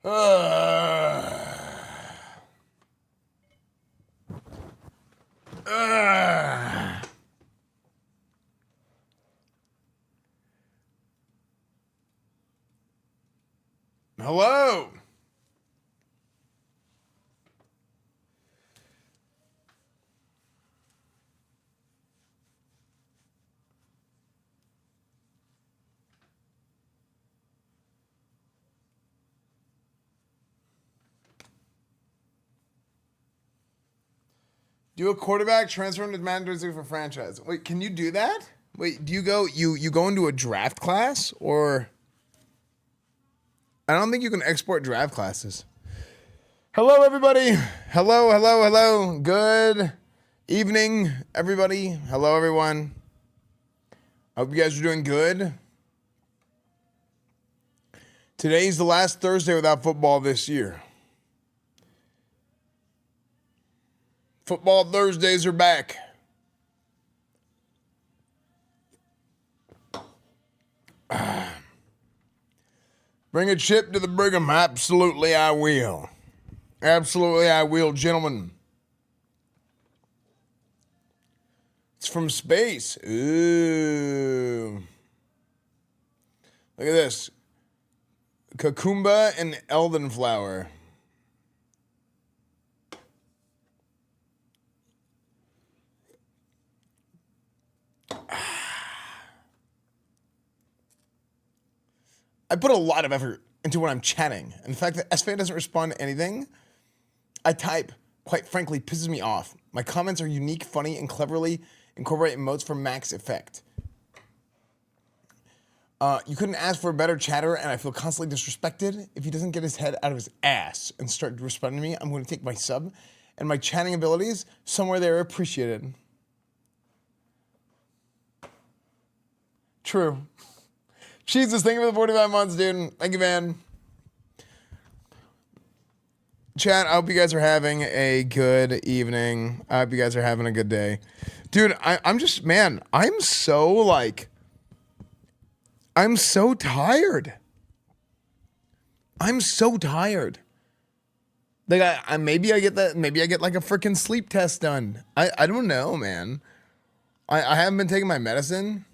Uh, uh. Hello. Do a quarterback transfer him to mandatory for franchise. Wait, can you do that? Wait, do you go into a draft class or? I don't think you can export draft classes. Hello, everybody. Hello. Good evening, everybody. Hello, everyone. I hope you guys are doing good. Today's the last Thursday without football this year. Football Thursdays are back. Bring a chip to the Brigham. Absolutely, I will. Absolutely, I will, gentlemen. It's from space. Ooh. Look at this. Cucumba and eldenflower. I put a lot of effort into when I'm chatting. And the fact that Esfand doesn't respond to anything I type, quite frankly, pisses me off. My comments are unique, funny, and cleverly incorporate emotes for max effect. You couldn't ask for a better chatter, and I feel constantly disrespected. If he doesn't get his head out of his ass and start responding to me, I'm going to take my sub and my chatting abilities somewhere they're appreciated. True. Jesus, thank you for the 45 months, dude. Thank you, man. Chat, I hope you guys are having a good evening. I hope you guys are having a good day. Dude, I'm just, man, I'm so tired. I'm so tired. Like, maybe I get like a freaking sleep test done. I don't know, man. I haven't been taking my medicine.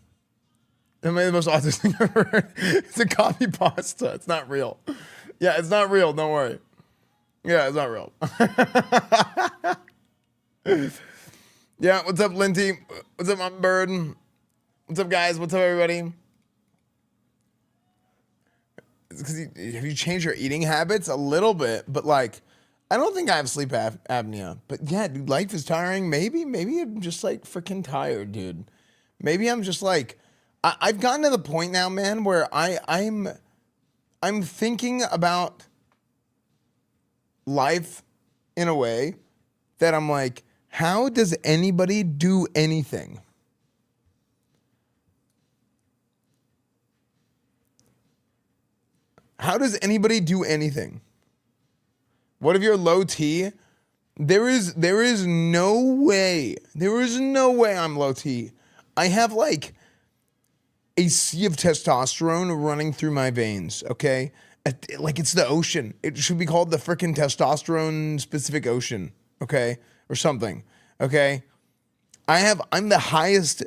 That may be the most autistic thing I've ever heard. It's a copy pasta. It's not real. Yeah, it's not real. Don't worry. Yeah, it's not real. Yeah, what's up, Linty? What's up, Mom Bird? What's up, guys? What's up, everybody? Have you changed your eating habits? A little bit, but like, I don't think I have sleep apnea. But yeah, dude, life is tiring. Maybe I'm just like freaking tired, dude. Maybe I'm just like, I've gotten to the point now, man, where I'm thinking about life in a way that I'm like, how does anybody do anything? How does anybody do anything? What if you're low T? There is no way. There is no way I'm low T. I have like a sea of testosterone running through my veins, okay? Like it's the ocean. It should be called the frickin' testosterone specific ocean, okay? Or something, okay? I'm the highest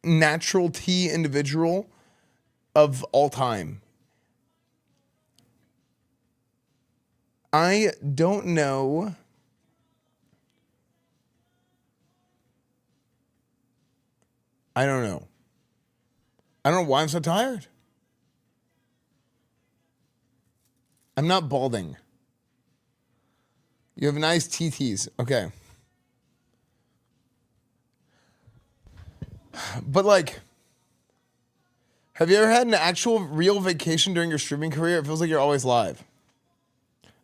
natural T individual of all time. I don't know. I don't know why I'm so tired. I'm not balding. You have nice TTs. Okay. But like, have you ever had an actual real vacation during your streaming career? It feels like you're always live.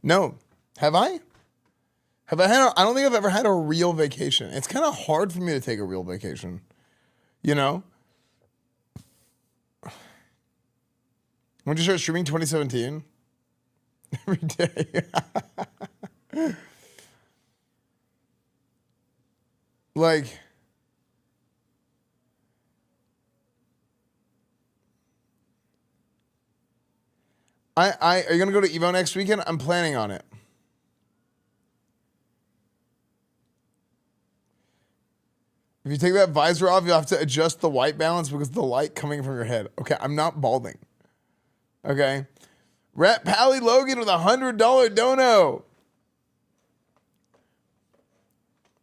No. Have I? I don't think I've ever had a real vacation. It's kind of hard for me to take a real vacation. You know? When did you start streaming? 2017? Every day. Like, Are you gonna go to Evo next weekend? I'm planning on it. If you take that visor off, you'll have to adjust the white balance because of the light coming from your head. Okay, I'm not balding. Okay. Rep Pally Logan with $100 dono.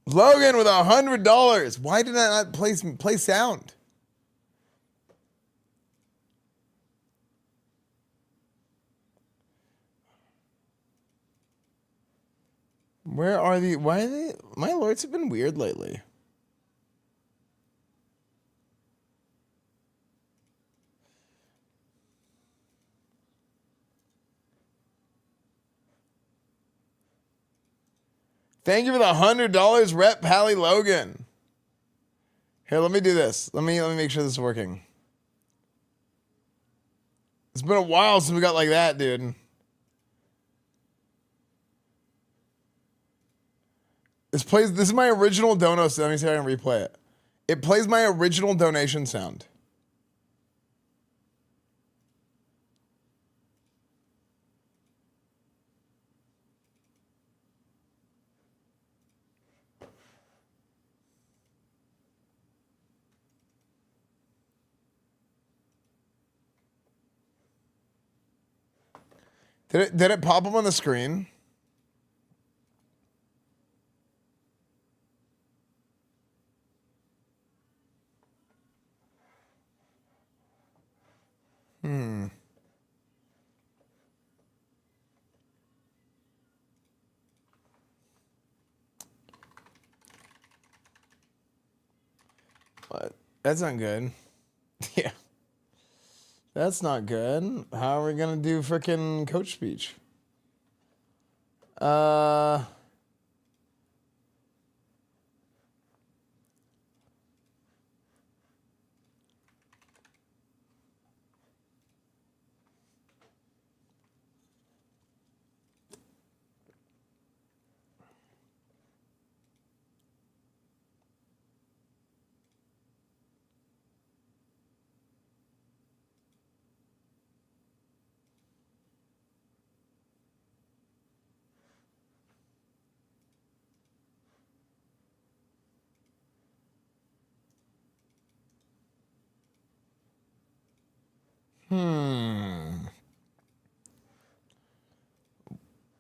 Logan with $100. Why did I not play sound? Where are the? Why are they? My lords have been weird lately. Thank you for the $100, Rep Pally Logan. Here, let me do this. Let me make sure this is working. It's been a while since we got like that, dude. This is my original dono sound. Let me see if I can replay it. It plays my original donation sound. Did it pop up on the screen? What? That's not good. Yeah. That's not good. How are we gonna do frickin' coach speech?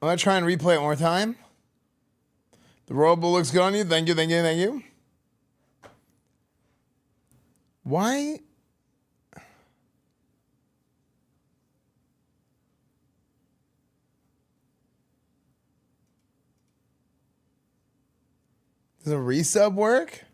I'm gonna try and replay it one more time. The Royal Bull looks good on you. Thank you, thank you, thank you. Why? Does a resub work?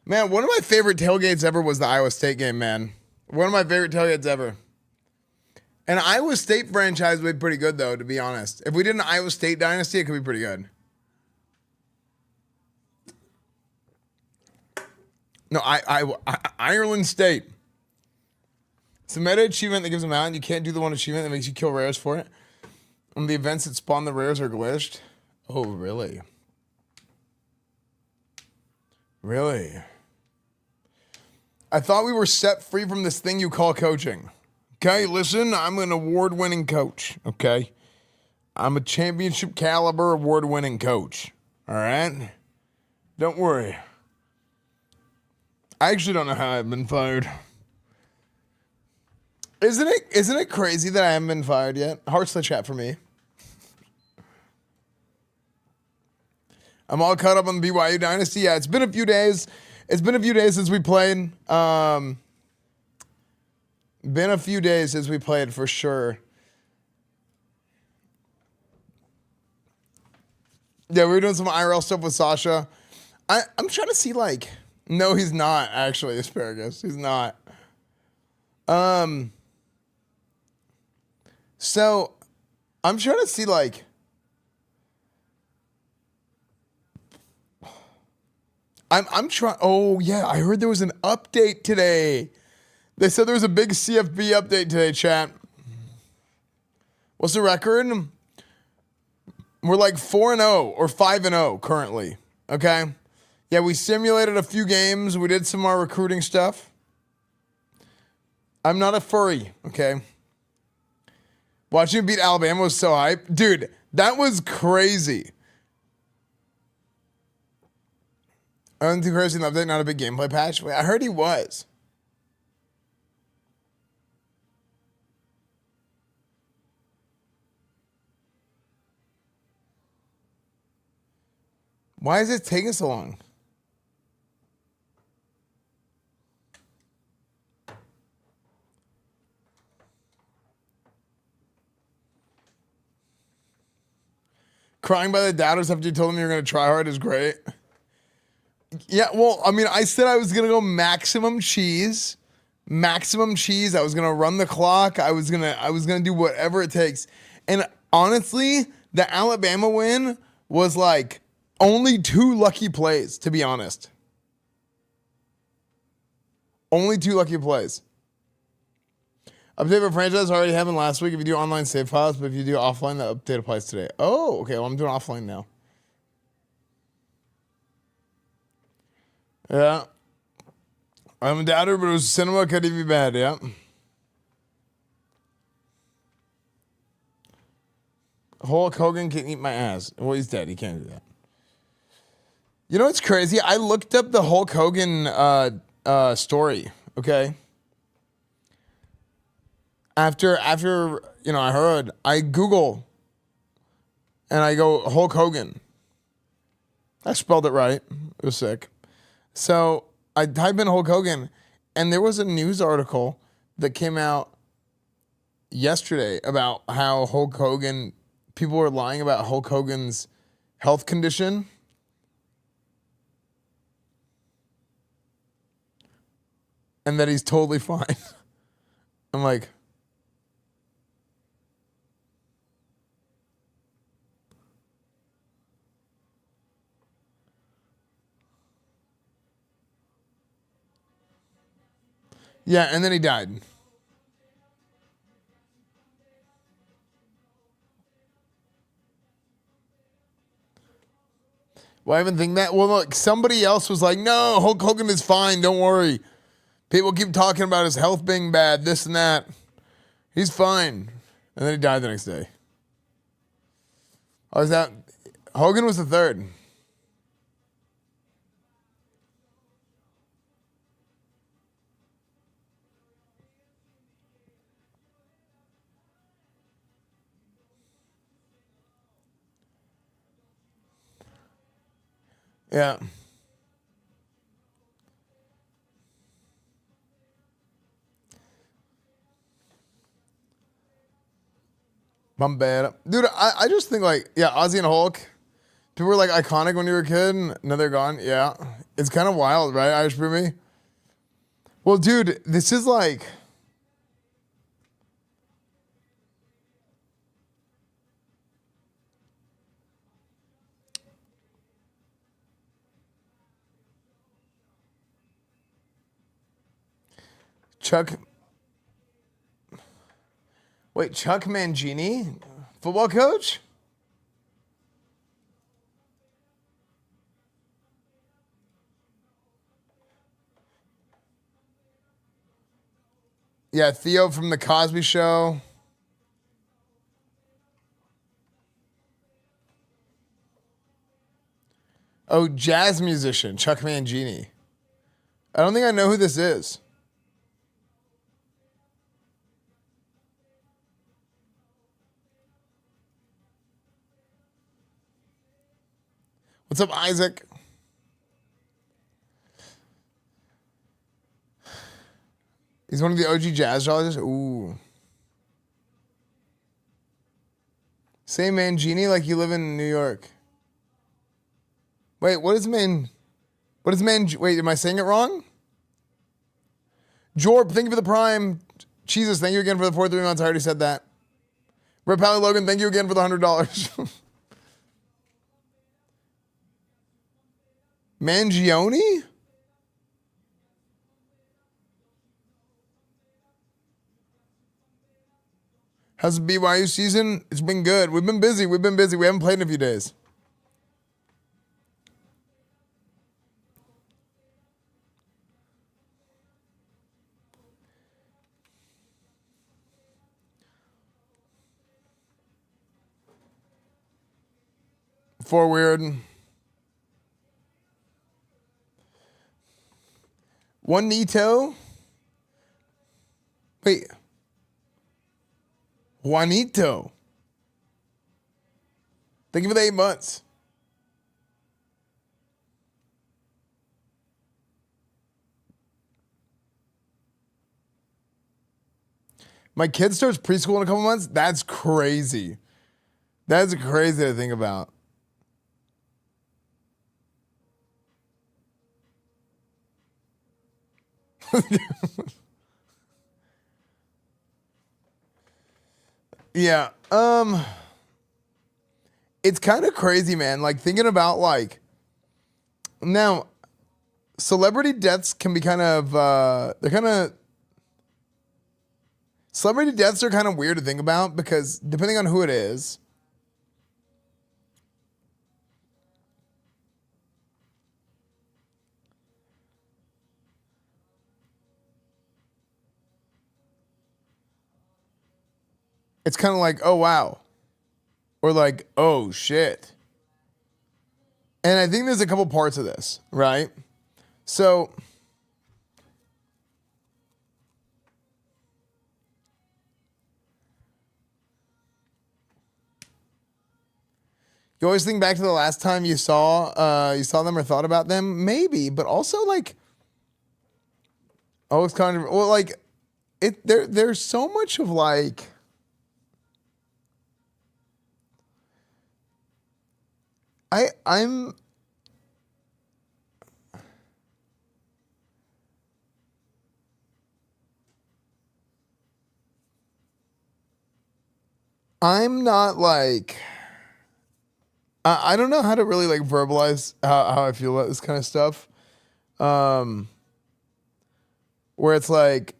Man, one of my favorite tailgates ever was the Iowa State game, man. One of my favorite tailgates ever. And Iowa State franchise would be pretty good, though, to be honest. If we did an Iowa State dynasty, it could be pretty good. No, Ireland State. It's a meta achievement that gives them out, and you can't do the one achievement that makes you kill rares for it. And the events that spawn the rares are glitched. Oh, really? Really? I thought we were set free from this thing you call coaching. Okay, listen, I'm an award-winning coach, okay? I'm a championship caliber award-winning coach, all right? Don't worry. I actually don't know how I've been fired. Isn't it crazy that I haven't been fired yet? Hearts in the chat for me. I'm all caught up on the BYU Dynasty. Yeah, it's been a few days. It's been a few days since we played. Been a few days since we played for sure. Yeah, we were doing some IRL stuff with Sasha. I'm trying to see like, no, he's not actually Asparagus. He's not. So I'm trying to see like, I'm trying. Oh yeah, I heard there was an update today. They said there was a big CFB update today, chat. What's the record? We're like 4-0 or 5-0 currently. Okay. Yeah, we simulated a few games. We did some more recruiting stuff. I'm not a furry, okay? Watching him beat Alabama was so hype. Dude, that was crazy. I don't think crazy in the update, not a big gameplay patch. I heard he was. Why is it taking so long? Crying by the doubters after you told them you were going to try hard is great. Yeah, well, I mean, I said I was going to go maximum cheese. Maximum cheese. I was going to run the clock. I was going to do whatever it takes. And honestly, the Alabama win was like only 2 lucky plays, to be honest. Only 2 lucky plays. Update for franchise already happened last week if you do online save files, but if you do offline, the update applies today. Oh, okay. Well, I'm doing offline now. Yeah. I'm a doubter, but it was cinema. Could even be bad. Yeah. Hulk Hogan can eat my ass. Well, he's dead. He can't do that. You know what's crazy? I looked up the Hulk Hogan story. Okay. After I heard, I Google and I go Hulk Hogan. I spelled it right. It was sick. So I type in Hulk Hogan, and there was a news article that came out yesterday about how Hulk Hogan, people were lying about Hulk Hogan's health condition. And that he's totally fine. I'm like, yeah, and then he died. Well, I even think that. Well, look, somebody else was like, no, Hulk Hogan is fine. Don't worry. People keep talking about his health being bad, this and that. He's fine. And then he died the next day. Oh, is that? Hogan was the third. Yeah. Bombera. Dude, I just think like, yeah, Ozzy and Hulk. People were like iconic when you were a kid, and now they're gone. Yeah. It's kind of wild, right, Irish Brewme? Well, dude, this is like. Chuck. Wait, Chuck Mangini? Football coach? Yeah, Theo from The Cosby Show. Oh, jazz musician, Chuck Mangini. I don't think I know who this is. What's up, Isaac? He's one of the OG jazz geologists. Ooh. Say Mangini like you live in New York. Wait, what is Man? What is Man? Wait, am I saying it wrong? Jorb, thank you for the prime. Jesus, thank you again for the 4 3 months. I already said that. Rip Pally Logan, thank you again for the $100. Mangione? How's the BYU season? It's been good. We've been busy. We haven't played in a few days. For weird. Juanito. Wait. Juanito. Thank you for the 8 months. My kid starts preschool in a couple months. That's crazy. That's crazy to think about. Yeah. It's kind of crazy, man. Like thinking about like now celebrity deaths can be kind of celebrity deaths are kind of weird to think about because depending on who it is, it's kind of like, oh wow. Or like, oh shit. And I think there's a couple parts of this, right? So you always think back to the last time you saw them or thought about them, maybe, but also like, oh, it's kind of well, like it. There's so much of like, I'm. I'm not like I don't know how to really like verbalize how I feel about this kind of stuff. Um, where it's like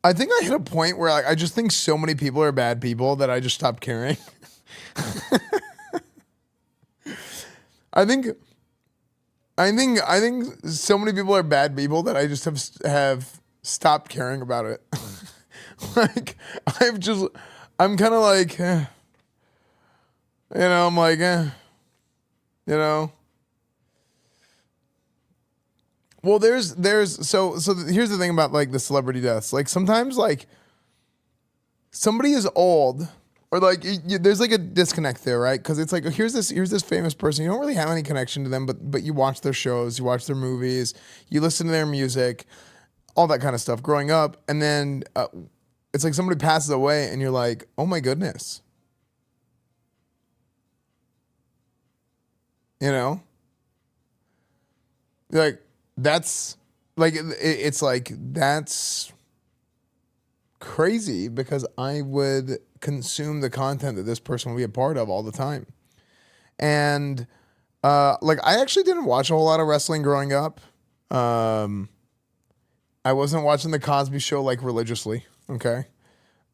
I think I hit a point where like I just think so many people are bad people that I just stopped caring. I think I think so many people are bad people that I just have stopped caring about it. Like I'm kind of like I'm like you know. Well, here's the thing about like the celebrity deaths. Like sometimes like somebody is old or like there's like a disconnect there, right? Because it's like here's this famous person. You don't really have any connection to them, but you watch their shows, you watch their movies, you listen to their music, all that kind of stuff growing up, and then it's like somebody passes away, and you're like, oh my goodness, you know, like that's like it's like that's crazy because I would consume the content that this person would be a part of all the time. And like I actually didn't watch a whole lot of wrestling growing up. Um, I wasn't watching the Cosby Show like religiously. Okay.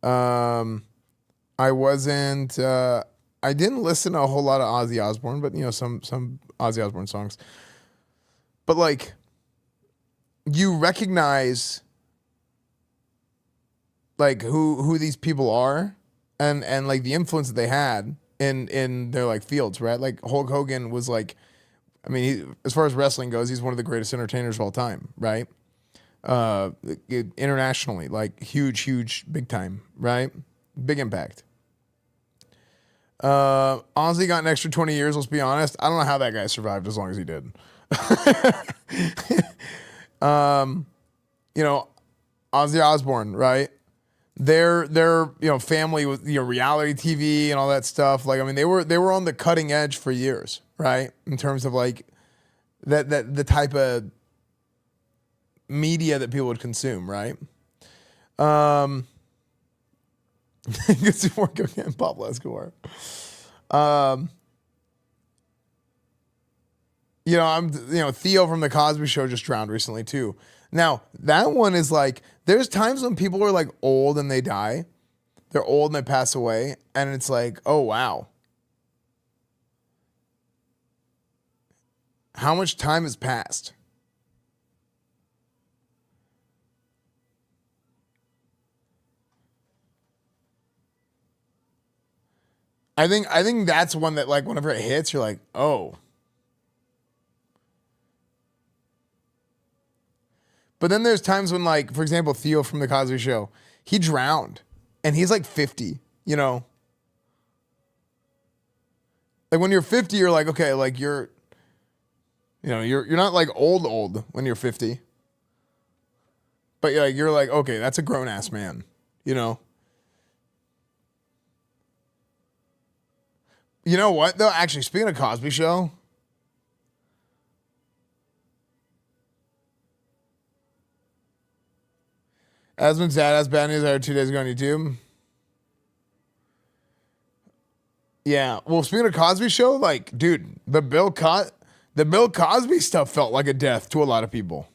Um, I wasn't. I didn't listen to a whole lot of Ozzy Osbourne, but some Ozzy Osbourne songs. But like you recognize like who these people are and like the influence that they had in their like fields, right? Like Hulk Hogan was like, I mean, as far as wrestling goes, he's one of the greatest entertainers of all time, right? Uh, Internationally, like huge, big time, right? Big impact. Ozzy got an extra 20 years. Let's be honest. I don't know how that guy survived as long as he did. um, you know, Ozzy Osbourne, right? Their family with reality TV and all that stuff. Like I mean, they were on the cutting edge for years, right? In terms of like that the type of media that people would consume, right? Um, good to work again, Pablo Escobar. Um, Theo from the Cosby Show just drowned recently too. Now, that one is like, there's times when people are like old and they die. They're old and they pass away. And it's like, oh, wow. How much time has passed? I think that's one that, like, whenever it hits, you're like, oh. But then there's times when, like, for example, Theo from the Cosby Show, he drowned and he's like 50, you know? Like when you're 50, you're like, okay, like you're not like old when you're 50. But you're like, okay, that's a grown ass man, you know? You know what though? Actually, speaking of Cosby Show, Esfand's dad has bad news. I heard 2 days ago on YouTube. Yeah. Well, speaking of Cosby Show, like, dude, the Bill Cosby stuff felt like a death to a lot of people.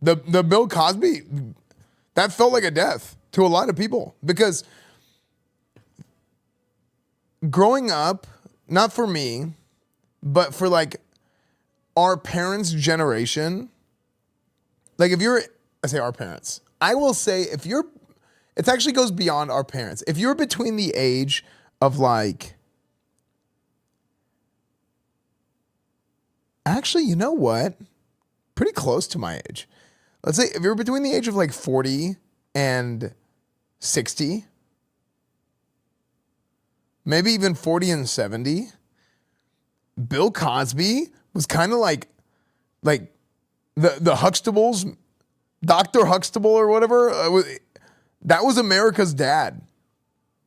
The Bill Cosby, that felt like a death to a lot of people because growing up, not for me, but for like our parents' generation. Like I say our parents. I will say it actually goes beyond our parents. If you're between the age of like, actually, you know what? Pretty close to my age. Let's say if you're between the age of like 40 and 60, maybe even 40 and 70, Bill Cosby was kind of like the Huxtables, Dr. Huxtable or whatever. That was America's dad.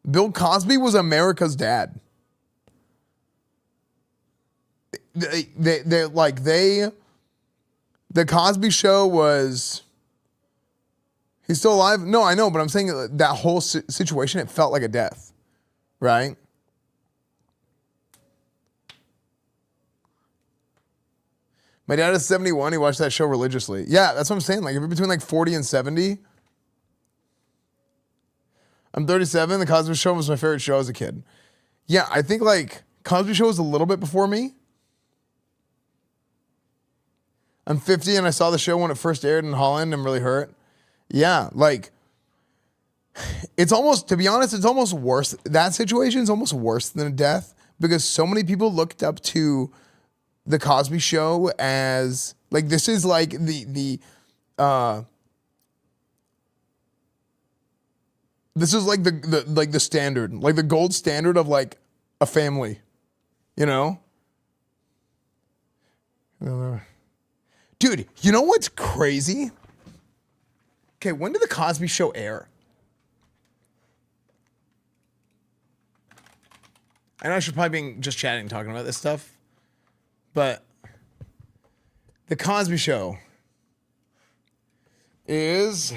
Bill Cosby was America's dad. The Cosby Show was. He's still alive? No, I know, but I'm saying that whole situation, it felt like a death, right? My dad is 71. He watched that show religiously. Yeah, that's what I'm saying. Like, if you're between like 40 and 70. I'm 37. The Cosby Show was my favorite show as a kid. Yeah, I think like Cosby Show was a little bit before me. I'm 50 and I saw the show when it first aired in Holland. I'm really hurt. Yeah, like it's almost, to be honest, it's almost worse. That situation is almost worse than a death because so many people looked up to the Cosby Show as like, this is like this is like the standard, like the gold standard of like a family, you know? Dude, you know what's crazy? Okay, when did the Cosby Show air? I know I should probably be just chatting, talking about this stuff, but the Cosby Show is...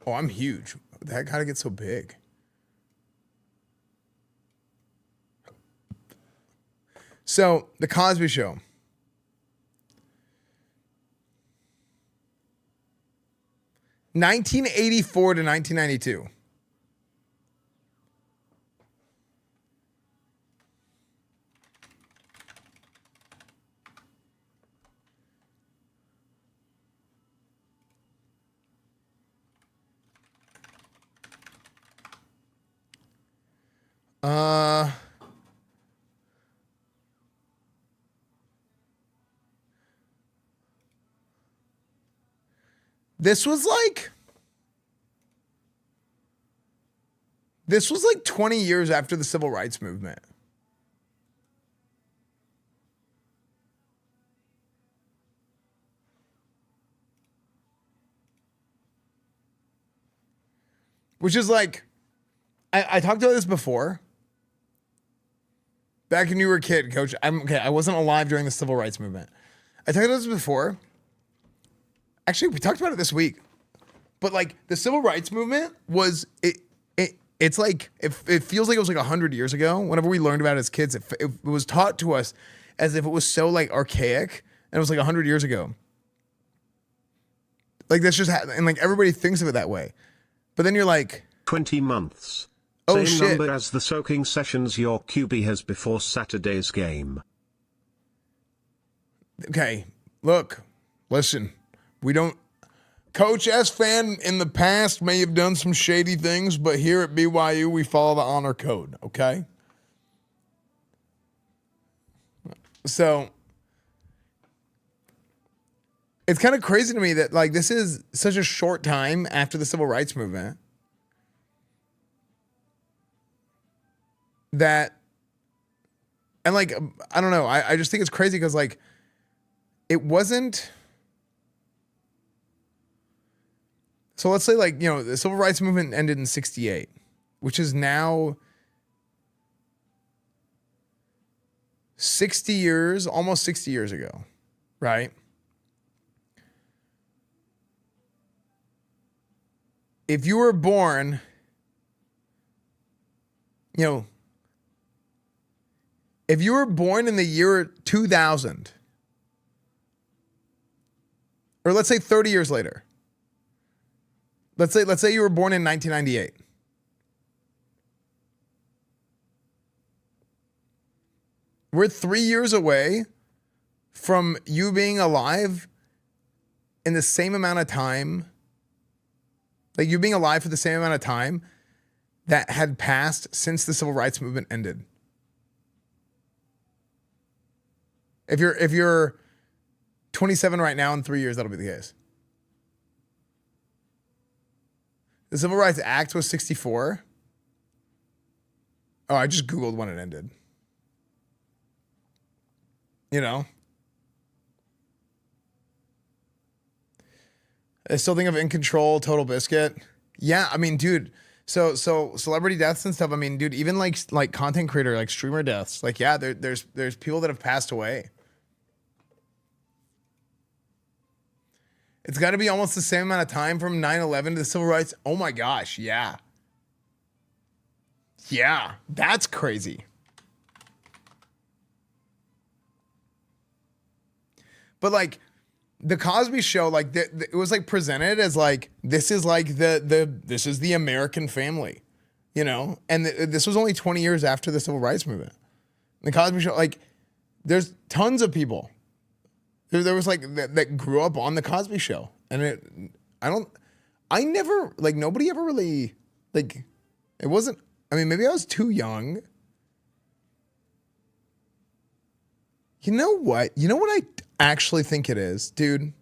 Oh, I'm huge. That gotta get so big. So, the Cosby Show. (1984 to 1992). This was like 20 years after the civil rights movement. Which is like, I talked about this before. Back when you were a kid, Coach. I wasn't alive during the civil rights movement. I talked about this before. Actually, we talked about it this week. But like the civil rights movement was it's like it feels like it was like 100 years ago. Whenever we learned about it as kids, it was taught to us as if it was so like archaic, and it was like 100 years ago. Like that's just and like everybody thinks of it that way, but then you're like 20 months. Oh, Same shit. number as the soaking sessions your QB has before Saturday's game. Okay, look, listen, we don't. Coach Esfand in the past may have done some shady things, but here at BYU we follow the honor code. Okay, so it's kind of crazy to me that like this is such a short time after the civil rights movement that, and like I don't know, I just think it's crazy because like it wasn't. So let's say like, you know, the civil rights movement ended in 68, which is now 60 years, almost 60 years ago, right? If you were born, you know, if you were born in the year 2000, or let's say 30 years later, let's say you were born in 1998. We're 3 years away from you being alive in the same amount of time, like you being alive for the same amount of time that had passed since the civil rights movement ended. If you're 27 right now, in 3 years, that'll be the case. The Civil Rights Act was 64. Oh, I just Googled when it ended. You know? I still think of In Control, Total Biscuit. Yeah, I mean, dude. So celebrity deaths and stuff. I mean, dude, even like content creator, like streamer deaths. Like, yeah, there's people that have passed away. It's got to be almost the same amount of time from 9/11 to the civil rights. Oh my gosh, yeah. Yeah, that's crazy. But like the Cosby Show, like it was like presented as like this is like this is the American family, you know? And this was only 20 years after the civil rights movement. The Cosby Show, like there's tons of people. There was like that grew up on the Cosby Show, and I never like nobody ever really like it wasn't. I mean, maybe I was too young. You know what? You know what I actually think it is, dude.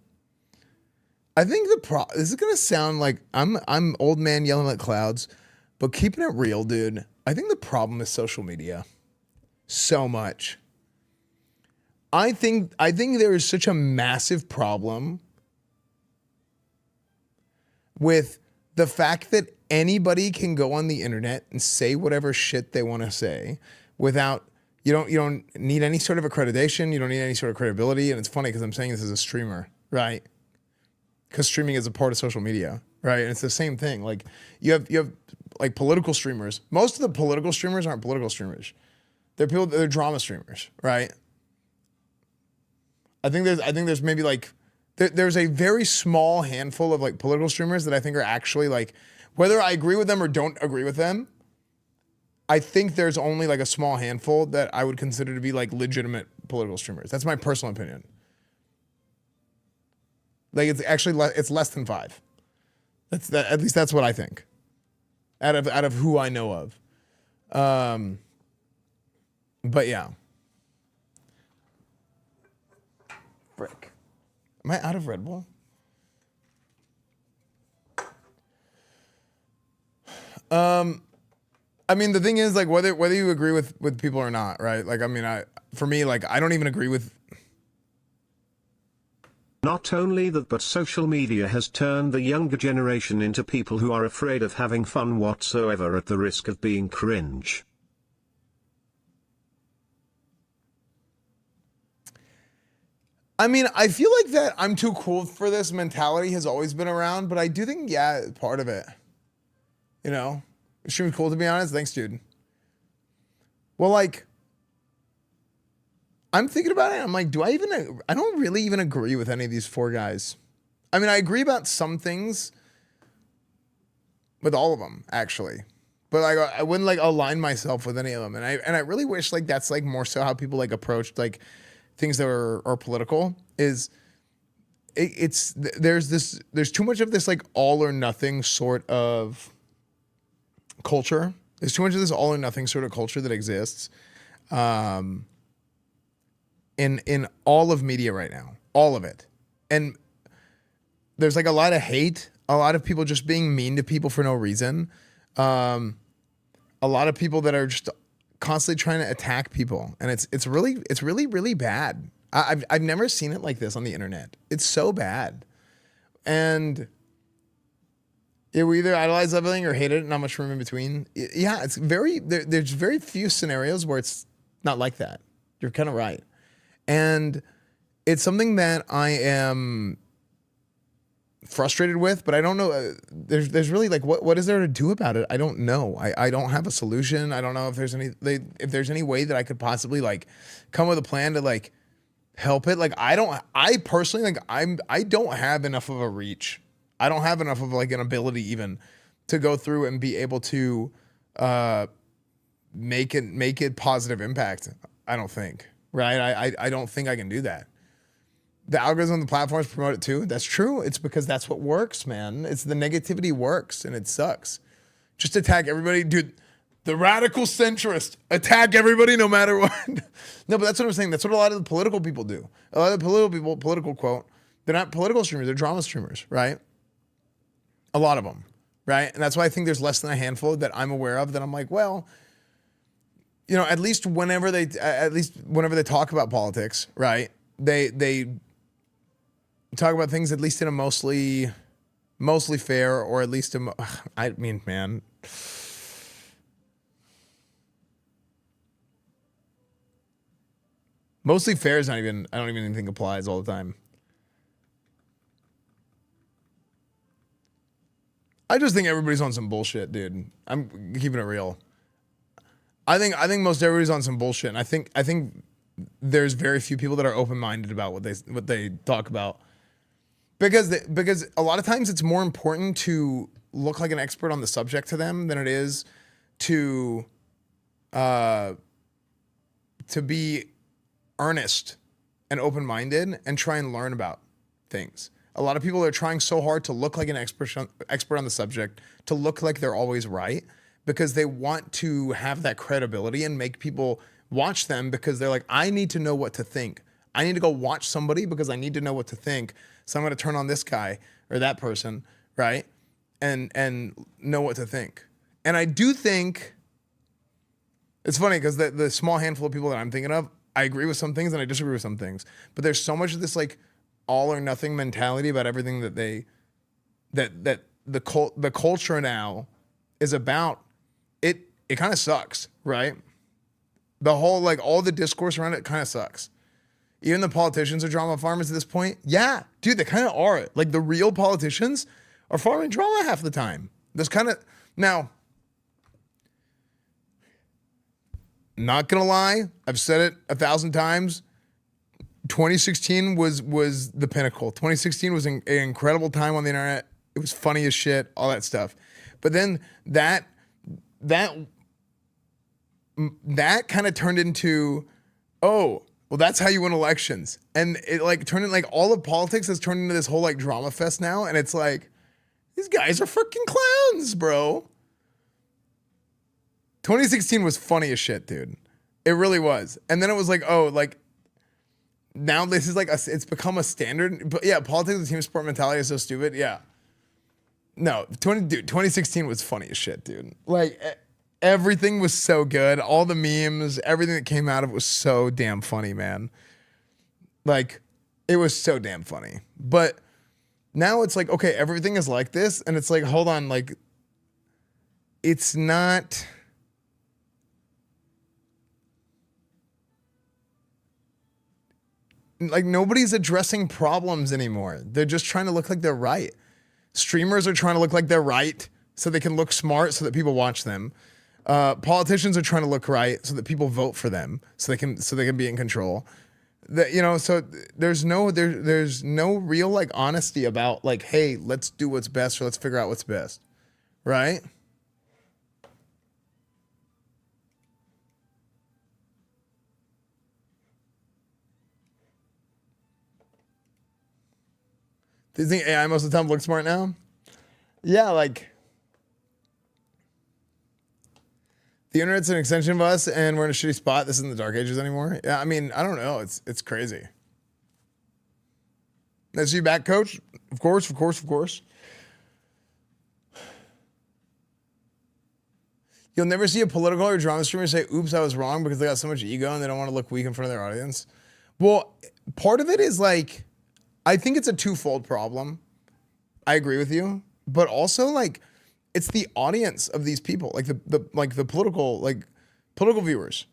I think this is gonna sound like I'm old man yelling at clouds, but keeping it real, dude. I think the problem is social media. So much. I think there is such a massive problem with the fact that anybody can go on the internet and say whatever shit they want to say without you don't need any sort of accreditation, you don't need any sort of credibility. And it's funny because I'm saying this as a streamer, right? Because streaming is a part of social media, right? And it's the same thing. Like you have like political streamers. Most of the political streamers aren't political streamers. They're drama streamers, right? I think there's maybe like there's a very small handful of like political streamers that I think are actually like, whether I agree with them or don't agree with them, I think there's only like a small handful that I would consider to be like legitimate political streamers. That's my personal opinion. Like it's actually it's less than 5. At least that's what I think. Out of who I know of. But yeah. Frick. Am I out of Red Bull? I mean, the thing is, like, whether you agree with people or not, right? Like, I mean, for me, like, I don't even agree with. Not only that, but social media has turned the younger generation into people who are afraid of having fun whatsoever at the risk of being cringe. I mean, I feel like that I'm too cool for this mentality has always been around, but I do think, yeah, part of it. You know, The stream's cool, to be honest. Thanks, dude. Well, like, I'm thinking about it. I'm like, I don't really even agree with any of these four guys. I mean, I agree about some things with all of them, actually. But like, I wouldn't like align myself with any of them. And I really wish like that's like more so how people like approach like things that are political is there's too much of this like all or nothing sort of culture. There's too much of this all or nothing sort of culture that exists in all of media right now, all of it. And there's like a lot of hate, a lot of people just being mean to people for no reason. A lot of people that are just constantly trying to attack people. And it's really bad. I've never seen it like this on the internet. It's so bad. And we either idolize everything or hate it, not much room in between. Yeah, there's very few scenarios where it's not like that. You're kind of right. And it's something that I am frustrated with, but I don't know. There's really like, what is there to do about it? I don't know. I don't have a solution. I don't know if there's any way that I could possibly like come with a plan to like help it. Like I personally like I don't have enough of a reach. I don't have enough of like an ability even to go through and be able to make it positive impact. I don't think, right? I don't think I can do that. The algorithm on the platforms promote it too. That's true. It's because that's what works, man. It's the negativity works and it sucks. Just attack everybody. Dude, the radical centrist, attack everybody no matter what. No, but that's what I'm saying. That's what a lot of the political people do. A lot of the political quote, they're not political streamers, they're drama streamers, right? A lot of them, right? And that's why I think there's less than a handful that I'm aware of that I'm like, well, you know, at least whenever they talk about politics, right? They talk about things at least in a mostly fair, or at least I mean, man. Mostly fair is I don't even think applies all the time. I just think everybody's on some bullshit, dude. I'm keeping it real. I think most everybody's on some bullshit, and I think there's very few people that are open-minded about what they talk about. Because a lot of times it's more important to look like an expert on the subject to them than it is to be earnest and open-minded and try and learn about things. A lot of people are trying so hard to look like an expert on the subject, to look like they're always right, because they want to have that credibility and make people watch them because they're like, I need to know what to think. I need to go watch somebody because I need to know what to think. So I'm going to turn on this guy or that person, right? And know what to think. And I do think it's funny because the small handful of people that I'm thinking of, I agree with some things and I disagree with some things. But there's so much of this like all or nothing mentality about everything that the culture now is about. It kind of sucks, right? The whole like all the discourse around it kind of sucks. Even the politicians are drama farmers at this point. Yeah, dude, they kind of are. Like the real politicians are farming drama half the time. This kind of now. Not gonna lie, I've said it 1,000 times. 2016 was the pinnacle. 2016 was an incredible time on the internet. It was funny as shit, all that stuff. But then that kind of turned into, oh, well, that's how you win elections. And it like turned in like all of politics has turned into this whole like drama fest now. And it's like, these guys are freaking clowns, bro. 2016 was funny as shit, dude. It really was. And then it was like, oh, like now this is like it's become a standard. But yeah, politics and team sport mentality is so stupid. Yeah. No, 2016 was funny as shit, dude. Like everything was so good. All the memes, everything that came out of it was so damn funny, man. Like it was so damn funny. But now it's like, okay, everything is like this. And it's like, hold on, like it's not. Like nobody's addressing problems anymore. They're just trying to look like they're right. Streamers are trying to look like they're right. so they can look smart so that people watch them. Politicians are trying to look right so that people vote for them so they can be in control. So there's no real like honesty about like, hey, let's do what's best or let's figure out what's best, right? Do you think AI most of the time looks smart now? Yeah, like the internet's an extension of us, and we're in a shitty spot. This isn't the dark ages anymore. Yeah, I mean, I don't know. It's crazy. Nice to see you back, Coach. Of course. You'll never see a political or drama streamer say, "Oops, I was wrong," because they got so much ego and they don't want to look weak in front of their audience. Well, part of it is like, I think it's a twofold problem. I agree with you, but also like, it's the audience of these people, like the political viewers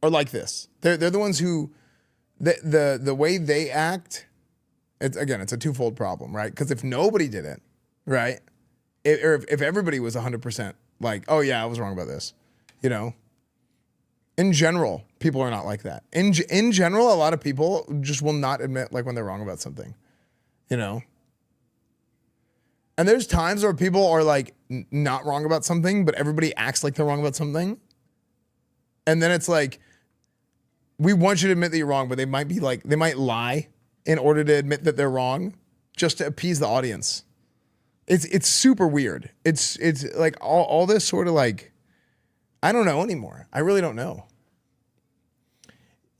are like this. They're the ones who the way they act. It's a twofold problem, right? Because if nobody did it, right, or if everybody was 100% like, oh yeah, I was wrong about this, in general, people are not like that. In general, a lot of people just will not admit like when they're wrong about something, And there's times where people are like not wrong about something, but everybody acts like they're wrong about something. And then it's like, we want you to admit that you're wrong, but they might lie in order to admit that they're wrong just to appease the audience. It's super weird. It's like all this sort of like, I don't know anymore. I really don't know.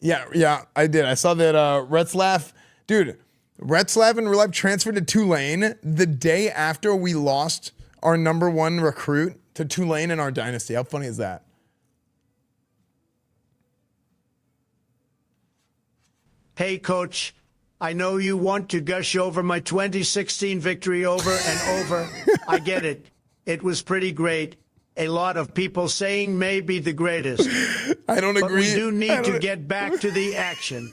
Yeah, I did. I saw that Retzlaff in real life transferred to Tulane the day after we lost our number one recruit to Tulane in our dynasty. How funny is that? Hey, Coach, I know you want to gush over my 2016 victory over and over. I get it. It was pretty great. A lot of people saying maybe the greatest. I don't agree. But we do need to get back to the action.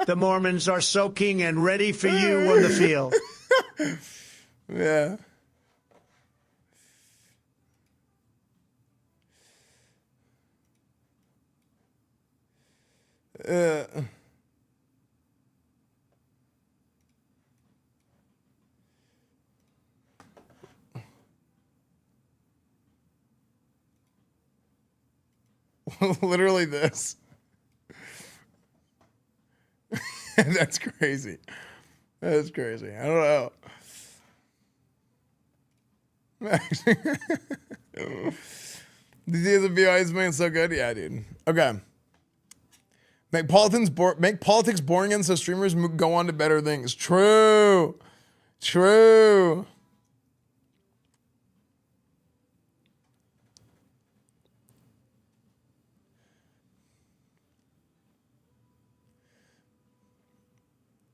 The Mormons are soaking and ready for you on the field. Yeah. Literally this. That's crazy. That's crazy. I don't know. These days of BYU's been so good. Yeah, dude. Okay. Make politics boring and so streamers go on to better things. True.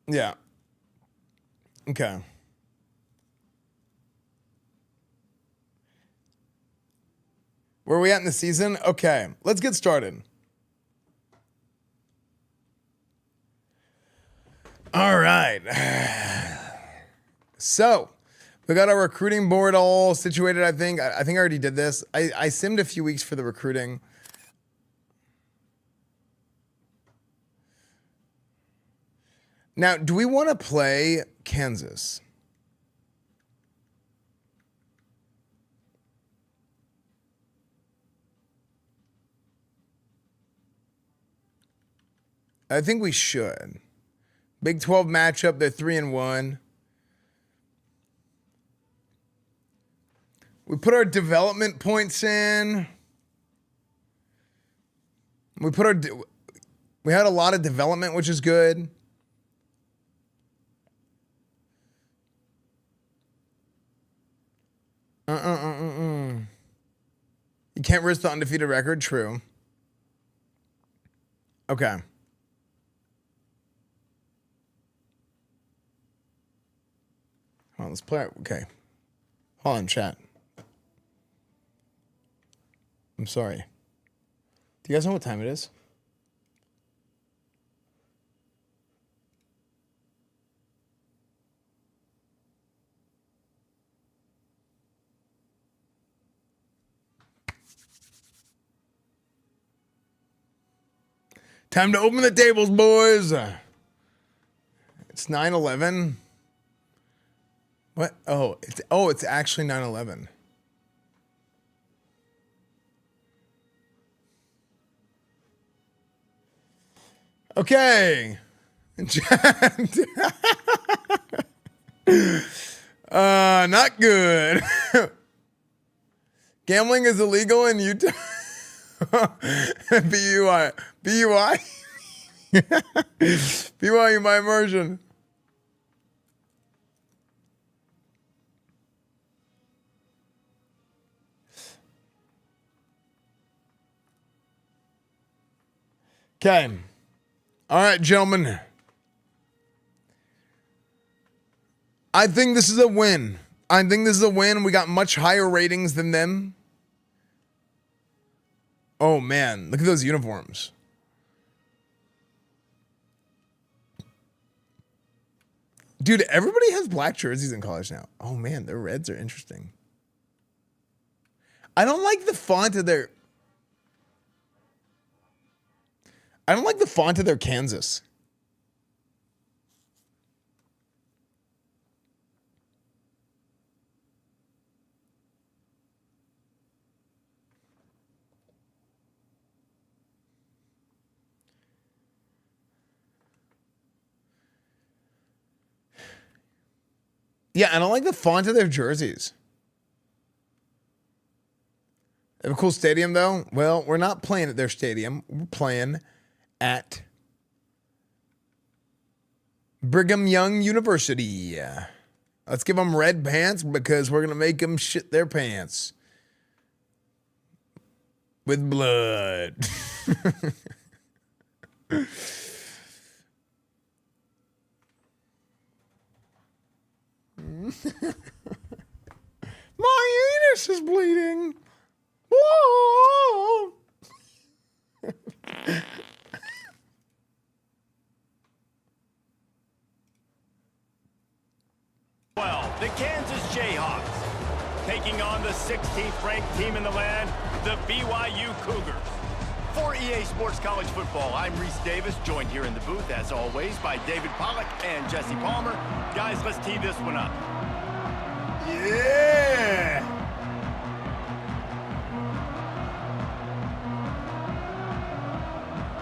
Yeah. Okay. Where are we at in the season? Okay, let's get started. All right. So, we got our recruiting board all situated, I think. I think I already did this. I simmed a few weeks for the recruiting. Now, do we want to play Kansas? I think we should. Big 12 matchup, they're 3-1. We put our development points in. We had a lot of development, which is good. You can't risk the undefeated record. True. Okay. Hold on, let's play it. Okay. Hold on, chat. I'm sorry. Do you guys know what time it is? Time to open the tables, boys. It's 9/11. What? It's actually 9/11. Okay. Not good. Gambling is illegal in Utah. BUI. BYU my immersion. Okay. All right, gentlemen. I think this is a win. We got much higher ratings than them. Oh, man. Look at those uniforms. Dude, everybody has black jerseys in college now. Oh, man. Their reds are interesting. I don't like the font of their Kansas. Yeah, I don't like the font of their jerseys. They have a cool stadium, though. Well, we're not playing at their stadium. We're playing at Brigham Young University. Let's give them red pants because we're going to make them shit their pants with blood. My anus is bleeding. Whoa. Well, the Kansas Jayhawks taking on the 16th ranked team in the land, the BYU Cougars. For EA Sports College Football, I'm Reese Davis, joined here in the booth, as always, by David Pollack and Jesse Palmer. Guys, let's tee this one up. Yeah.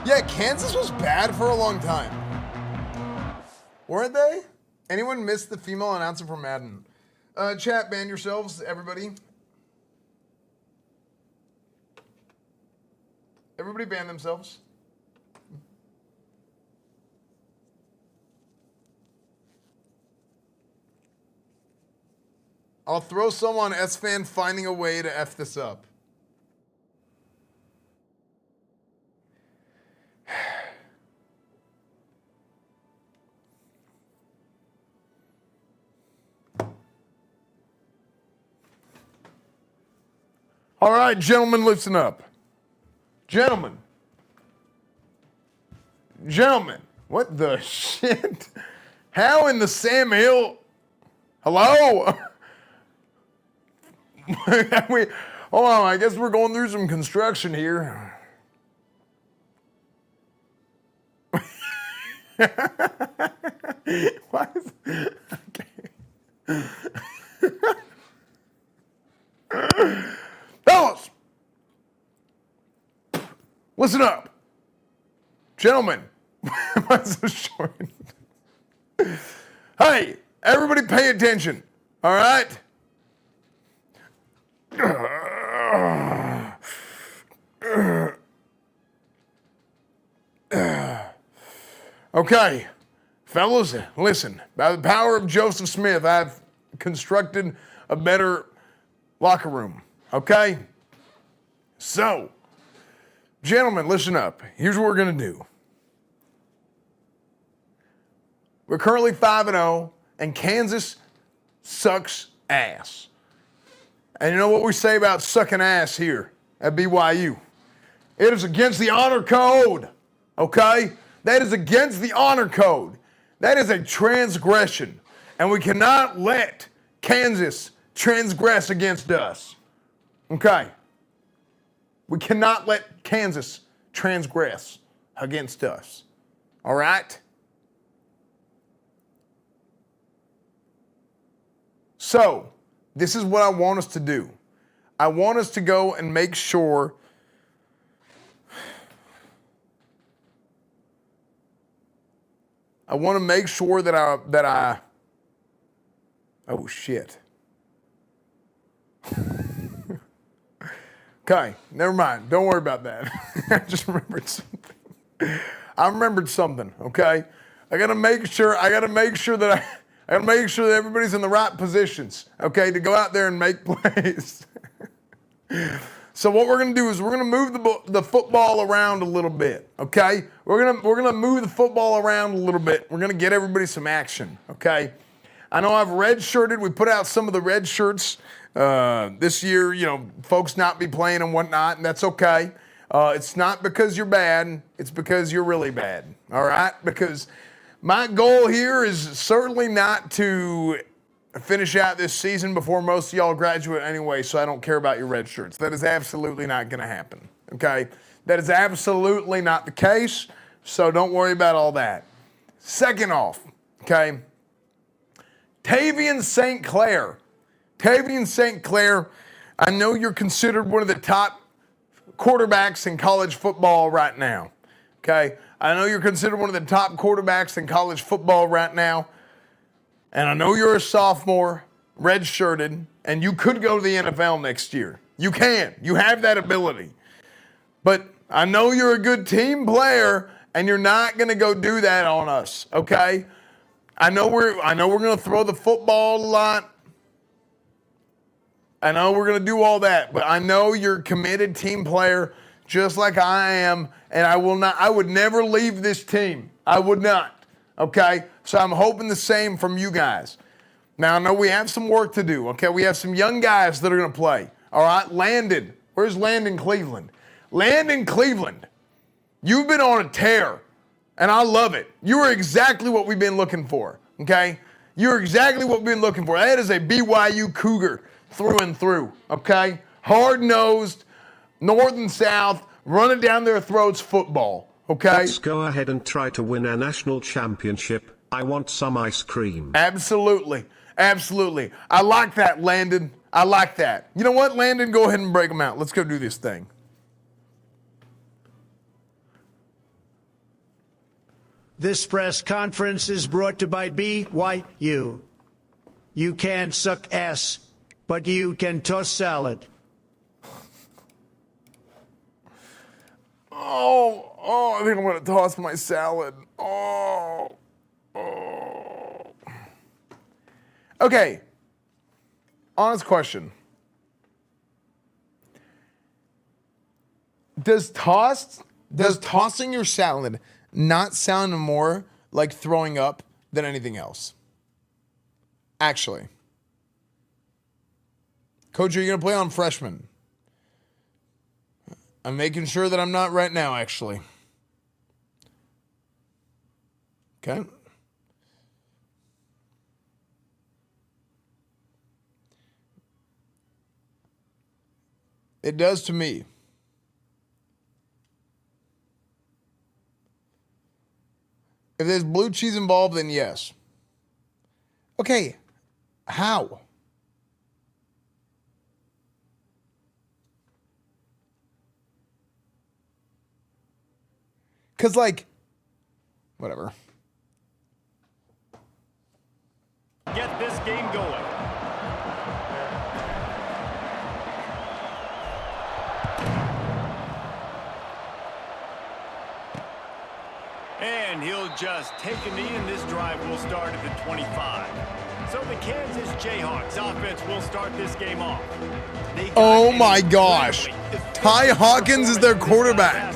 Yeah, Kansas was bad for a long time. Weren't they? Anyone missed the female announcer from Madden? Chat, ban yourselves, everybody. Everybody ban themselves. I'll throw some on Esfand finding a way to F this up. All right, gentlemen, listen up. Gentlemen. What the shit? How in the Sam Hill? Hello? Hold on, I guess we're going through some construction here. Why is, okay. Fellas, listen up. Gentlemen, why so short? Hey, everybody pay attention, all right? Okay, fellas, listen. By the power of Joseph Smith, I've constructed a better locker room, okay? So, gentlemen, listen up. Here's what we're going to do. We're currently 5-0, and Kansas sucks ass. And you know what we say about sucking ass here at BYU? It is against the honor code, okay? That is against the honor code. That is a transgression. And we cannot let Kansas transgress against us, okay? We cannot let Kansas transgress against us. All right? So, this is what I want us to do. I want us to go and make sure I want to make sure that I oh shit. Okay, never mind. Don't worry about that. I just remembered something. I remembered something, okay? I gotta make sure that everybody's in the right positions, okay, to go out there and make plays. So what we're gonna do is we're gonna move the football around a little bit, okay? We're gonna move the football around a little bit. We're gonna get everybody some action, okay? I know I've red-shirted. We put out some of the red shirts this year, you know, folks not be playing and whatnot, and that's okay. It's not because you're bad. It's because you're really bad, all right? Because my goal here is certainly not to finish out this season before most of y'all graduate anyway, so I don't care about your red shirts. That is absolutely not going to happen, okay? That is absolutely not the case, so don't worry about all that. Second off, okay, Tavian St. Clair. Tavian St. Clair, I know you're considered one of the top quarterbacks in college football right now, okay? I know you're considered one of the top quarterbacks in college football right now, and I know you're a sophomore, red-shirted, and you could go to the NFL next year. You can. You have that ability. But I know you're a good team player, and you're not going to go do that on us, okay? I know we're going to throw the football a lot. I know we're going to do all that, but I know you're a committed team player just like I am, and I would never leave this team. I would not, okay? So I'm hoping the same from you guys. Now, I know we have some work to do, okay? We have some young guys that are going to play, all right? Landon, where's Landon Cleveland? Landon Cleveland, you've been on a tear, and I love it. You are exactly what we've been looking for, okay? You're exactly what we've been looking for. That is a BYU Cougar through and through, okay? Hard-nosed, north and south, running down their throats football, okay? Let's go ahead and try to win a national championship. I want some ice cream. Absolutely. Absolutely. I like that, Landon. I like that. You know what, Landon? Go ahead and break them out. Let's go do this thing. This press conference is brought to you by BYU. You can't suck ass, but you can toss salad. Oh, I think I'm going to toss my salad. Oh. Okay. Honest question. Does tossing your salad not sound more like throwing up than anything else? Actually. Coach, are you going to play on freshman? I'm making sure that I'm not right now, actually. Okay. It does to me. If there's blue cheese involved, then yes. Okay, how? Because, like, whatever. Get this game going. And he'll just take a knee, and this drive will start at the 25. So the Kansas Jayhawks offense will start this game off. Oh my gosh. Ty Hawkins is their quarterback.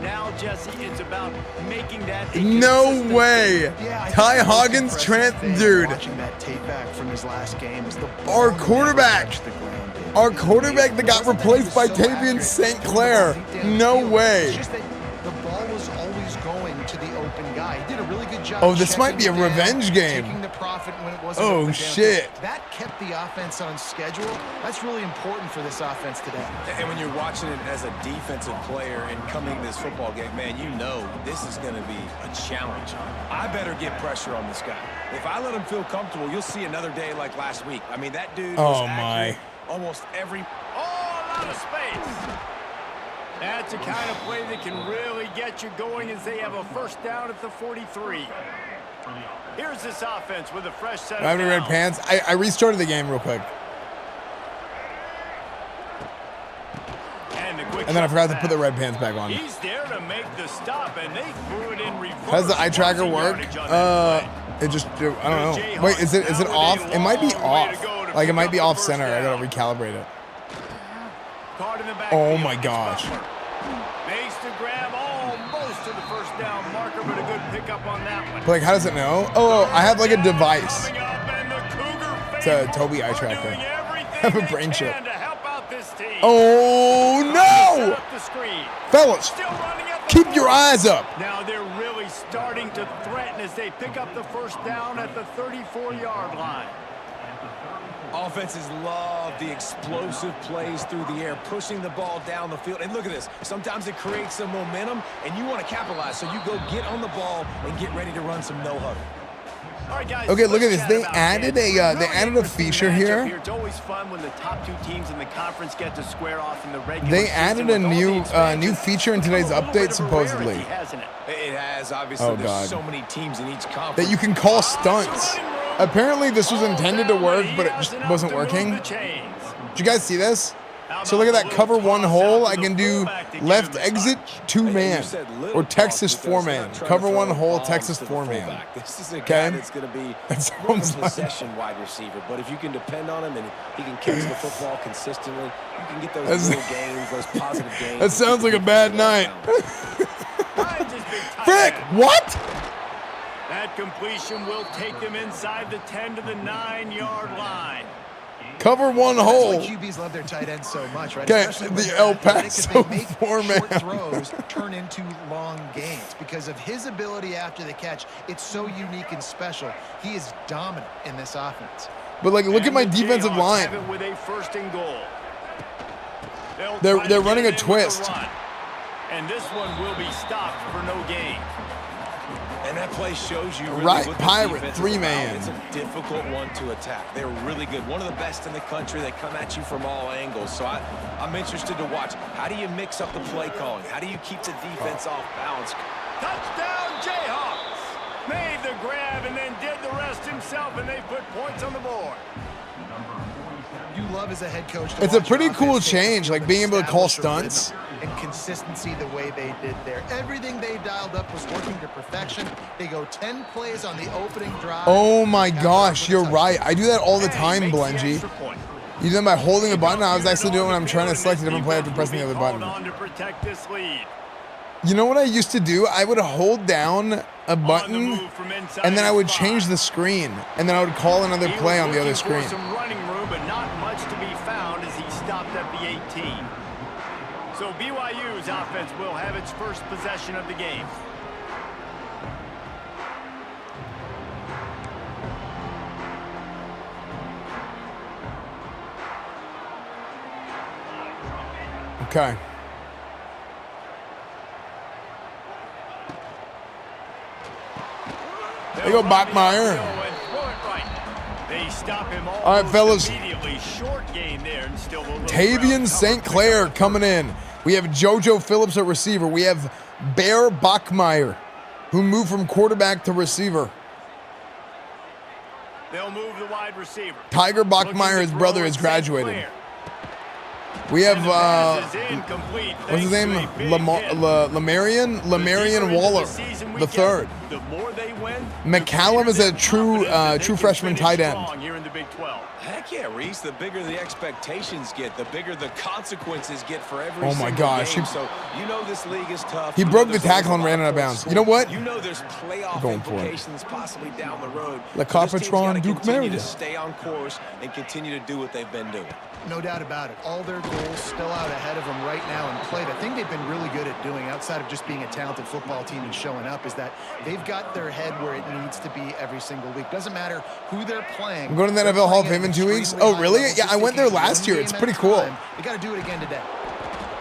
Now, Jesse, it's about making that no way. Yeah, Ty Hawkins, dude. Watching that tape back from his last game is the Our quarterback that got replaced by Tavian St. Clair. No way. It's just that the ball was always going to the open guy. He did a really good job. Oh, this might be a checking down, revenge game. Taking the profit when it wasn't Oh, open shit. downfield. That kept the offense on schedule. That's really important for this offense today. And when you're watching it as a defensive player and coming to this football game, man, you know this is going to be a challenge. I better get pressure on this guy. If I let him feel comfortable, you'll see another day like last week. I mean, that dude was accurate almost every... Oh, a lot of space. That's the kind of play that can really get you going as they have a first down at the 43. Here's this offense with a fresh set of I have any red pants. I restarted the game real quick. And then I forgot to put the red pants back on. He's there to make the stop, and they threw it in reverse. How does the eye tracker work? It just, I don't know. Wait, is it off? It might be off. Like, it might be off center. I gotta recalibrate it. Oh my gosh. Makes the grab almost to the first down marker, but a good pickup on that one. But like, how does it know? Oh, I have like a device. It's a Toby eye tracker. I have a brain chip. Oh no! Fellas, keep your eyes up. Now they're really starting to threaten as they pick up the first down at the 34-yard line. Offenses love the explosive plays through the air, pushing the ball down the field. And look at this. Sometimes it creates some momentum, and you want to capitalize. So you go get on the ball and get ready to run some no-huddle. All right, guys, okay, look at this. They added a feature here. It's always fun when the top two teams in the conference get to square off in the regular They season added a new feature in today's update, supposedly. It has, obviously. Oh, there's God. so many teams in each conference. That you can call stunts. Apparently, this was intended to work, but it just wasn't working. Did you guys see this? So look at that cover one hole. I can do left exit 2-man or Texas 4-man. Cover one hole, Texas 4-man. This is a guy that's going to be a possession wide receiver, but if you can depend on him and he can catch the football consistently, you can get those little gains, those positive gains. That sounds like a bad night. Frick, what? That completion will take them inside the 10 to the 9-yard line. Cover one hole. That's why QBs love their tight ends so much, right? Okay, the El Paso they make 4-man. short throws turn into long gains because of his ability after the catch. It's so unique and special. He is dominant in this offense. But like, look at my defensive line. With a first and goal. They're running a twist. And this one will be stopped for no gain. And that play shows you really right, what pirate, this 3-man. It's a difficult one to attack. They're really good. One of the best in the country. They come at you from all angles. So I'm interested to watch. How do you mix up the play calling? How do you keep the defense off balance? Touchdown, Jayhawks! Made the grab and then did the rest himself, and they put points on the board. You love as a head coach to It's a watch pretty your cool offense change, like being able to call stunts. And consistency the way they did there. Everything they dialed up was working to perfection. They go 10 plays on the opening drive. Oh my gosh, you're right. I do that all the time, Blengy. You do that by holding a button. I was actually doing it when I'm trying to select a different play after pressing the other button. You know what I used to do? I would hold down a button, and then I would change the screen, and then I would call another play on the other screen. Some running room, but not much to be found as he stopped at the 18. So BYU's offense will have its first possession of the game. Okay. There you go, Bachmeier. They stop him all right, fellas. Short gain there and still Tavian St. Clair coming in. We have JoJo Phillips at receiver. We have Bear Bachmeier, who moved from quarterback to receiver. They'll move the wide receiver. Tiger Bachmeier, his brother, has graduated. We have, what's his name? Lamarian Waller, the third. McCallum is a true freshman tight end. Heck yeah, Reese. The bigger the expectations get, the bigger the consequences get for every Oh my gosh. game. So you know this league is tough. He broke the tackle and ran out of bounds. You know what? You know there's playoff implications possibly down the road. Le Carpatron Duke Continue to Merida. stay on course and continue to do what they've been doing. No doubt about it. All their goals still out ahead of them right now in play. The thing they've been really good at doing, outside of just being a talented football team and showing up, is that they've got their head where it needs to be every single week. Doesn't matter who they're playing. I'm going to the NFL Hall of Fame in 2 weeks. Oh, really? Yeah, I went there last year. It's pretty cool. They got to do it again today.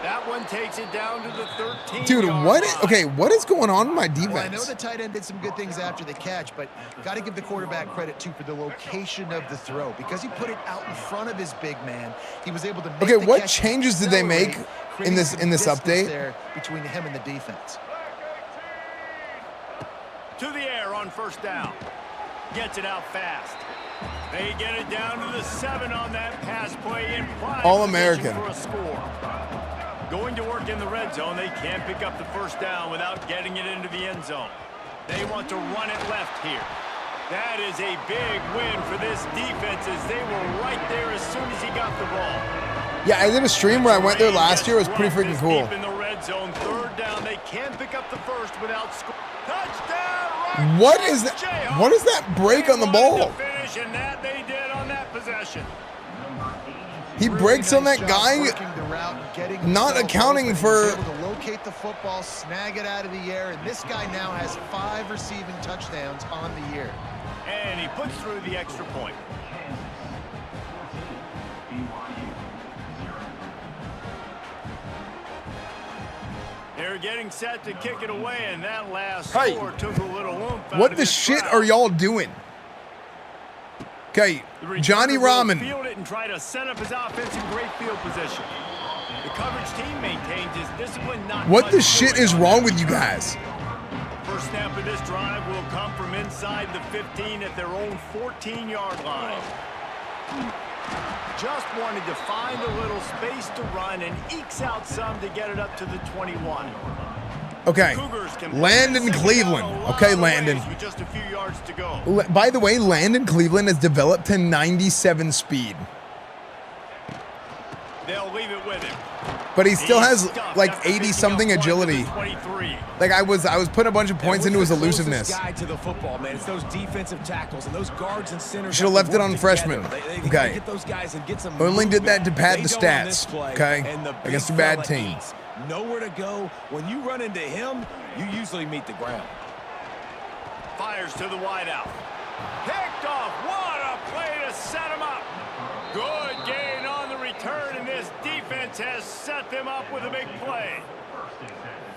That one takes it down to the 13. Dude, what is going on in my defense? Well, I know the tight end did some good things after the catch, but got to give the quarterback credit, too, for the location of the throw. Because he put it out in front of his big man, he was able to make the what catch changes did they make in this update? There between him and the defense. To the air on first down. Gets it out fast. They get it down to the 7 on that pass play in prime All-American for a score. Going to work in the red zone, they can't pick up the first down without getting it into the end zone. They want to run it left here. That is a big win for this defense as they were right there as soon as he got the ball. Yeah, I did a stream where I went there last year. It was pretty freaking cool. Deep in the red zone, third down, they can't pick up the first without scoring. Touchdown! What is that? What is that break on the ball? Finish, and that they did on that possession. He breaks on that guy, not accounting for. Able to locate the football, snag it out of the air, and this guy now has 5 receiving touchdowns on the year. And he puts through the extra point. They're getting set to kick it away, and that last score took a little oomph out What of the this shit crowd. are y'all doing? Okay, Johnny Rahman. Field it and try to set up his offense in great field position. The coverage team maintains his discipline. What the shit is wrong with you guys? First snap of this drive will come from inside the 15 at their own 14-yard line. Just wanted to find a little space to run and ekes out some to get it up to the 21. Okay, Landon Cleveland. Okay, Landon. With just a few yards to go. By the way, Landon Cleveland has developed to 97 speed. They'll leave it with him. But he still has like 80-something agility. Like I was putting a bunch of points into his elusiveness. Guy to the football, man. It's those defensive tackles and those guards and centers. Should have left it on freshman. Okay. Get those guys and get some Only did that to movement. pad They the don't on stats. this play, Okay. and the Against a big bad fella team. eats. Nowhere to go. When you run into him, you usually meet the ground. Fires to the wideout. Picked off. What a play to set him up. Good gain on the return, and this defense has set them up with a big play.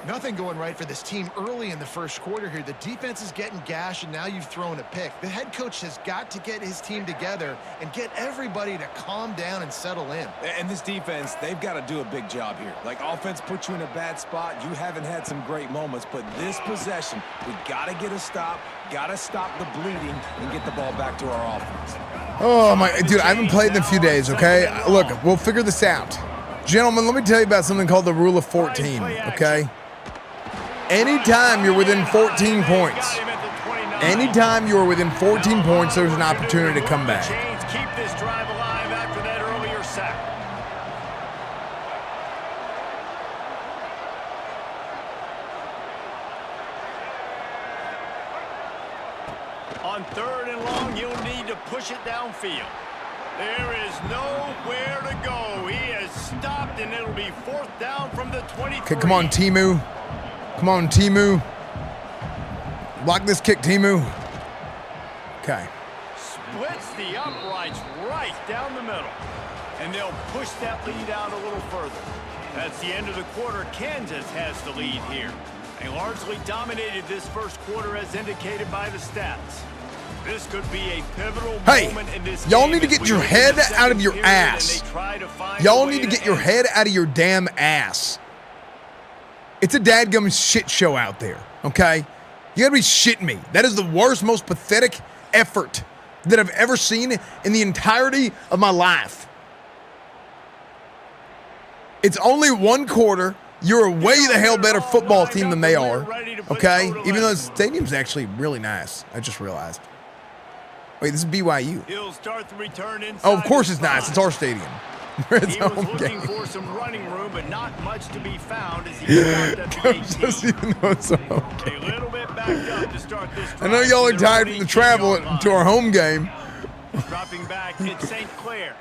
Nothing going right for this team early in the first quarter here. The defense is getting gashed, and now you've thrown a pick. The head coach has got to get his team together and get everybody to calm down and settle in. And this defense, they've got to do a big job here. Like, offense puts you in a bad spot. You haven't had some great moments, but this possession, we got to get a stop, got to stop the bleeding, and get the ball back to our offense. Oh, my. Dude, I haven't played in a few days, okay? Look, we'll figure this out. Gentlemen, let me tell you about something called the rule of 14, okay? Anytime you're within 14 points, anytime you're within 14 points, there's an opportunity to come back. Keep this drive alive after that earlier sack. On third and long, you'll need to push it downfield. There is nowhere to go. He has stopped, and it'll be fourth down from the 23. Okay, come on, Timu. Come on, Timu. Block this kick, Timu. Okay. Splits the uprights right down the middle. And they'll push that lead out a little further. That's the end of the quarter. Kansas has the lead here. They largely dominated this first quarter as indicated by the stats. This could be a pivotal moment in this game. Y'all need to get your head out of your ass. Y'all need to get your head out of your damn ass. It's a dadgum shit show out there, okay? You gotta be shitting me. That is the worst, most pathetic effort that I've ever seen in the entirety of my life. It's only one quarter. You're a way the hell better football team than they are, okay? Even though the stadium's actually really nice. I just realized. Wait, this is BYU. He'll start the return inside. Oh, of course it's nice. It's our stadium. It's He was home looking game. for some running room, but not much to be found as he got at the 18. Just even though it's a home game. A little bit backed up to start this I know y'all are tired from the travel to our home game. Dropping back, it's St. Clair.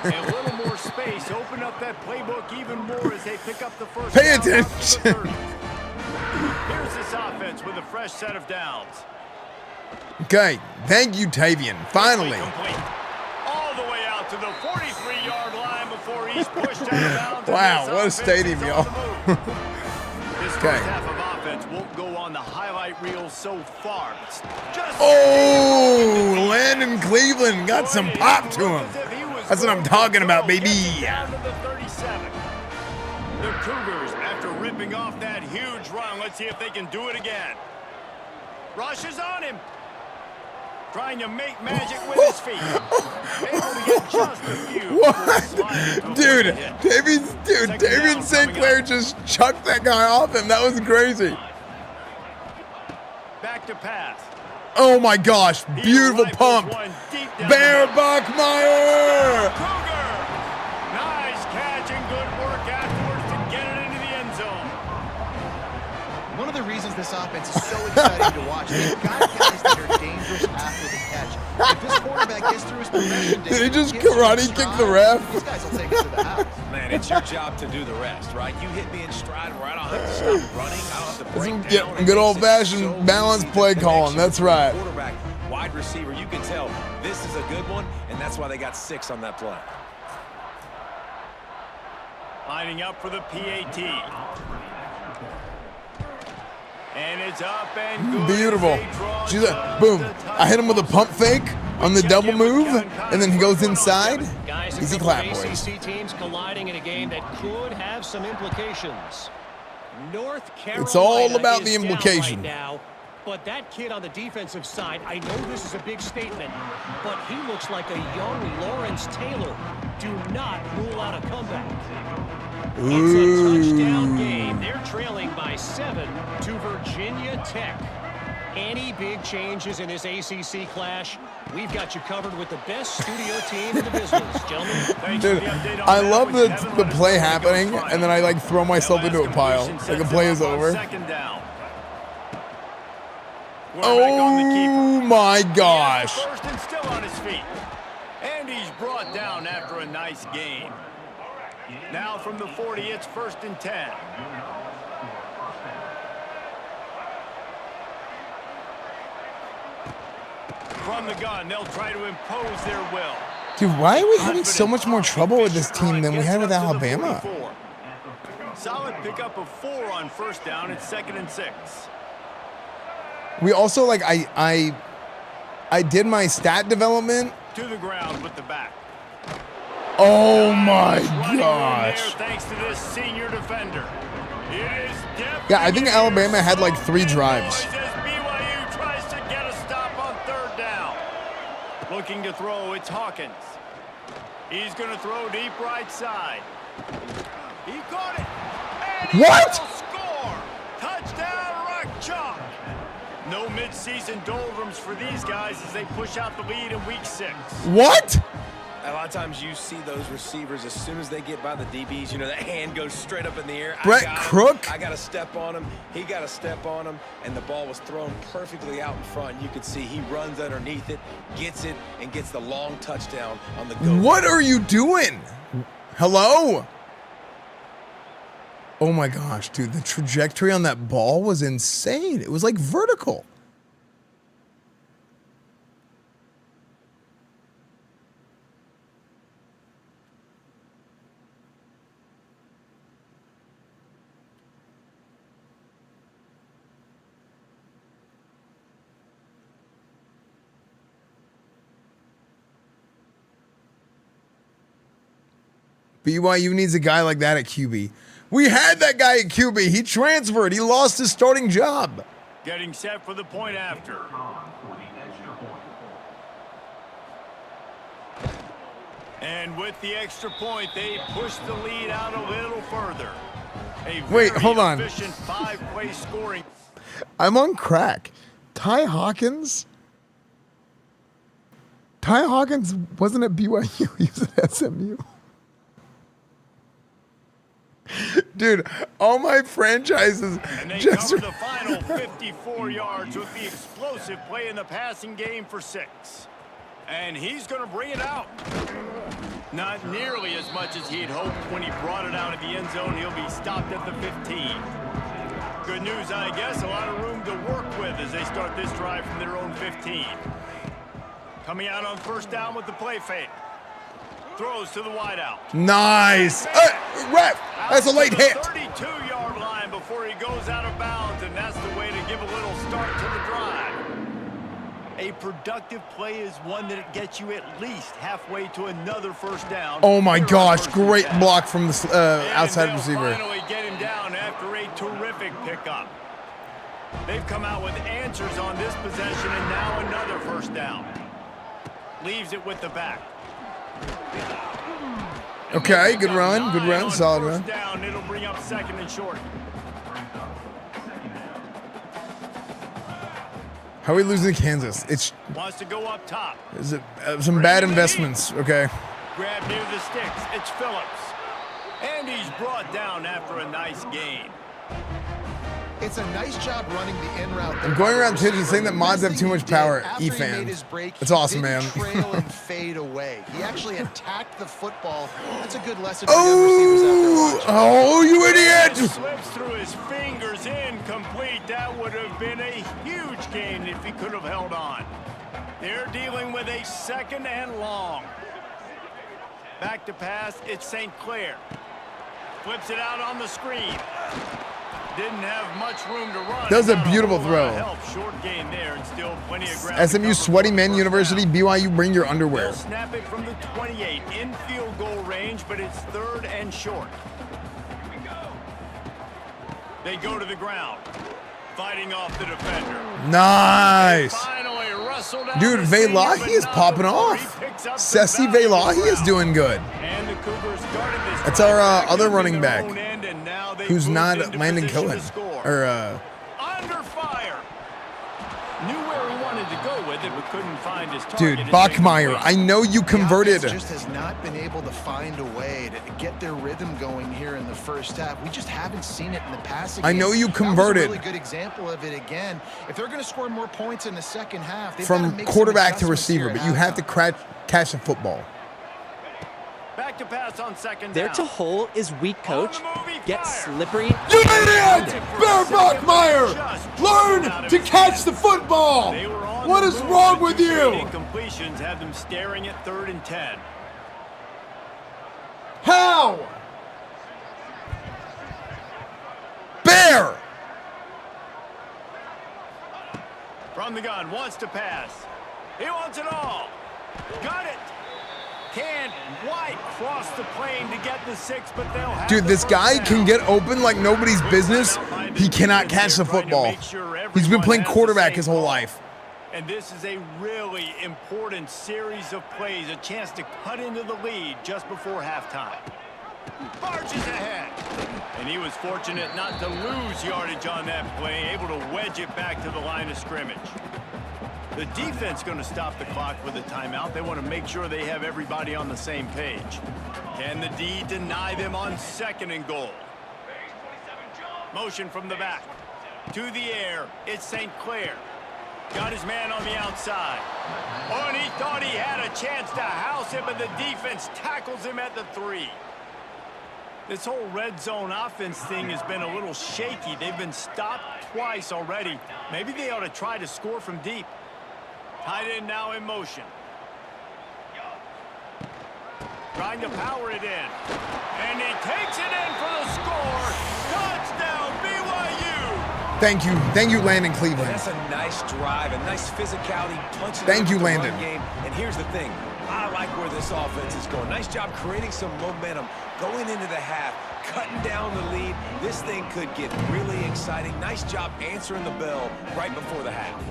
A little more space. Open up that playbook even more as they pick up the first Pay down attention. after the 30. Here's this offense with a fresh set of downs. Okay, thank you, Tavian. Finally. Complete. All the way out to the 43-yard line before he's pushed out of bounds. Wow, what a stadium, y'all. This Okay. first half of offense won't go on the highlight reel so far. Just Oh, Landon Cleveland got some pop to him. That's what I'm talking about, baby. Down to the 37. The Cougars, after ripping off that huge run, let's see if they can do it again. Rushes on him. Trying to make magic with his feet. Able to get just a few. What? Dude, David St. Clair just chucked that guy off him. That was crazy. Back to pass. Oh my gosh, beautiful He pump. rifles one deep down Bear the middle. Buckmeyer. Cougar! Nice catch and good work afterwards to get it into the end zone. One of the reasons this offense is so exciting to watch, they've got guys that are dangerous after the catch. If this quarterback gets through his progression, Did he just gets to karate stride, kick the ref? These guys will take it to the house. Man, it's your job to do the rest, right? You hit me in stride where I don't have to stop running. I don't have to break Some down. good old-fashioned balanced play calling. That's right. Quarterback, wide receiver, you can tell this is a good one, and that's why they got 6 on that play. Lining up for the PAT. And it's up and good. Beautiful. They draw She's like, just boom. the time. I hit him with a pump fake on the double move, and then he goes inside. Guys, Easy a clap, couple of boys. ACC teams colliding in a game that could have some implications. North Carolina It's all about the is down implication. right now, but that kid on the defensive side, I know this is a big statement, but he looks like a young Lawrence Taylor. Do not rule out a comeback. It's a touchdown game. They're trailing by 7 to Virginia Tech. Any big changes in this ACC clash, we've got you covered with the best studio team in the business, gentlemen. Thanks for Dude, the update on I that love one, the Kevin. the Let us play know when it goes happening, final. and then I like throw myself Their into a last pile. completion Like the sets play them is up on over. second down. Quarterback on the keeper. Oh my He has gosh. the first and still on his feet. And he's brought down after a nice gain. Now from the 40, it's 1st and 10. From the gun, they'll try to impose their will. Dude, why are we having so much more trouble with this team than we had with Gets it up to the Alabama? 44. Solid pickup of 4 on 1st down. It's 2nd and 6. We also like I did my stat development. To the ground with the back. Oh my Running room gosh. there thanks to this senior defender. It is Yeah, I think definitely Alabama had like 3 so drives. good, boys, as BYU tries to get a stop on 3rd down. Looking to throw, it's Hawkins. He's going to throw deep right side. He caught it. And he What? will score. Touchdown, Rock Chalk. No midseason doldrums for these guys as they push out the lead in week 6. What? A lot of times you see those receivers, as soon as they get by the DBs, you know, that hand goes straight up in the air. Brett Crook? I got to step on him. He got to step on him. And the ball was thrown perfectly out in front. You could see he runs underneath it, gets it, and gets the long touchdown on the go. What are you doing? Hello? Oh my gosh, dude, the trajectory on that ball was insane. It was like vertical. BYU needs a guy like that at QB. We had that guy at QB. He transferred. He lost his starting job. Getting set for the point after. And with the extra point, they push the lead out a little further. A Wait, very hold on. efficient 5-play scoring. I'm on crack. Ty Hawkins? Ty Hawkins wasn't at BYU. He was at SMU. Dude, all my franchises And they just... cover the final 54 yards with the explosive play in the passing game for 6. And he's going to bring it out. Not nearly as much as he had hoped when he brought it out of the end zone. He'll be stopped at the 15. Good news, I guess. A lot of room to work with as they start this drive from their own 15. Coming out on first down with the play fake. Throws to the wideout. Nice. Ref, that's a late hit. 32-yard line before he goes out of bounds, and that's the way to give a little start to the drive. A productive play is one that gets you at least halfway to another first down. Oh my gosh, great block from the outside receiver. Finally get him down after a terrific pickup. They've come out with answers on this possession, and now another first down. Leaves it with the back. Okay, good run, solid run. Down, it'll bring up second and short. How are we losing to Kansas? It's Wants to go up top. some bad investments, okay? Grab near the sticks. It's Phillips. And he's brought down after a nice gain. It's a nice job running the in route. I'm going around tangents saying that mods have too much power. Esfand. That's awesome, man. Trail and fade away. He actually attacked the football. That's a good lesson for young receivers out there watching. Oh, you idiot! Slips through his fingers, incomplete. That would have been a huge gain if he could have held on. They're dealing with a second and long. Back to pass, it's St. Clair. Flips it out on the screen. Didn't have much room to run. That was a beautiful throw. Short gain there and still plenty of ground. SMU Sweaty Men University, BYU, bring your underwear. They'll snap it from the 28 in field goal range, but it's third and short. They go to the ground, fighting off the defender. Nice. Dude, Dude, Velahi is popping off. Sessi Velahi is doing good. That's our other running back, who's not Landon Cohen. Or under fire. Knew where he wanted to go with it, but couldn't find his target. dude, Bachmeier, I know you converted. The offense just has not been able to find a way to get their rhythm going here in the first half. We just haven't seen it in the passing game. I know you converted. That was a really good example of it again. If they're going to score more points in the second half, they've From got to make quarterback some to adjustments here receiver, at but you have to halftime. catch the football. Back to pass on second Their down. to hole is weak, coach. Get slippery. You idiot! Bear Bachmeier! Learn to catch the football! They were on What the is move, wrong but with two you? straight Incompletions had them staring at 3rd and 10. How? Bear! From the gun, wants to pass. He wants it all. Got it. Can't White cross the plane to get the 6, but they'll have Dude, the this first guy down. can get open like nobody's business. He cannot catch the football. He's been playing quarterback his whole life. And this is a really important series of plays, a chance to cut into the lead just before halftime. Barges ahead. And he was fortunate not to lose yardage on that play, able to wedge it back to the line of scrimmage. The defense going to stop the clock with a timeout. They want to make sure they have everybody on the same page. Can the D deny them on 2nd and goal? Motion from the back. To the air, it's St. Clair. Got his man on the outside. Oh, and he thought he had a chance to house him, but the defense tackles him at the 3. This whole red zone offense thing has been a little shaky. They've been stopped twice already. Maybe they ought to try to score from deep. Tight end now in motion. Trying to power it in. And he takes it in for the score. Touchdown, BYU. Thank you, Landon Cleveland. That's a nice drive, a nice physicality, punching. Thank you, the run Landon. Game. And here's the thing, I like where this offense is going. Nice job creating some momentum, going into the half, cutting down the lead. This thing could get really exciting. Nice job answering the bell right before the half.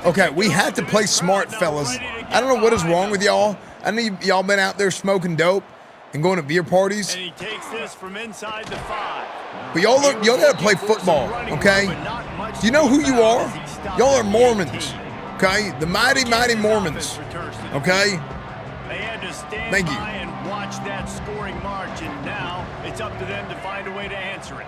Okay, we had to play smart, fellas. I don't know what is wrong with y'all. I know y'all been out there smoking dope and going to beer parties. And he takes this from inside the 5. But y'all gotta play football, okay? Do you know who you are? Y'all are Mormons, okay? The mighty, mighty Mormons, okay? They had to stand Thank you. by and watch that scoring march, and now it's up to them to find a way to answer it.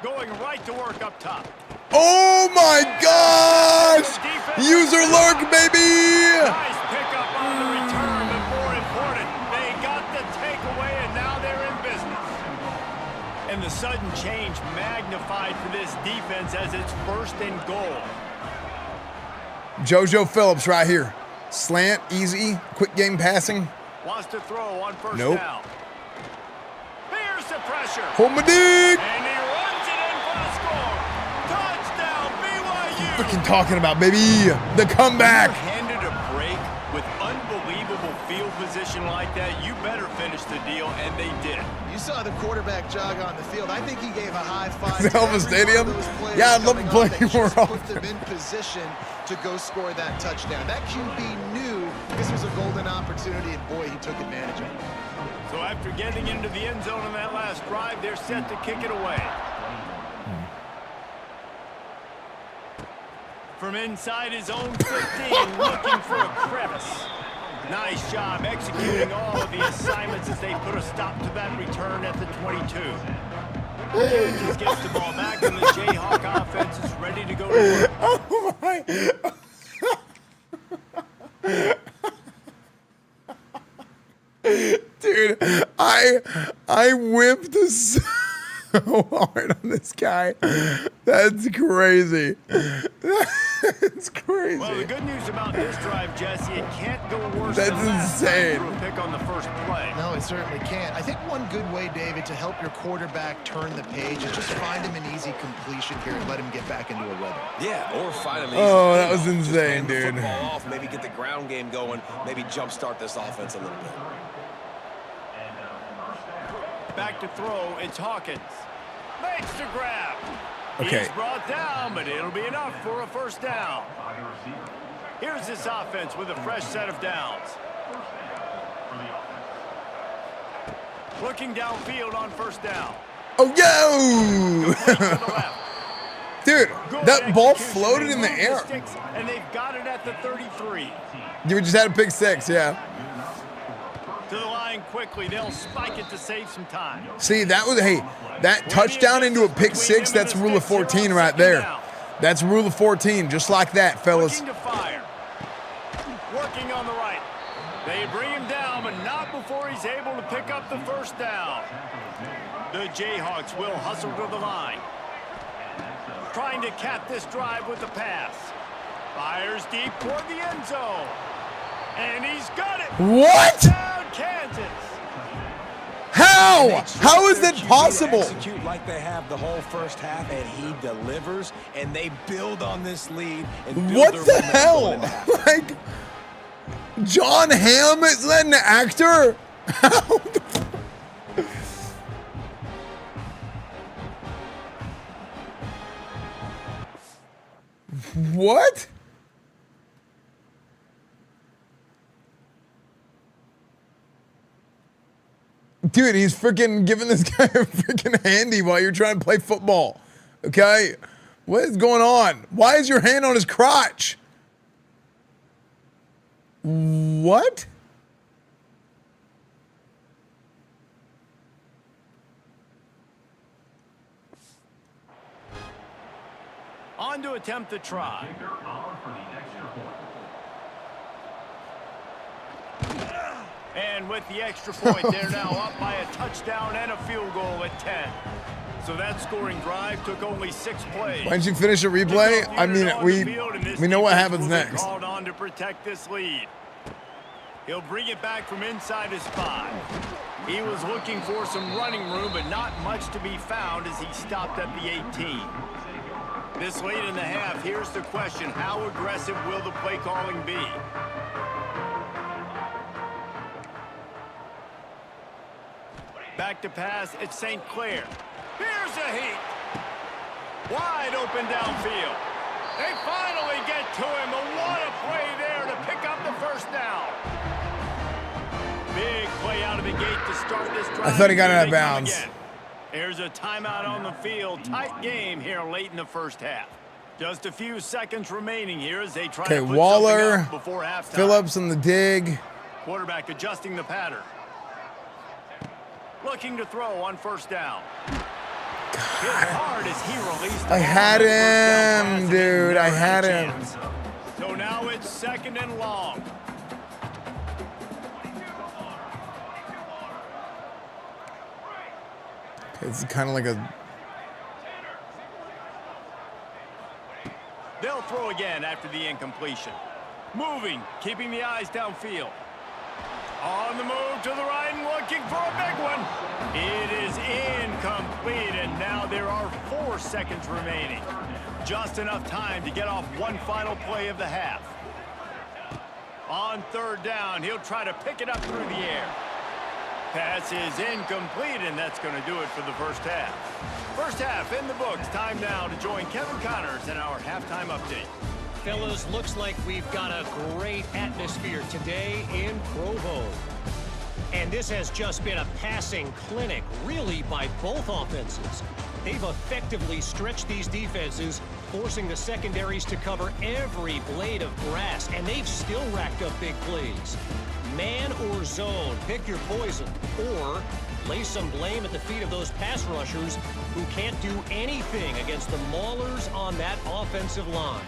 Going right to work up top. Oh my gosh! User lurk, baby! Nice pickup on the And the sudden change magnified for this defense as it's 1st and goal. JoJo Phillips right here. Slant, easy, quick game passing. Wants to throw on 1st Nope. down. Here's the pressure. Hold my dick. And he runs it in for the score. Touchdown, BYU. Freaking talking about, baby. The comeback. When you're handed a break with unbelievable field position like that, you better finish the deal, and they did. You saw the quarterback jog on the field. I think he gave a high five. Is that Elvis Stadium? Yeah, I'd love to play more often. Put them in position to go score that touchdown. That QB knew this was a golden opportunity, and boy, he took advantage of it. So after getting into the end zone on that last drive, they're set to kick it away. From inside his own 15, looking for a crevice. Nice job executing all of the assignments as they put a stop to that return at the 22. Kansas gets the ball back, and the Jayhawk offense is ready to go to work. Oh my. Dude, I whipped so hard on this guy. That's crazy. That's crazy. Well, the good news about this drive, Jesse, it can't go worse That's than last insane. time through a pick on the first play. No, it certainly can't. I think one good way, David, to help your quarterback turn the page is just find him an easy completion here and let him get back into a rhythm. Yeah, or find him. Oh, that was Just insane, hand the dude. football off, maybe get the ground game going, maybe jumpstart this offense a little bit. Back to throw, it's Hawkins. Makes the grab. Okay. He's brought down, but it'll be enough for a 1st down. Here's this offense with a fresh set of downs. Looking downfield on 1st down. Oh, yo! To the left. Dude, Good that ball execution. floated They in the move air. sticks, and they've got it at the 33. You just had a pick 6, yeah. To the line quickly. They'll spike it to save some time. See, that was, hey, that touchdown into a pick 6, that's rule of 14 right there. That's rule of 14, just like that, fellas. Looking to fire. Working on the right. They bring him down, but not before he's able to pick up the 1st down. The Jayhawks will hustle to the line. Trying to cap this drive with the pass. Fires deep toward the end zone. And he's got it. What? Down Kansas. How? How is that Their QB possible? Execute like they have the whole first half, and he delivers, and they build on this lead. And build What their the momentum hell? into half. Like, John Hamm is that an actor? How the What? Dude, he's freaking giving this guy a freaking handy while you're trying to play football. Okay? What is going on? Why is your hand on his crotch? What? On to attempt the try. And with the extra point, they're now up by a touchdown and a field goal at 10. So that scoring drive took only 6 plays. Why don't you finish a replay? I mean, we know what happens next. Called on to protect this lead. He'll bring it back from inside his 5. He was looking for some running room, but not much to be found as he stopped at the 18. This late in the half, here's the question: how aggressive will the play calling be? Back to pass, it's St. Clair. Here's a heat. Wide open downfield. They finally get to him, but what a play there to pick up the 1st down. Big play out of the gate to start this drive. I thought he got it out of Here they come bounds. again. There's a timeout on the field. Tight game here late in the 1st half. Just a few seconds remaining here as they try to put Waller, something up before halftime. Phillips on the dig. Quarterback adjusting the pattern. Looking to throw on 1st down. Hit hard as he released the I ball had on the 1st down him, pass, and dude. I never had a him. chance. So now it's 2nd and long. It's kind of like a... They'll throw again after the incompletion. Moving, keeping the eyes downfield. On the move to the right and looking for a big one. It is incomplete, and now there are 4 seconds remaining. Just enough time to get off one final play of the half. On 3rd down, he'll try to pick it up through the air. Pass is incomplete, and that's going to do it for the first half. First half in the books. Time now to join Kevin Connors in our halftime update. Fellas, looks like we've got a great atmosphere today in Provo. And this has just been a passing clinic, really, by both offenses. They've effectively stretched these defenses, forcing the secondaries to cover every blade of grass, and they've still racked up big plays. Man or zone, pick your poison, or lay some blame at the feet of those pass rushers who can't do anything against the maulers on that offensive line.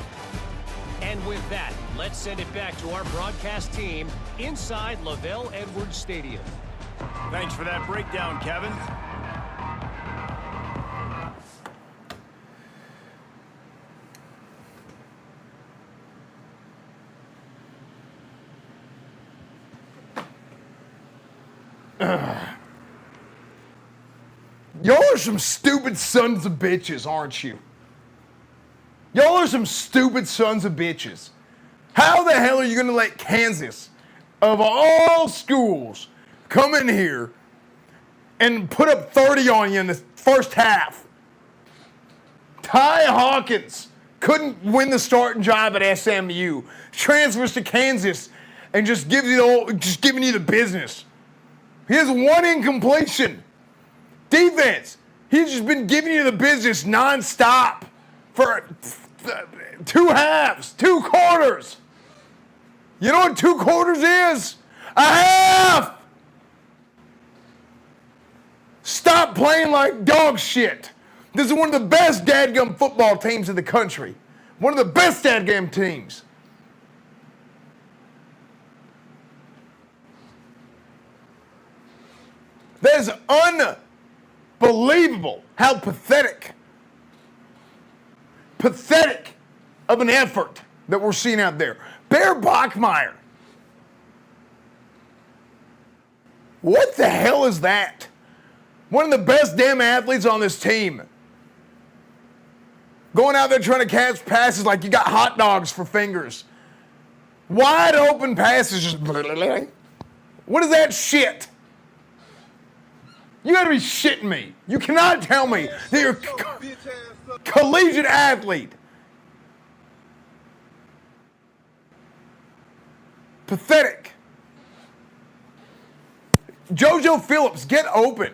And with that, let's send it back to our broadcast team inside Lavelle Edwards Stadium. Thanks for that breakdown, Kevin. Y'all are some stupid sons of bitches, aren't you? Y'all are some stupid sons of bitches. How the hell are you going to let Kansas, of all schools, come in here and put up 30 on you in the first half? Ty Hawkins couldn't win the starting job at SMU. Transfers to Kansas and just giving you the business. He has 1 incompletion. Defense, he's just been giving you the business nonstop for 2 halves, 2 quarters. You know what 2 quarters is? A half. Stop playing like dog shit. This is one of the best dadgum football teams in the country. One of the best dadgum teams. That is unbelievable how pathetic of an effort that we're seeing out there. Bear Bachmeier. What the hell is that? One of the best damn athletes on this team. Going out there trying to catch passes like you got hot dogs for fingers. Wide open passes. Just what is that shit? You gotta be shitting me. You cannot tell me that you're a collegiate athlete. Pathetic. JoJo Phillips, get open.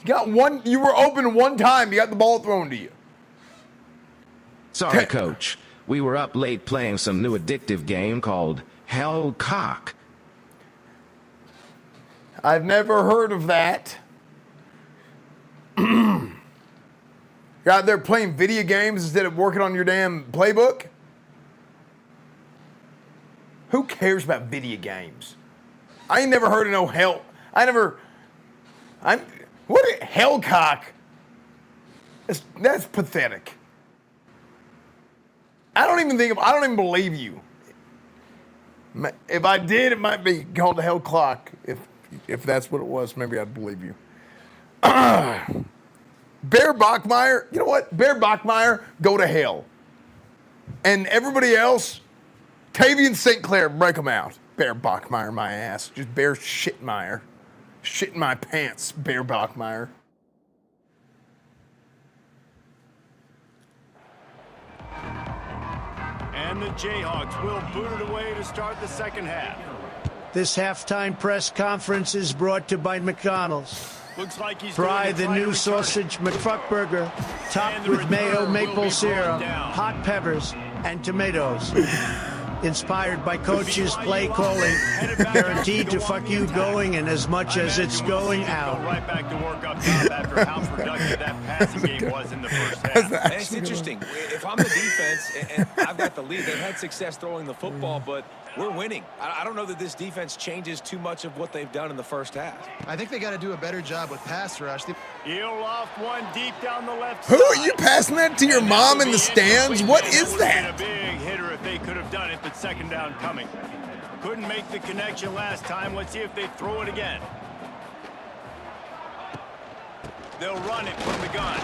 You were open one time, you got the ball thrown to you. Sorry, Coach. We were up late playing some new addictive game called Hellcock. I've never heard of that. You're out there playing video games instead of working on your damn playbook? Who cares about video games? I ain't never heard of no hell. What Hellcock? That's pathetic. I don't even believe you. If I did, it might be called the Hell Clock. If that's what it was, maybe I'd believe you. Bear Bachmeier, you know what? Bear Bachmeier, go to hell. And everybody else, Tavian St. Clair, break them out. Bear Bachmeier, my ass. Just Bear Shitmeier. Shit in my pants, Bear Bachmeier. And the Jayhawks will boot it away to start the second half. This halftime press conference is brought to you by McDonald's. Looks like he's Fry going to the try to new return sausage McFuckburger, topped And the with mayo, return will maple be syrup, brought down. hot peppers, and tomatoes. Inspired by coach's play calling, guaranteed to fuck you going in as much as it's going out. Right back to work up top after how productive that passing game was in the first half. And it's interesting. If I'm the defense and I've got the lead, they've had success throwing the football, but we're winning. I don't know that this defense changes too much of what they've done in the first half. I think they got to do a better job with pass rush. He'll loft one deep down the left Who side. are you passing that to your mom in the stands? What is that? A big hitter if they could have done it, but second down coming. Couldn't make the connection last time. Let's see if they throw it again. They'll run it from the gun.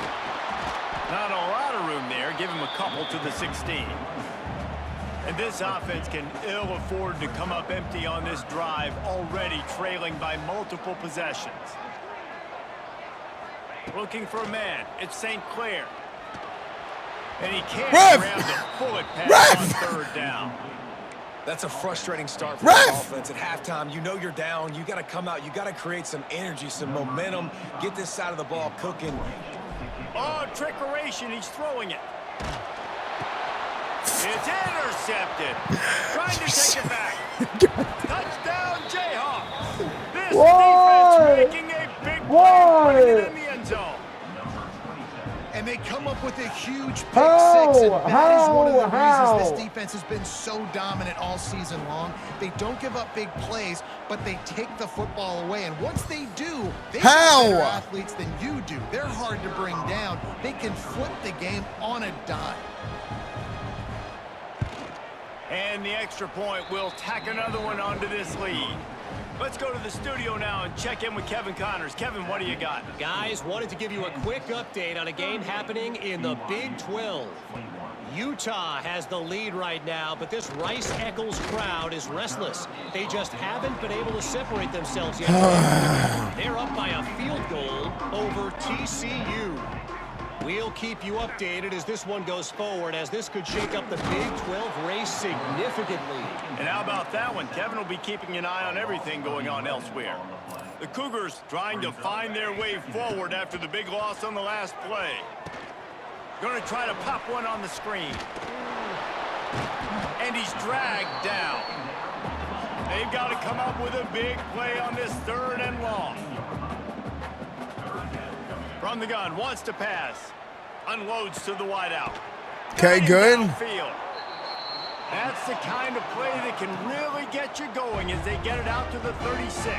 Not a lot of room there. Give him a couple to the 16. And this offense can ill afford to come up empty on this drive, already trailing by multiple possessions. Looking for a man. It's St. Clair. And he can't grab the bullet pass on third down. That's a frustrating start for the offense. At halftime, you know you're down. You got to come out. You got to create some energy, some momentum. Get this side of the ball cooking. Oh, trickeration. He's throwing it. It's intercepted. Trying to take it back. Touchdown, Jayhawks. This defense making a big play, putting it in the end zone. And they come up with a huge pick six, and that is one of the reasons this defense has been so dominant all season long. They don't give up big plays, but they take the football away. And once they do, they have better athletes than you do. They're hard to bring down. They can flip the game on a dime. And the extra point will tack another one onto this lead. Let's go to the studio now and check in with Kevin Connors. Kevin, what do you got? Guys, wanted to give you a quick update on a game happening in the Big 12. Utah has the lead right now, but this Rice-Eccles crowd is restless. They just haven't been able to separate themselves yet. They're up by a field goal over TCU. We'll keep you updated as this one goes forward, as this could shake up the Big 12 race significantly. And how about that one? Kevin will be keeping an eye on everything going on elsewhere. The Cougars trying to find their way forward after the big loss on the last play. Going to try to pop one on the screen. And he's dragged down. They've got to come up with a big play on this third and long. From the gun, wants to pass. Unloads to the wideout. Okay, good. That's the kind of play that can really get you going as they get it out to the 36.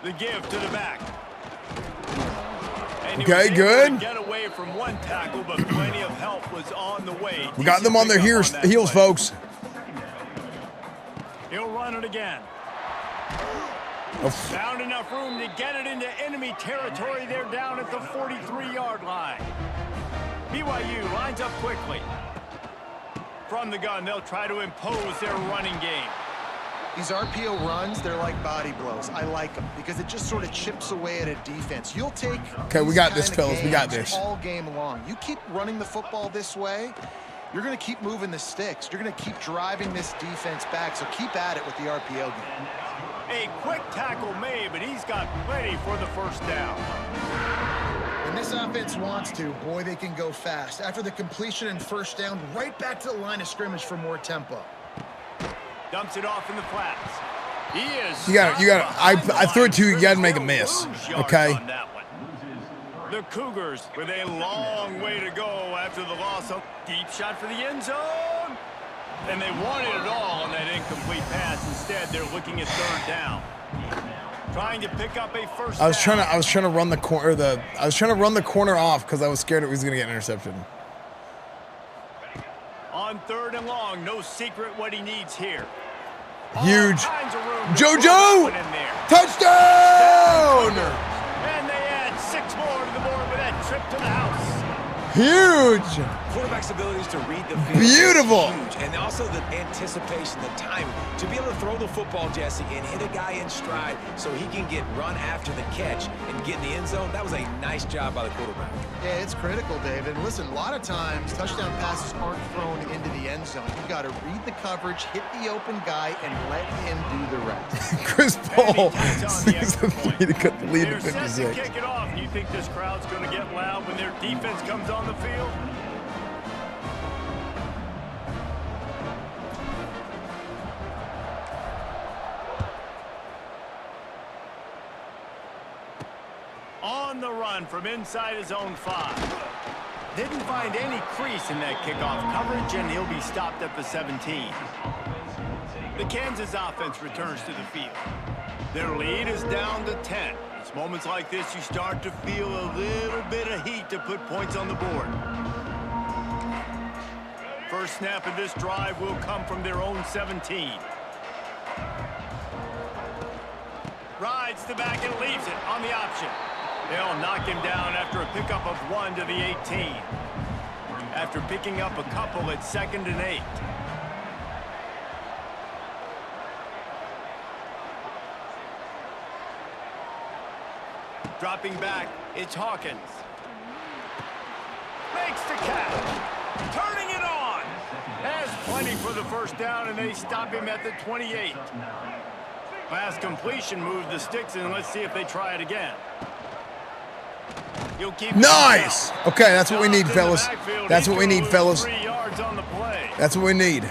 The give to the back. And okay, good. Get away from one tackle, but plenty of help was on the way. We got them on their heels, folks. He'll run it again. Found enough room to get it into enemy territory. They're down at the 43-yard line. BYU lines up quickly. From the gun, they'll try to impose their running game. These RPO runs, they're like body blows. I like them because it just sort of chips away at a defense. You'll take we got this, fellas. We got this. All game long. You keep running the football this way, you're going to keep moving the sticks. You're going to keep driving this defense back, so keep at it with the RPO game. A quick tackle made, but he's got plenty for the first down. When this offense wants to, boy, they can go fast. After the completion and first down, right back to the line of scrimmage for more tempo. Dumps it off in the flats. He is. You got it. I threw it to you. You got to make a miss. Okay. The Cougars with a long way to go after the loss. Deep shot for the end zone. And they wanted it all on that incomplete pass. Instead, they're looking at third down. Trying to pick up a first down. I was trying to run the corner. I was trying to run the corner off because I was scared it was going to get an interception. On third and long, no secret what he needs here. Huge. JoJo! Touchdown! And they add 6 more to the board with that trip to the house. Huge. Quarterback's abilities to read the field. Beautiful. Huge. And also the anticipation, the timing. To be able to throw the football, Jesse, and hit a guy in stride so he can get run after the catch and get in the end zone, that was a nice job by the quarterback. Yeah, it's critical, David. And listen, a lot of times touchdown passes aren't thrown into the end zone. You've got to read the coverage, hit the open guy, and let him do the rest. Chris Paul sneaks the 3 to cut the lead to 56. They're set to kick it off. Do you think this crowd's going to get loud when their defense comes on the field? On the run from inside his own 5. Didn't find any crease in that kickoff coverage, and he'll be stopped at the 17. The Kansas offense returns to the field. Their lead is down to 10. It's moments like this you start to feel a little bit of heat to put points on the board. First snap of this drive will come from their own 17. Rides the back and leaves it on the option. They'll knock him down after a pickup of 1 to the 18. After picking up a couple at 2nd and 8. Dropping back, it's Hawkins. Makes the catch. Turning it on. Has plenty for the first down, and they stop him at the 28. Last completion moved the sticks, and let's see if they try it again. You'll keep nice. Okay, that's what we need, fellas. That's what we need, fellas. 3 yards on the play. That's what we need.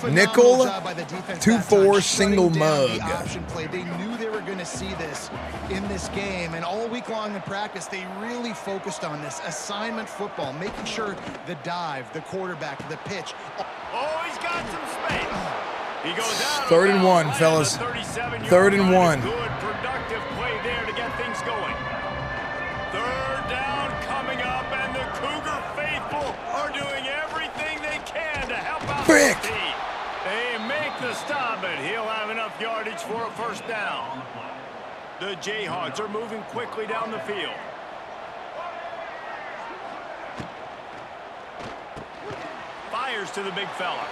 Nickel, 2-4 single mug. The option play. They knew they were going to see this in this game, and all week long in practice, they really focused on this assignment football, making sure the dive, the quarterback, the pitch. Oh, he's got some space. He goes out. 3rd and 1, fellas. 3rd and 1. Good productive play there to get things going. 3rd down coming up, and the Cougar faithful are doing everything they can to help out the team. They make the stop, but he'll have enough yardage for a first down. The Jayhawks are moving quickly down the field. Fires to the big fella.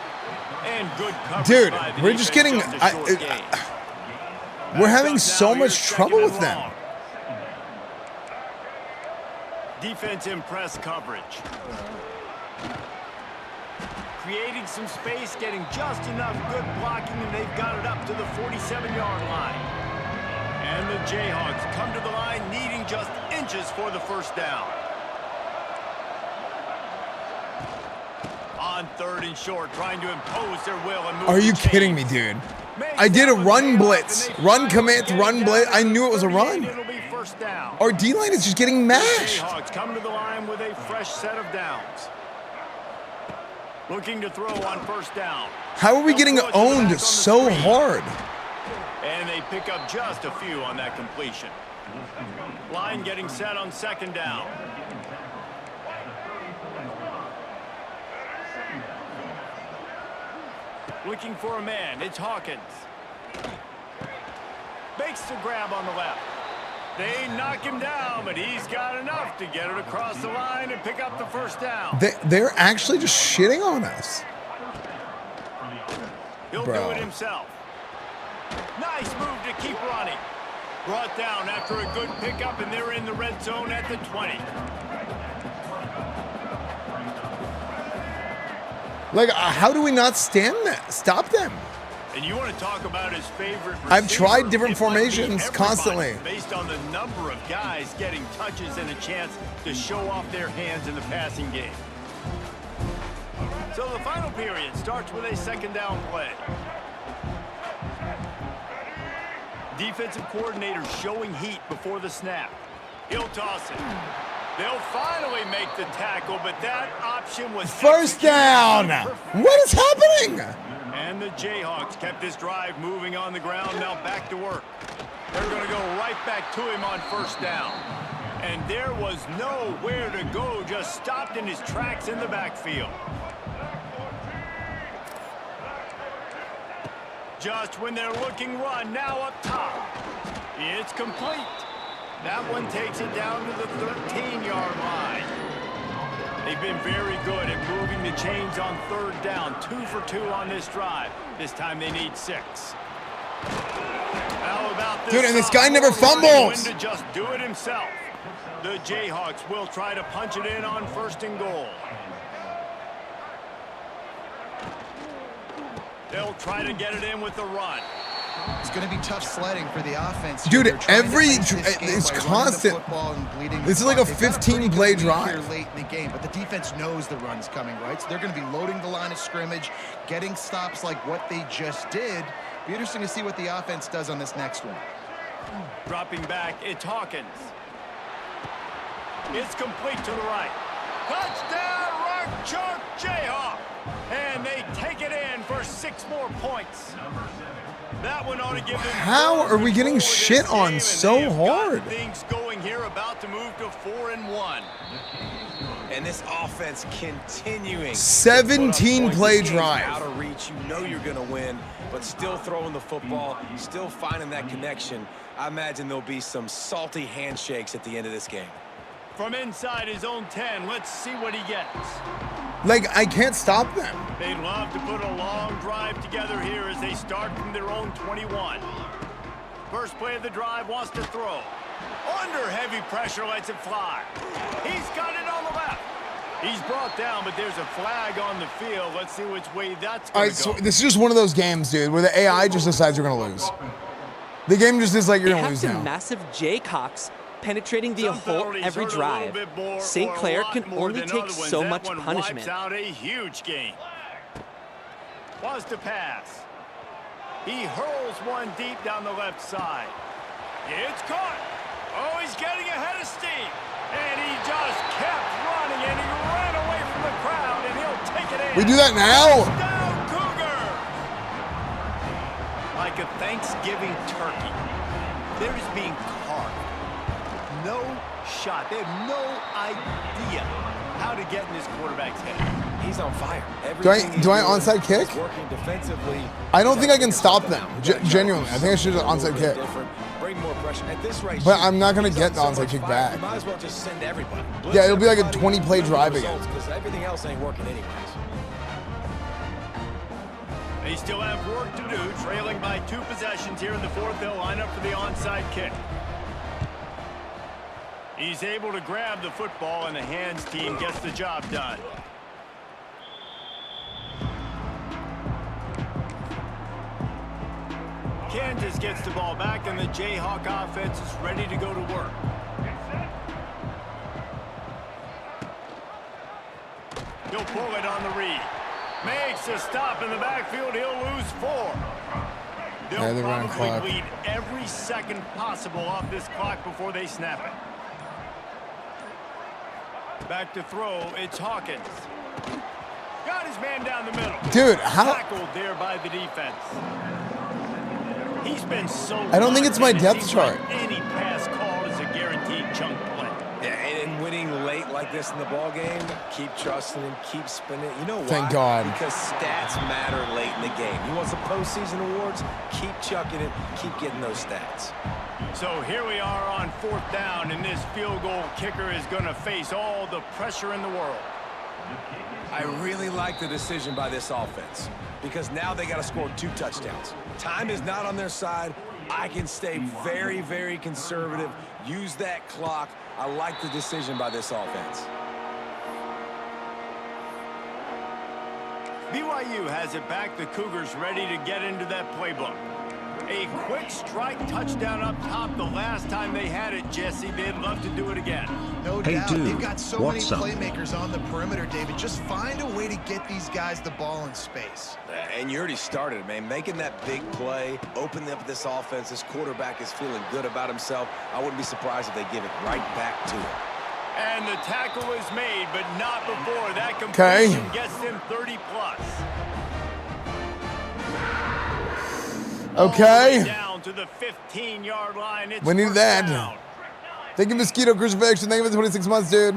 And good coverage. Dude, by the we're just getting... we're having so much trouble with them. Defense in press coverage. Creating some space, getting just enough good blocking, and they've got it up to the 47-yard line. And the Jayhawks come to the line needing just inches for the first down. On 3rd and short, trying to impose their will and move. Are you kidding me, dude? I did a run blitz. Run commit, run blitz. I knew it was a run. It'll be first down. Our D-line is just getting mashed. Jayhawks come to the line with a fresh set of downs. Looking to throw on first down. How are we getting owned so hard? And they pick up just a few on that completion. Line getting set on 2nd down. Looking for a man, it's Hawkins. Makes the grab on the left. They knock him down, but he's got enough to get it across the line and pick up the first down. They're actually just shitting on us. He'll do it himself. Nice move to keep running. Brought down after a good pickup, and they're in the red zone at the 20. Like, how do we not stop them? And you want to talk about his favorite receiver? I've tried different formations constantly. Based on the number of guys getting touches and a chance to show off their hands in the passing game. So the final period starts with a 2nd down play. Defensive coordinator showing heat before the snap. He'll toss it. They'll finally make the tackle, but that option was first down. What is happening? And the Jayhawks kept this drive moving on the ground. Now back to work. They're going to go right back to him on first down. And there was nowhere to go, just stopped in his tracks in the backfield. Just when they're looking run, now up top. It's complete. That one takes it down to the 13-yard line. They've been very good at moving the chains on 3rd down. 2 for 2 on this drive. This time they need 6. How about this? Dude, and this guy never fumbles. To just do it himself. The Jayhawks will try to punch it in on 1st and goal. They'll try to get it in with the run. It's going to be tough sledding for the offense. Dude, it's constant. This is like a 15-play drive. Late in the game, but the defense knows the run's coming, right? So they're going to be loading the line of scrimmage, getting stops like what they just did. Be interesting to see what the offense does on this next one. Dropping back, it's Hawkins. It's complete to the right. Touchdown, Rock Chalk Jayhawk. And they take it in for 6 more points. That one ought to give them. How are we getting shit on so hard? Things going here, about to move to 4-1. And this offense continuing. 17 play This game's drive. out of reach. You know you're going to win, but still throwing the football, still finding that connection. I imagine there'll be some salty handshakes at the end of this game. From inside his own 10, let's see what he gets. Like, I can't stop them. They'd love to put a long drive together here as they start from their own 21. First play of the drive, wants to throw. Under heavy pressure, lets it fly. He's got it on the left. He's brought down, but there's a flag on the field. Let's see which way that's going to go. So this is just one of those games, dude, where the AI just decides you're going to lose. The game just is like, you're They going to have lose some now. massive Jayhawks penetrating the Some hole penalties every hurt a little drive. bit more St. or a Clair lot can more only than take other ones. so That much one punishment. Wipes out a huge game. Was to pass. He hurls one deep down the left side. It's caught. Oh, he's getting ahead of steam. And he just kept running, and he ran away from the crowd, and he'll take it in. We do that now? Touchdown, Cougar! Like a Thanksgiving turkey, they're just being carved. No shot. They have no idea how to get in this quarterback's head. He's on fire. Do I Everything he's doing onside kick? is working defensively. I don't think I can stop them. Genuinely, I think I should just onside kick. Bring more pressure. At this rate, But I'm not gonna he's get on the so onside much kick fire, back. You might as well just send everybody. Yeah, it'll be like a Blitz 20-play everybody, drive get again. results, 'cause everything else ain't working anyways. They still have work to do, trailing by 2 possessions here in the fourth. They'll line up for the onside kick. He's able to grab the football, and the hands team gets the job done. Kansas gets the ball back, and the Jayhawk offense is ready to go to work. He'll pull it on the read. Makes a stop in the backfield. He'll lose 4. Yeah, They'll they're running probably clock. lead every second possible off this clock before they snap it. Back to throw. It's Hawkins. Got his man down the middle. Dude, how? Tackled there by the defense. He's been so. I don't think it's my dominant. depth It seems chart. like any pass called is a guaranteed chunk play. Yeah, and winning late like this in the ball game, keep trusting him, keep spinning. You know why? Thank God. Because stats matter late in the game. You want some postseason awards? Keep chucking it, keep getting those stats. So here we are on 4th down, and this field goal kicker is going to face all the pressure in the world. I really like the decision by this offense because now they got to score 2 touchdowns. Time is not on their side. I can stay very, very conservative, use that clock. I like the decision by this offense. BYU has it back. The Cougars ready to get into that playbook. A quick strike touchdown up top the last time they had it, Jesse. They'd love to do it again. No Hey, doubt. dude, They've got so many what's up? playmakers on the perimeter, David. Just find a way to get these guys the ball in space. And you already started, man. Making that big play, opening up this offense. This quarterback is feeling good about himself. I wouldn't be surprised if they give it right back to him. And the tackle is made, but not before. That completion gets them 30+. Okay. Down to the 15-yard line. It's We need first that. down. Thank you, Mosquito Crucifixion. Thank you for the 26 months, dude.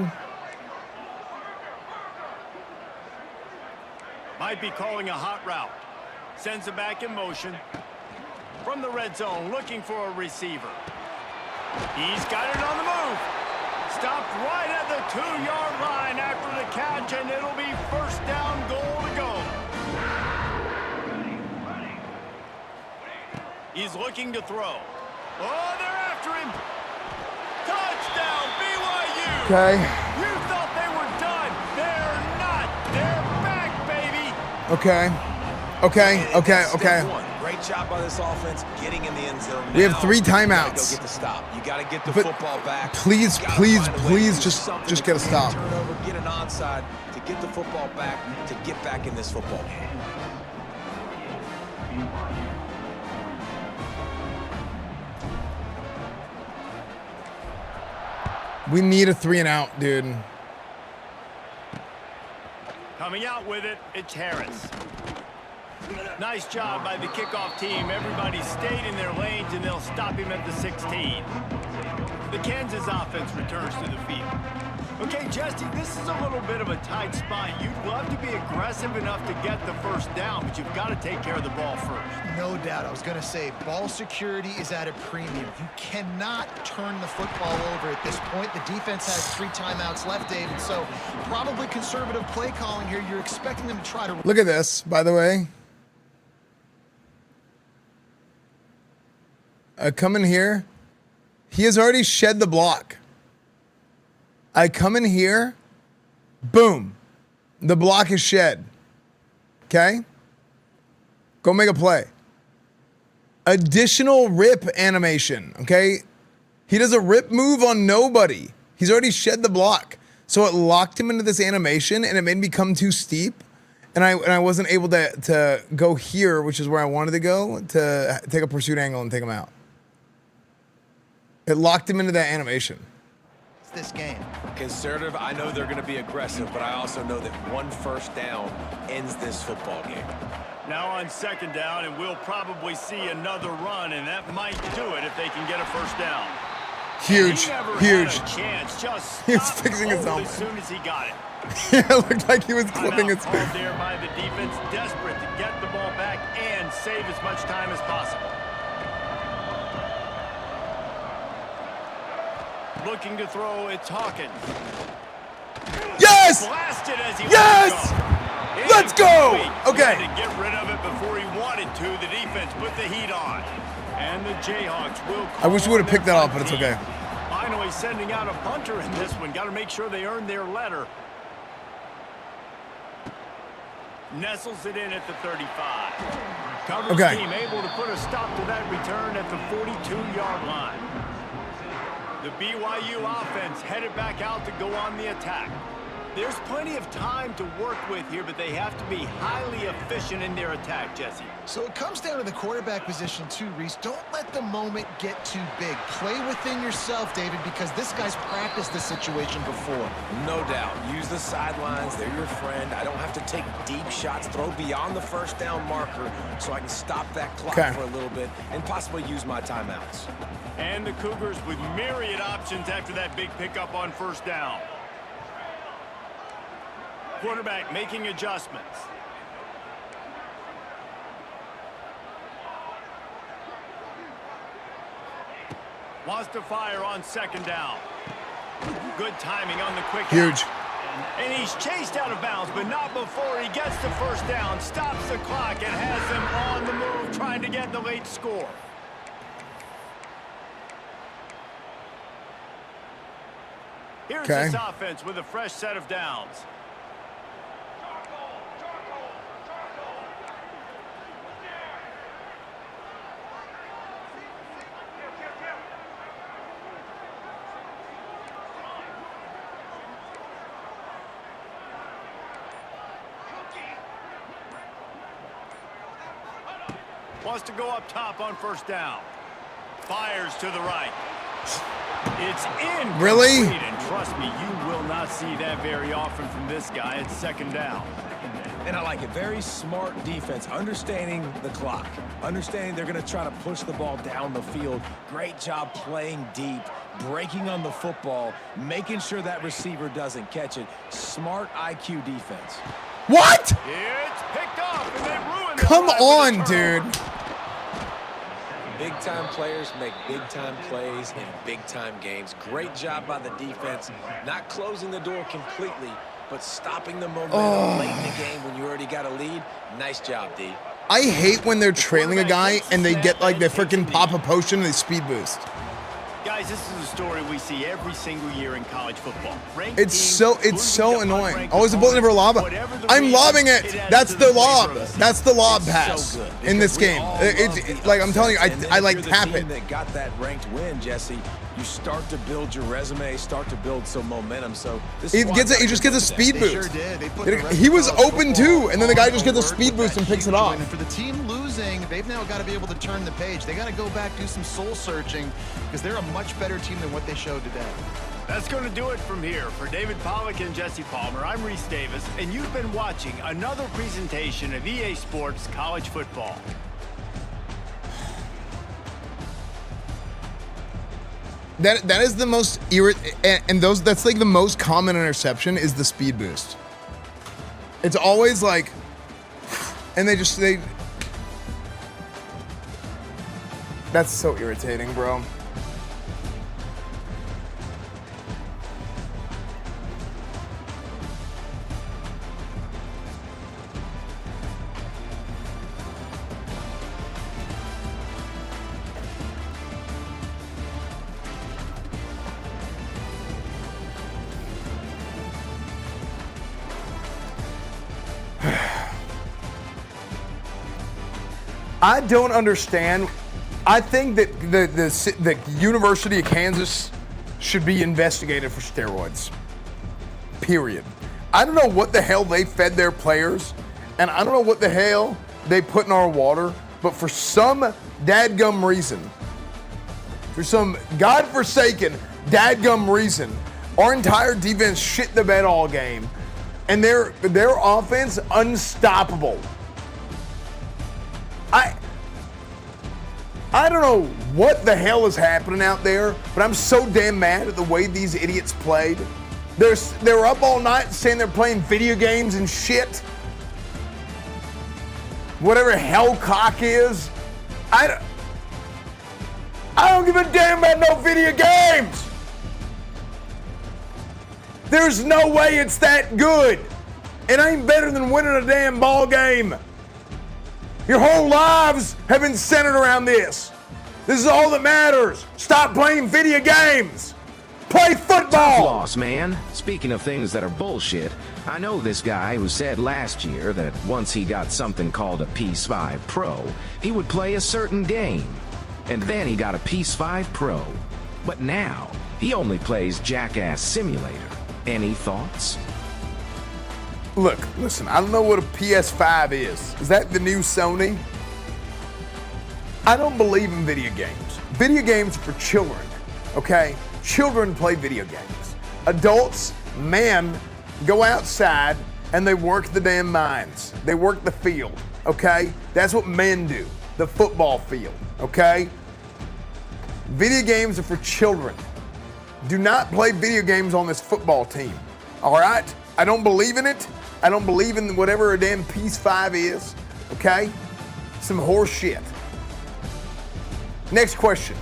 Might be calling a hot route. Sends it back in motion. From the red zone, looking for a receiver. He's got it on the move. Stopped right at the 2-yard line after the catch, and it'll be first down, goal to go. He's looking to throw. Oh, they're after him. Touchdown, BYU. Okay. You thought they were done. They're not. They're back, baby. Okay. Okay. Okay. Okay. Great job by this offense getting in the end zone. We have Now, 3 you gotta timeouts. Go get the stop. You got to get the But football back. please, You gotta please, find a way to please do just something get a to stop. Turnover, get an onside to get the football back, to get back in this football game. We need a 3 and out, dude. Coming out with it, it's Harris. Nice job by the kickoff team. Everybody stayed in their lanes, and they'll stop him at the 16. The Kansas offense returns to the field. Okay, Jesse, this is a little bit of a tight spot. You'd love to be aggressive enough to get the first down, but you've got to take care of the ball first. No doubt. I was going to say, ball security is at a premium. You cannot turn the football over at this point. The defense has 3 timeouts left, David, so probably conservative play calling here. You're expecting them to try to... Look at this, by the way. I come in here. He has already shed the block. I come in here. Boom. The block is shed. Okay? Go make a play. Additional rip animation. Okay? He does a rip move on nobody. He's already shed the block. So it locked him into this animation and it made me come too steep. And I wasn't able to go here, which is where I wanted to go, to take a pursuit angle and take him out. It locked him into that animation. This game. Conservative, I know they're going to be aggressive, but I also know that 1 first down ends this football game. Now on second down, and we'll probably see another run, and that might do it if they can get a first down. Huge, huge. Had a chance. Just he was fixing his helmet as soon as he got it. Yeah, it looked like he was clipping his called there by the defense, desperate to get the ball back and save as much time as possible. Looking to throw, it's Hawkins. Yes! Blasted as he yes! Let's go! Okay. To get rid of it before he wanted to, the defense put the heat on. And the Jayhawks will... I wish we would have picked that off, but it's okay. Finally sending out a punter in this one. Got to make sure they earn their letter. Nestles it in at the 35. Coverage team able to put a stop to that return at the 42-yard line. The BYU offense headed back out to go on the attack. There's plenty of time to work with here, but they have to be highly efficient in their attack, Jesse. So it comes down to the quarterback position too, Reese. Don't let the moment get too big. Play within yourself, David, because this guy's practiced this situation before. No doubt. Use the sidelines. They're your friend. I don't have to take deep shots, throw beyond the first down marker so I can stop that clock for a little bit and possibly use my timeouts. And the Cougars with myriad options after that big pickup on first down. Quarterback making adjustments. Wants to fire on second down. Good timing on the quick. Huge. And he's chased out of bounds, but not before he gets the first down. Stops the clock and has them on the move, trying to get the late score. Here's this offense with a fresh set of downs. Wants to go up top on first down. Fires to the right. It's in. Really? And trust me, you will not see that very often from this guy. It's second down. And I like it. Very smart defense, understanding the clock, understanding they're going to try to push the ball down the field. Great job playing deep, breaking on the football, making sure that receiver doesn't catch it. Smart IQ defense. What? It's picked up, and they ruined it. Come on, dude. Big-time players make big-time plays in big-time games. Great job by the defense, not closing the door completely, but stopping the momentum late in the game when you already got a lead. Nice job, D. I hate when they're trailing a guy and they get like they freaking pop a potion and they speed boost. Guys, this is a story we see every single year in college football. It's so annoying. Always a bullet, never a lob. I'm lobbing it. That's the lob. That's the lob pass in this game. It's like I'm telling you, I like tap it. That got that ranked win, Jesse. You start to build your resume, start to build some momentum. So this he just gets a speed boost. He was open too, and then the guy just gets a speed boost and picks it off. And for the team losing, they've now got to be able to turn the page. They got to go back, do some soul searching, because they're a much better team than what they showed today. That's going to do it from here. For David Pollack and Jesse Palmer, I'm Reese Davis, and you've been watching another presentation of EA Sports College Football. That is the most that's like the most common interception is the speed boost. It's always like, and that's so irritating, bro. I don't understand. I think that the University of Kansas should be investigated for steroids. Period. I don't know what the hell they fed their players, and I don't know what the hell they put in our water, but for some dadgum reason, for some godforsaken dadgum reason, our entire defense shit the bed all game, and their offense unstoppable. I don't know what the hell is happening out there, but I'm so damn mad at the way these idiots played. They're up all night saying they're playing video games and shit. Whatever hellcock is. I don't give a damn about no video games. There's no way it's that good. It ain't better than winning a damn ball game. Your whole lives have been centered around this. This is all that matters. Stop playing video games. Play football. Tough loss, man. Speaking of things that are bullshit, I know this guy who said last year that once he got something called a PS5 Pro, he would play a certain game. And then he got a PS5 Pro. But now, he only plays Jackass Simulator. Any thoughts? Look, listen, I don't know what a PS5 is. Is that the new Sony? I don't believe in video games. Video games are for children, okay? Children play video games. Adults, men, go outside and they work the damn mines. They work the field, okay? That's what men do, the football field, okay? Video games are for children. Do not play video games on this football team, all right? I don't believe in it. I don't believe in whatever a damn PS5 is, okay? Some horse shit. Next question.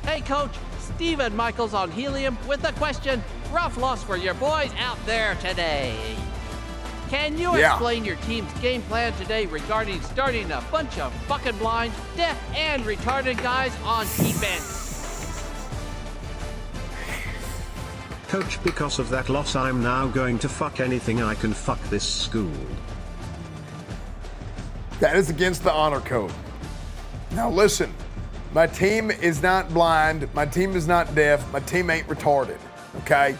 Hey, Coach. Steven Michaels on Helium with a question. Rough loss for your boys out there today. Can you explain your team's game plan today regarding starting a bunch of fucking blind, deaf, and retarded guys on defense? Coach, because of that loss I'm now going to fuck anything I can fuck this school. That is against the honor code. Now listen, my team is not blind, my team is not deaf, my team ain't retarded, okay?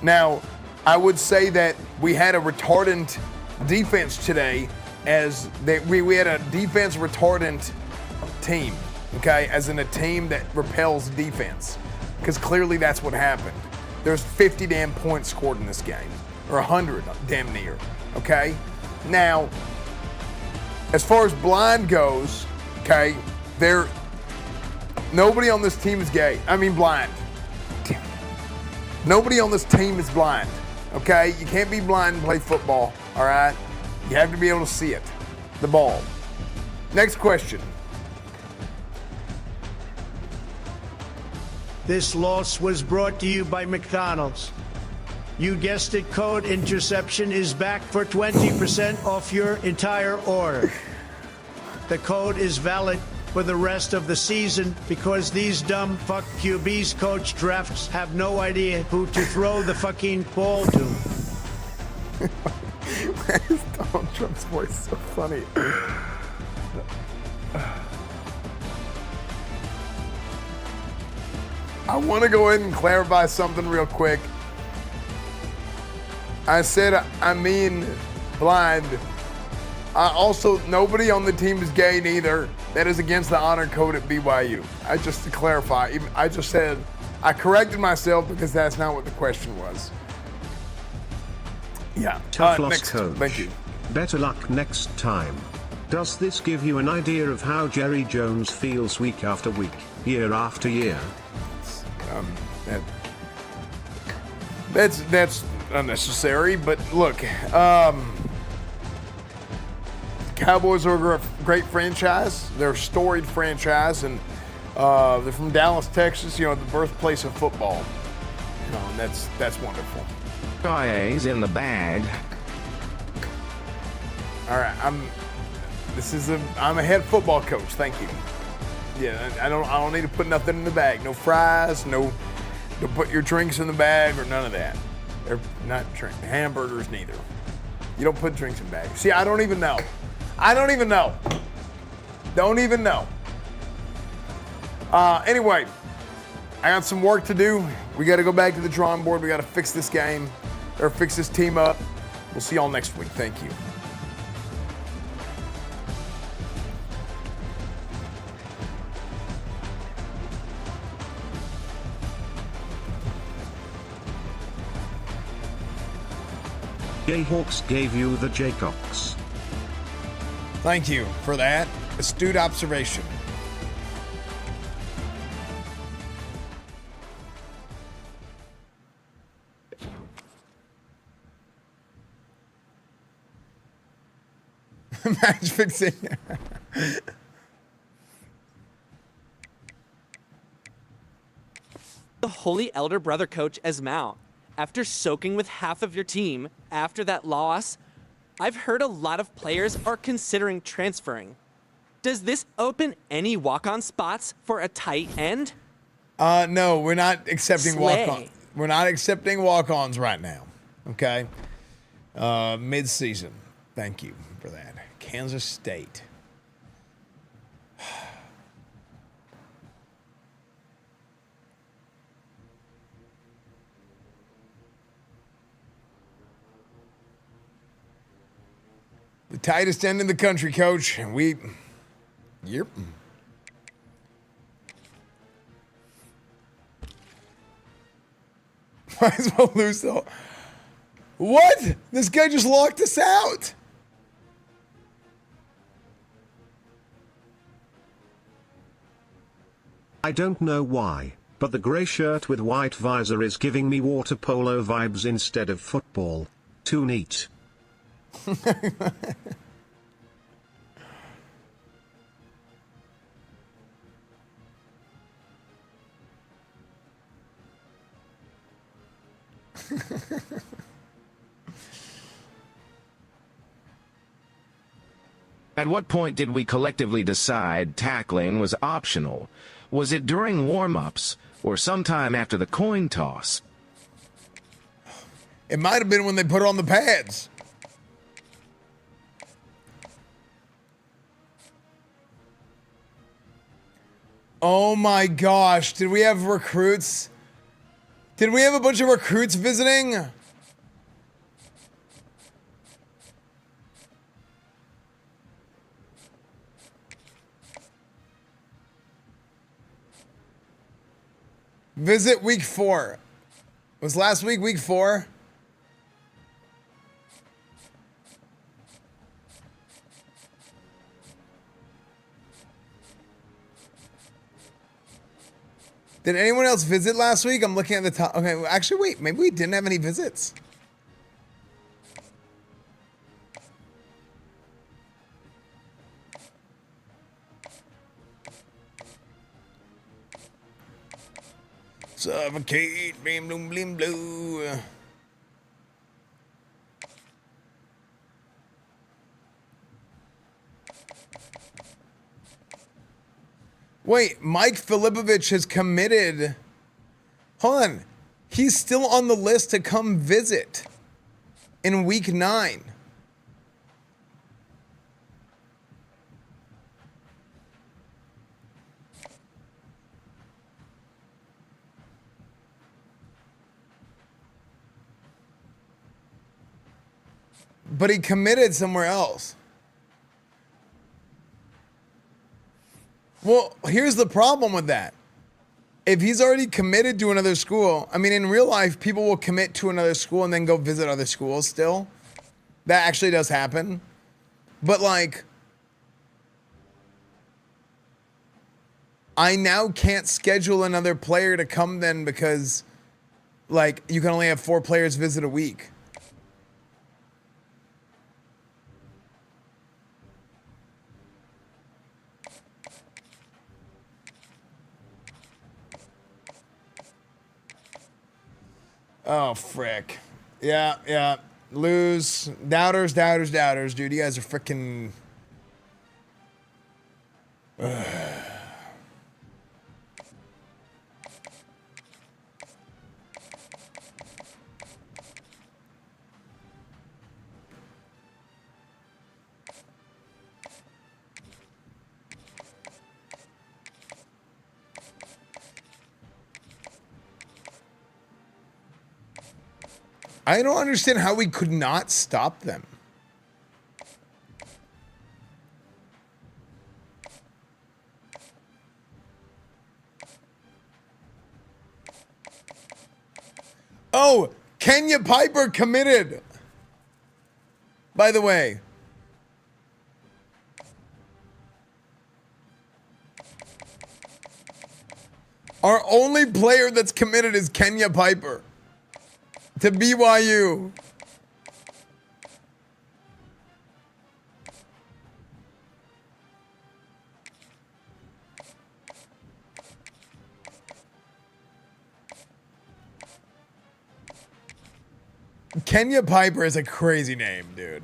Now, I would say that we had a retardant defense today as that we had a defense retardant team, okay? As in a team that repels defense, because clearly that's what happened. There's 50 damn points scored in this game, or 100 damn near, okay? Now, as far as blind goes, okay, nobody on this team is gay. I mean blind. Nobody on this team is blind, okay? You can't be blind and play football, all right? You have to be able to see it, the ball. Next question. This loss was brought to you by McDonald's. You guessed it, code interception is back for 20% off your entire order. The code is valid for the rest of the season because these dumb fuck QBs coach drafts have no idea who to throw the fucking ball to. Why is Donald Trump's voice so funny? I want to go ahead and clarify something real quick. I said I mean blind. Also, nobody on the team is gay neither. That is against the honor code at BYU. Just to clarify, I just said, I corrected myself because that's not what the question was. Yeah. Tough loss, next, coach. thank you. Better luck next time. Does this give you an idea of how Jerry Jones feels week after week, year after year? That's unnecessary, but look, Cowboys are a great franchise. They're a storied franchise, and they're from Dallas, Texas, the birthplace of football. And that's wonderful. IA's in the bag. All right, I'm a head football coach. Thank you. Yeah, I don't need to put nothing in the bag. No fries, no put your drinks in the bag or none of that. They're not hamburgers neither. You don't put drinks in bags. See, I don't even know. Don't even know. Anyway, I got some work to do. We got to go back to the drawing board. We got to fix this game or fix this team up. We'll see y'all next week. Thank you. Jayhawks gave you the Jaycocks. Thank you for that astute observation. Match fixing. The Holy Elder Brother coach Esfand. After soaking with half of your team after that loss, I've heard a lot of players are considering transferring. Does this open any walk-on spots for a tight end? No, we're not accepting walk-ons. We're not accepting walk-ons right now. Okay. Mid-season. Thank you for that. Kansas State. The tightest end in the country, coach. And yep. Might as well lose though. What? This guy just locked us out. I don't know why, but the grey shirt with white visor is giving me water polo vibes instead of football. Too neat. At what point did we collectively decide tackling was optional? Was it during warm-ups or sometime after the coin toss? It might have been when they put on the pads. Oh my gosh, did we have recruits? Did we have a bunch of recruits visiting? Visit week 4. Was last week week 4? Did anyone else visit last week? I'm looking at the top. Okay, well, actually, wait. Maybe we didn't have any visits. Suffocate, blim, bloom, blim, blue. Wait, Mike Filipovich has committed. Hold on. He's still on the list to come visit in week 9. But he committed somewhere else. Well, here's the problem with that. If he's already committed to another school, I mean, in real life, people will commit to another school and then go visit other schools still. That actually does happen. But like, I now can't schedule another player to come then because like you can only have 4 players visit a week. Oh, frick. Yeah. Lose. Doubters, dude. You guys are freaking... I don't understand how we could not stop them. Oh, Kenya Piper committed. By the way. Our only player that's committed is Kenya Piper to BYU. Kenya Piper is a crazy name, dude.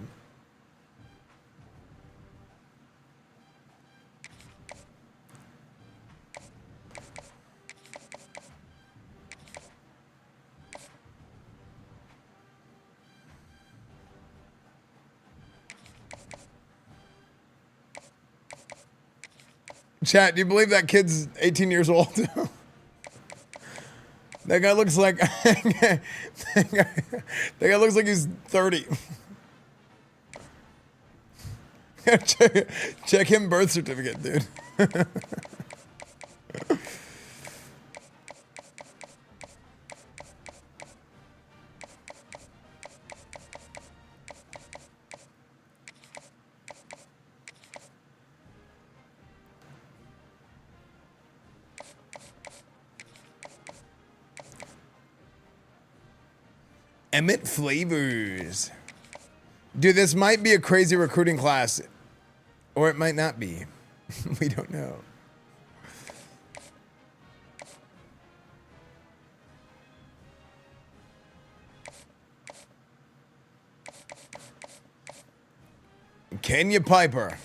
Chat, do you believe that kid's 18 years old? That guy looks like that guy looks like he's 30. check him birth certificate, dude. Emmett Flavors. Dude, this might be a crazy recruiting class. Or it might not be. We don't know. Kenya Piper.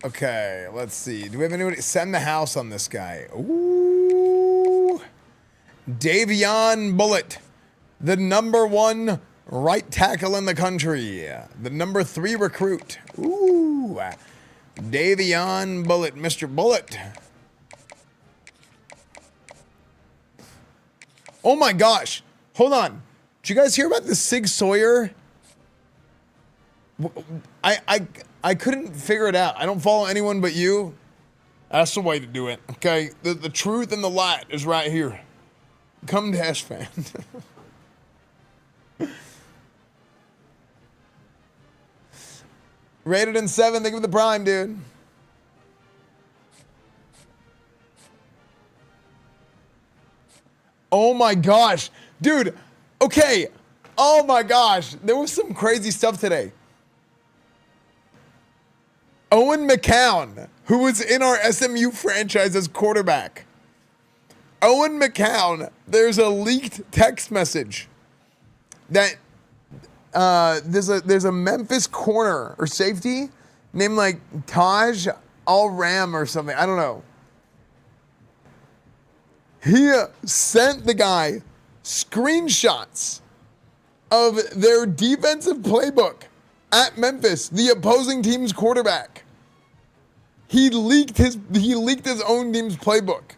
Okay, let's see. Do we have anybody? Send the house on this guy. Ooh. Davion Bullitt, the #1 right tackle in the country. The #3 recruit. Ooh. Davion Bullitt, Mr. Bullitt. Oh my gosh. Hold on. Did you guys hear about the Sig Sawyer? I couldn't figure it out. I don't follow anyone but you. That's the way to do it. Okay, the truth and the light is right here. Come to Esfand. Rated in 7. Think of the prime, dude. Oh my gosh, dude. Okay. Oh my gosh, there was some crazy stuff today. Owen McCown, who was in our SMU franchise as quarterback. Owen McCown, there's a leaked text message that there's a Memphis corner or safety named like Taj Al-Ram or something. I don't know. He sent the guy screenshots of their defensive playbook at Memphis, the opposing team's quarterback. He leaked his own team's playbook.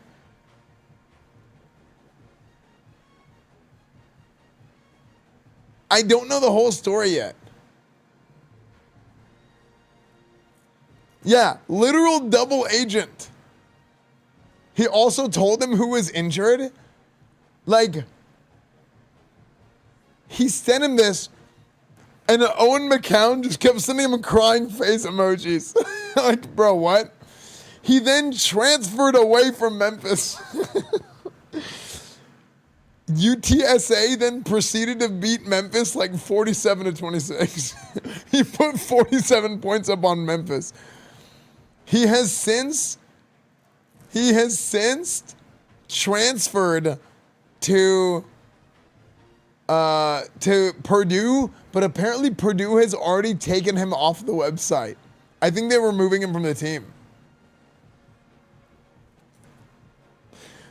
I don't know the whole story yet. Yeah, literal double agent. He also told him who was injured. Like, he sent him this, and Owen McCown just kept sending him crying face emojis. Like, bro, what? He then transferred away from Memphis. UTSA then proceeded to beat Memphis like 47-26. He put 47 points up on Memphis. He has since transferred to Purdue, but apparently Purdue has already taken him off the website. I think they were moving him from the team.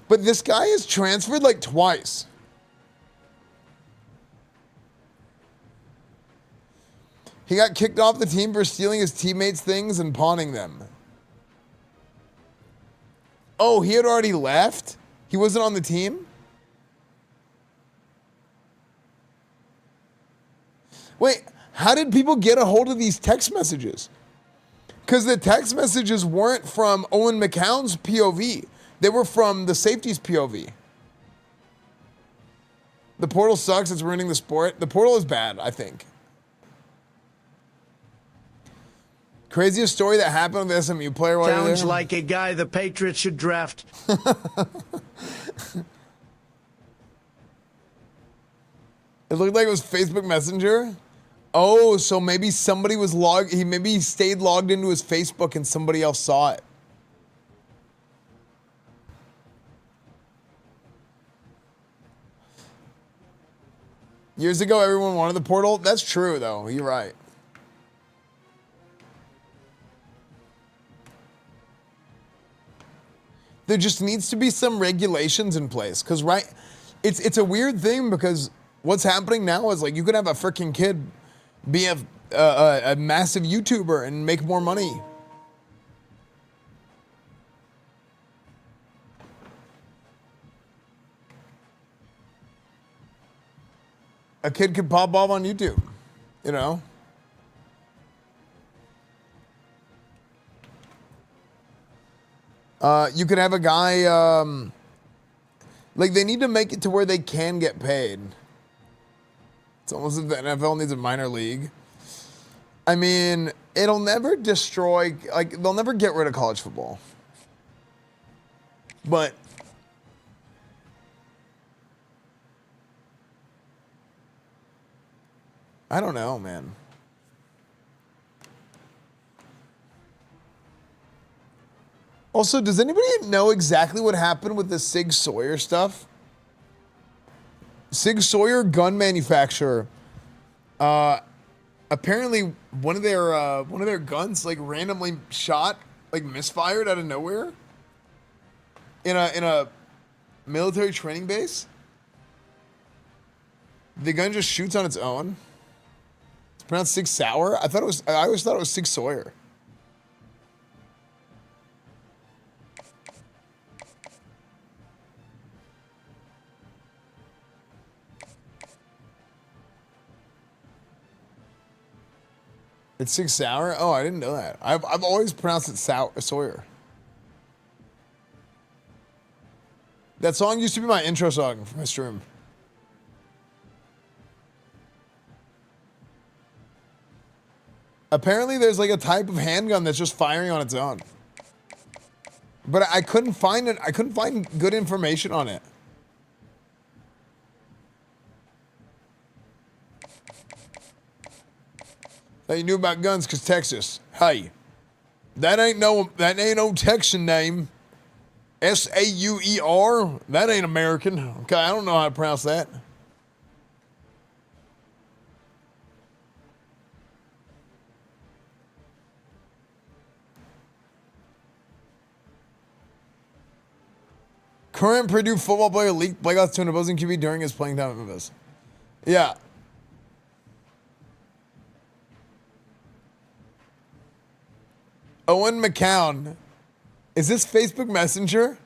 But this guy is transferred like twice. He got kicked off the team for stealing his teammates' things and pawning them. Oh, he had already left? He wasn't on the team? Wait, how did people get a hold of these text messages? Because the text messages weren't from Owen McCown's POV. They were from the safety's POV. The portal sucks. It's ruining the sport. The portal is bad, I think. Craziest story that happened with the SMU player while Sounds you're there? like a guy the Patriots should draft. It looked like it was Facebook Messenger. Oh, so maybe somebody was maybe he stayed logged into his Facebook and somebody else saw it. Years ago, everyone wanted the portal. That's true, though. You're right. There just needs to be some regulations in place. Because, right, it's a weird thing because what's happening now is, like, you could have a freaking kid be a massive YouTuber and make more money. A kid could pop off on YouTube, you know? You could have a guy, like, they need to make it to where they can get paid. It's almost as if the NFL needs a minor league. I mean, it'll never destroy, like, they'll never get rid of college football. But I don't know, man. Also, does anybody know exactly what happened with the Sig Sauer stuff? Sig Sauer gun manufacturer. Apparently, one of their guns like randomly shot, like misfired out of nowhere. In a military training base. The gun just shoots on its own. It's pronounced Sig Sauer. I always thought it was Sig Sauer. It's Sig Sauer? Oh, I didn't know that. I've always pronounced it Sawyer. That song used to be my intro song for my stream. Apparently there's like a type of handgun that's just firing on its own. But I couldn't find it. I couldn't find good information on it. That you knew about guns because Texas. Hey, that ain't no Texan name. Sauer. That ain't American. Okay, I don't know how to pronounce that. Current Purdue football player leaked playouts to an opposing QB during his playing time at Memphis. Yeah. Owen McCown. Is this Facebook Messenger?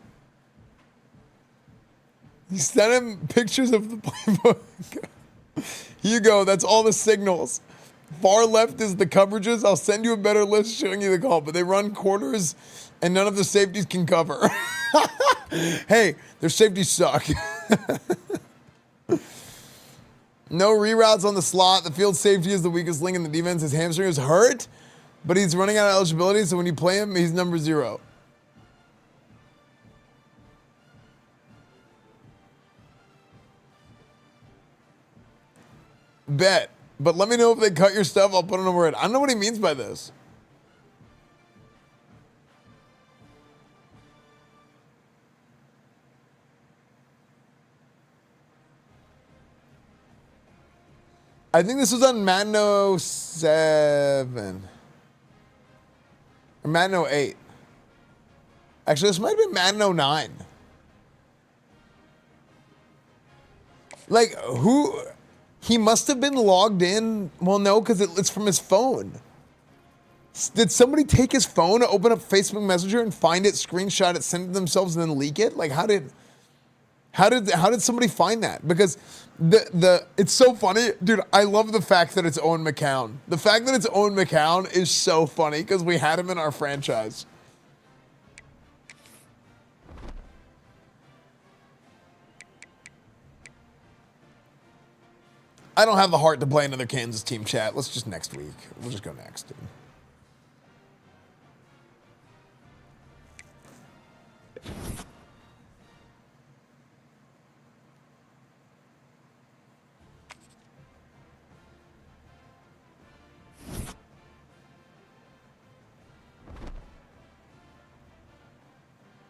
You sent him pictures of the playbook. Here you go. That's all the signals. Far left is the coverages. I'll send you a better list showing you the call, but they run corners and none of the safeties can cover. Hey, their safeties suck. No reroutes on the slot. The field safety is the weakest link in the defense. His hamstring is hurt, but he's running out of eligibility, so when you play him, he's number 0. Bet. But let me know if they cut your stuff. I'll put it over it. I don't know what he means by this. I think this was on Madden 07. Or Madden 08. Actually, this might have been Madden 09. Like, who... He must have been logged in. Well, no, because it's from his phone. Did somebody take his phone, open up Facebook Messenger, and find it, screenshot it, send it themselves, and then leak it? Like, how did somebody find that? Because it's so funny, dude. I love the fact that it's Owen McCown. The fact that it's Owen McCown is so funny because we had him in our franchise. I don't have the heart to play another Kansas team, chat. Let's just next week. We'll just go next.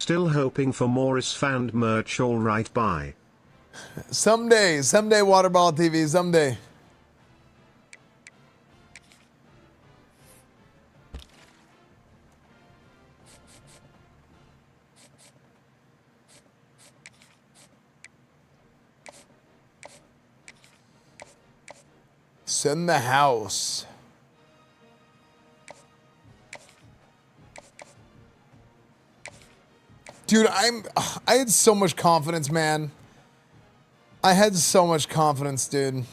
Still hoping for more Esfand merch. All right, bye. Someday, Waterball TV, someday. Send the house. Dude, I had so much confidence, man. I had so much confidence, dude.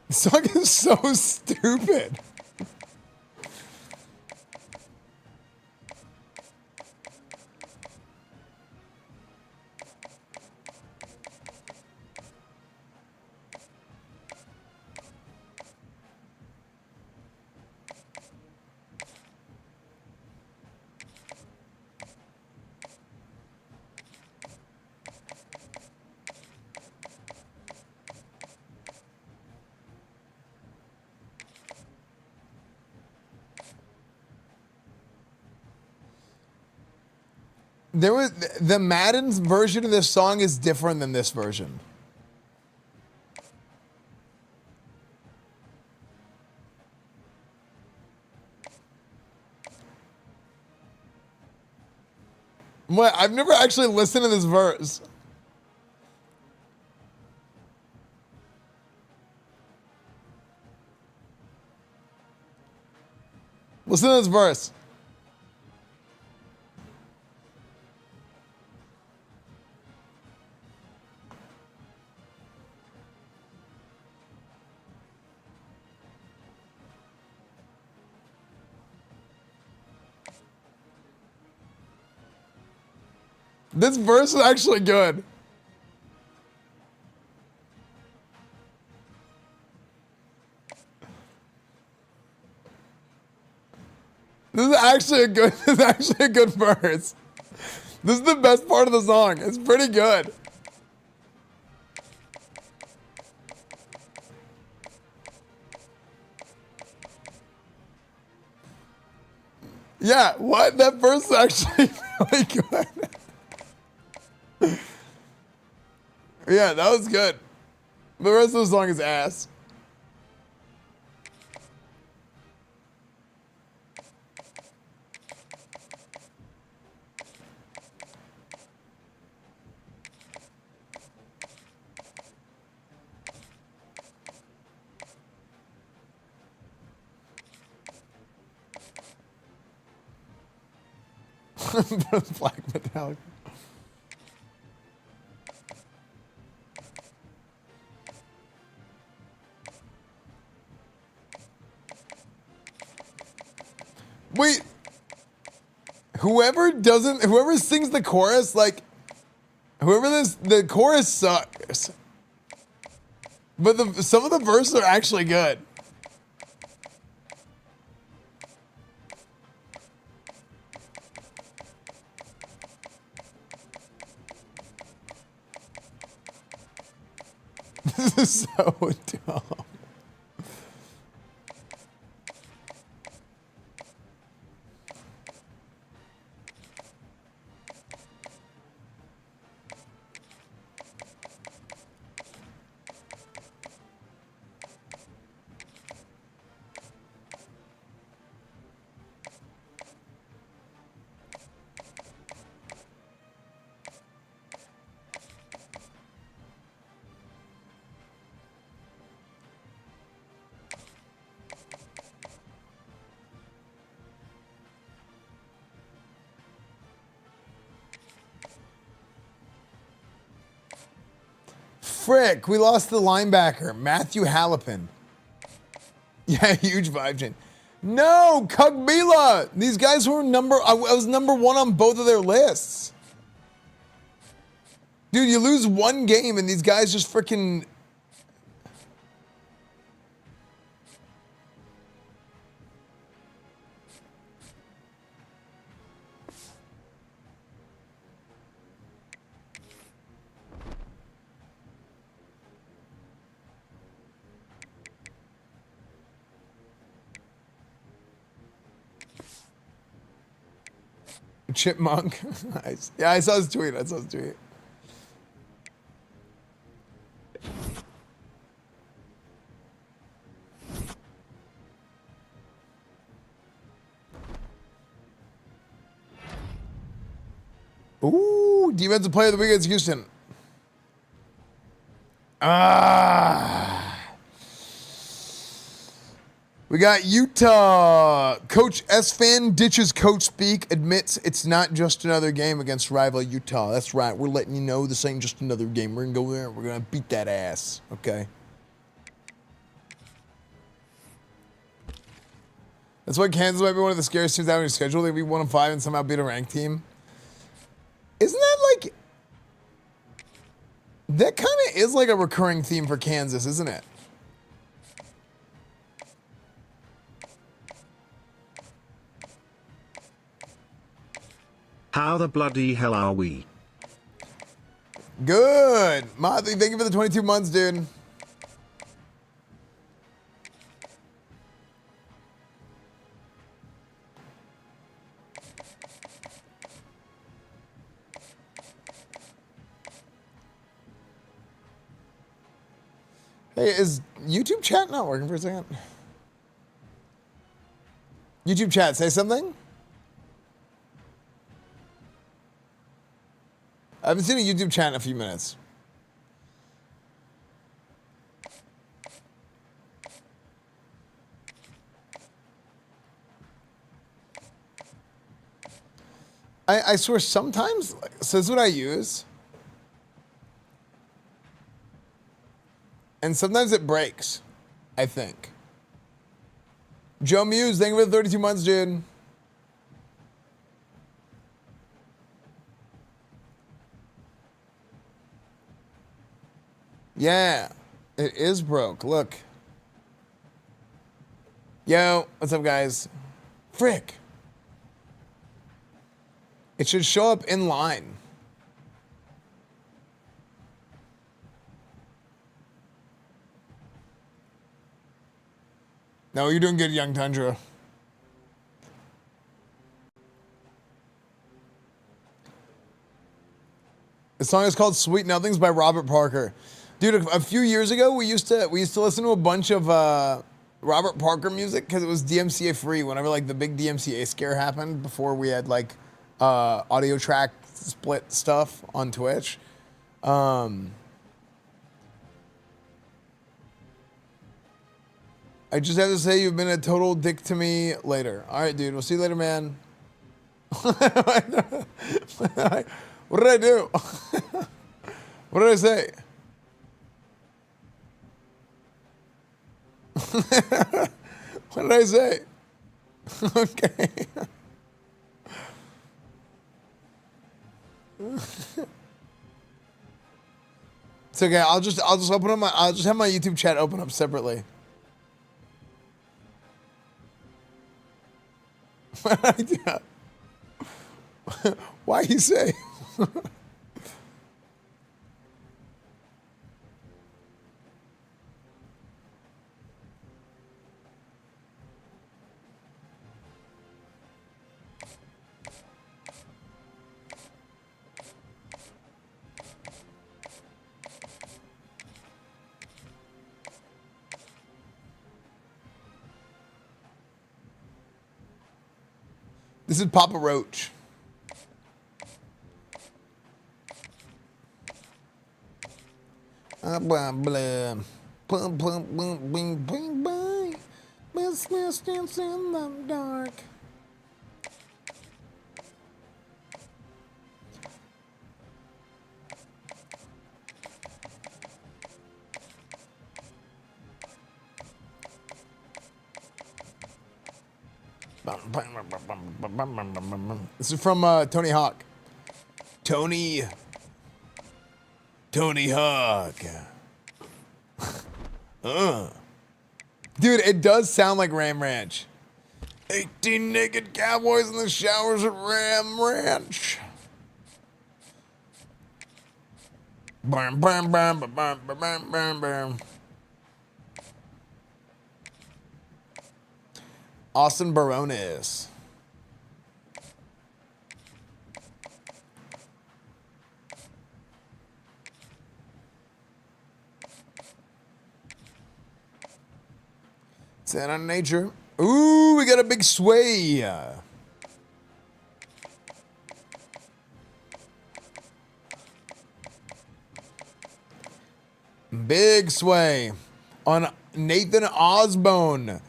This song is so stupid. There was the Madden's version of this song is different than this version. What? I've never actually listened to this verse. Listen to this verse. This verse is actually good. This is actually a good verse. This is the best part of the song. It's pretty good. Yeah, what? That verse is actually really good. Yeah, that was good. The rest of the song is ass. Black metallic. Wait. Whoever sings the chorus, like, the chorus sucks. But some of the verses are actually good. This is so dumb. Frick, we lost the linebacker, Matthew Hallepin. Yeah, huge vibe change. No, Kugbila. These guys were I was number 1 on both of their lists. Dude, you lose one game and these guys just freaking... Chipmunk. Nice. Yeah, I saw his tweet. Ooh, defensive player of the week against Houston. We got Utah. Coach Esfand ditches coach speak, admits it's not just another game against rival Utah. That's right. We're letting you know this ain't just another game. We're going to go there. We're going to beat that ass. Okay. That's why Kansas might be one of the scariest teams out of your schedule. They'd be 1-5 and somehow beat a ranked team. Isn't that like... That kind of is like a recurring theme for Kansas, isn't it? How the bloody hell are we? Good. Motley, thank you for the 22 months, dude. Hey, is YouTube chat not working for a second? YouTube chat, say something. I haven't seen a YouTube chat in a few minutes. I swear sometimes, so this is what I use. And sometimes it breaks, I think. Joe Muse, thank you for the 32 months, dude. Yeah, it is broke. Look. Yo, what's up, guys? Frick. It should show up in line. No, you're doing good, Young Tundra. The song is called Sweet Nothings by Robert Parker. Dude, a few years ago, we used to listen to a bunch of Robert Parker music because it was DMCA free whenever like the big DMCA scare happened before we had like audio track split stuff on Twitch. I just have to say you've been a total dick to me later. All right, dude. We'll see you later, man. What did I do? What did I say? What did I say? Okay. It's okay. I'll just open up I'll just have my YouTube chat open up separately. Why you say? This is Papa Roach. Blah blah. Plum plum boom bing bing bang. Business dance in the dark. This is from Tony Hawk. Tony Hawk. Dude, it does sound like Ram Ranch. 18 naked cowboys in the showers at Ram Ranch. Bam, bam, bam, bam, bam, bam, bam, bam. Austin Baronis. Set on nature. Ooh, we got a big sway. Big sway on Nathan Osbone.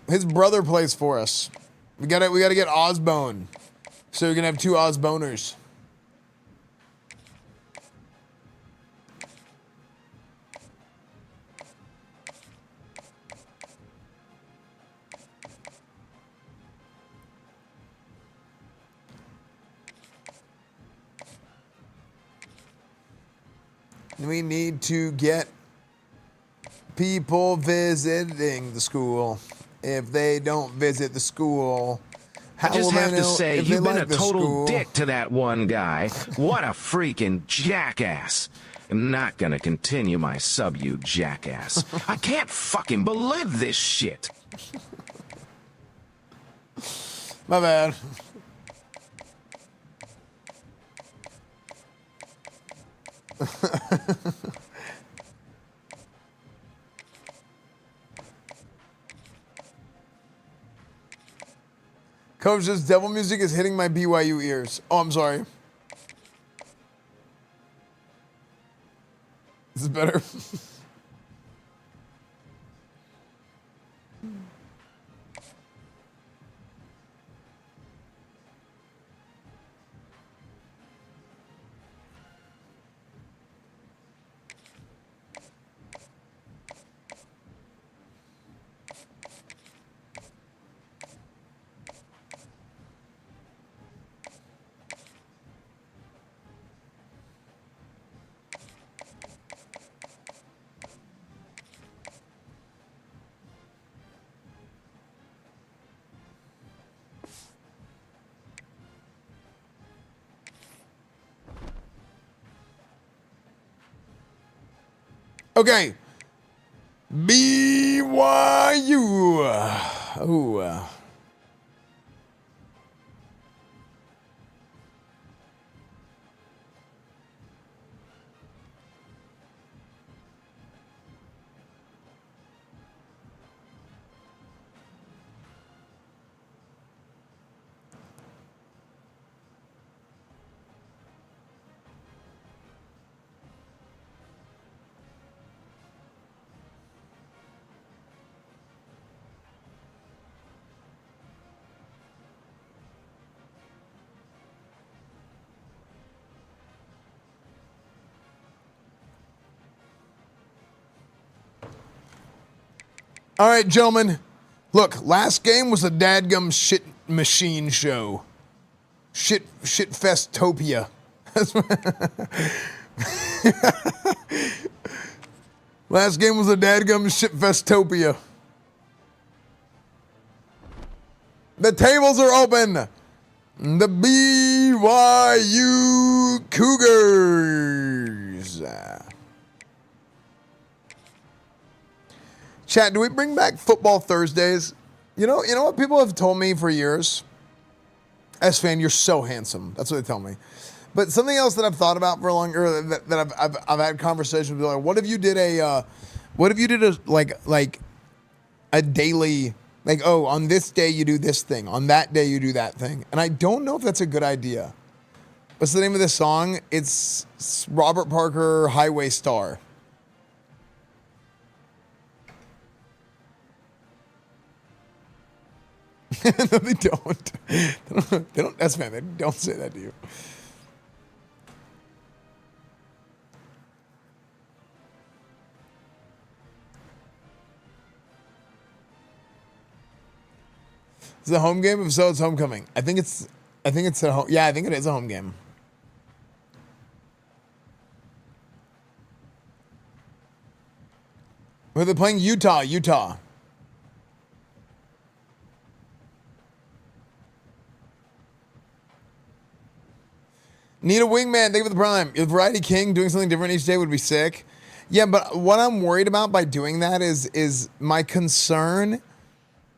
His brother plays for us. We gotta get Osbone. So you're gonna have two Osboners. We need to get people visiting the school. If they don't visit the school, how I just will have they to know say, if they you've been like a the total school? dick to that one guy. What a freaking jackass. I'm not gonna continue my sub, you jackass. I can't fucking believe this shit. My bad. Coach, this devil music is hitting my BYU ears. Oh, I'm sorry. This is better. Okay. BYU. Ooh. All right, gentlemen. Look, last game was a dadgum shit machine show. Shit festopia. Last game was a dadgum shit festopia. The tables are open. The BYU Cougars. Chat, do we bring back football Thursdays? You know what people have told me for years? Esfand, you're so handsome. That's what they tell me. But something else that I've thought about for a long, or that I've had conversations with, like, what if you did a like a daily, like, oh, on this day you do this thing, on that day you do that thing, and I don't know if that's a good idea. What's the name of this song? It's Robert Parker, Highway Star. No, they don't. They don't. That's man. They don't say that to you. Is it a home game? If so, it's homecoming. I think it's a home. Yeah, I think it is a home game. Where they're playing Utah. Need a wingman. Thank you for the prime. If Variety King doing something different each day would be sick. Yeah, but what I'm worried about by doing that is my concern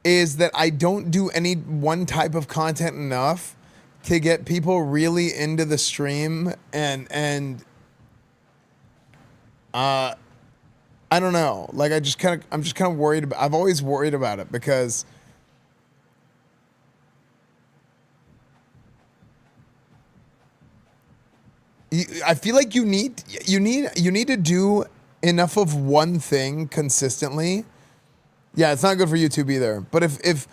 is that I don't do any one type of content enough to get people really into the stream, and I don't know. Like, I'm just kind of worried about. I've always worried about it because I feel like you need to do enough of one thing consistently. Yeah, it's not good for YouTube either. But if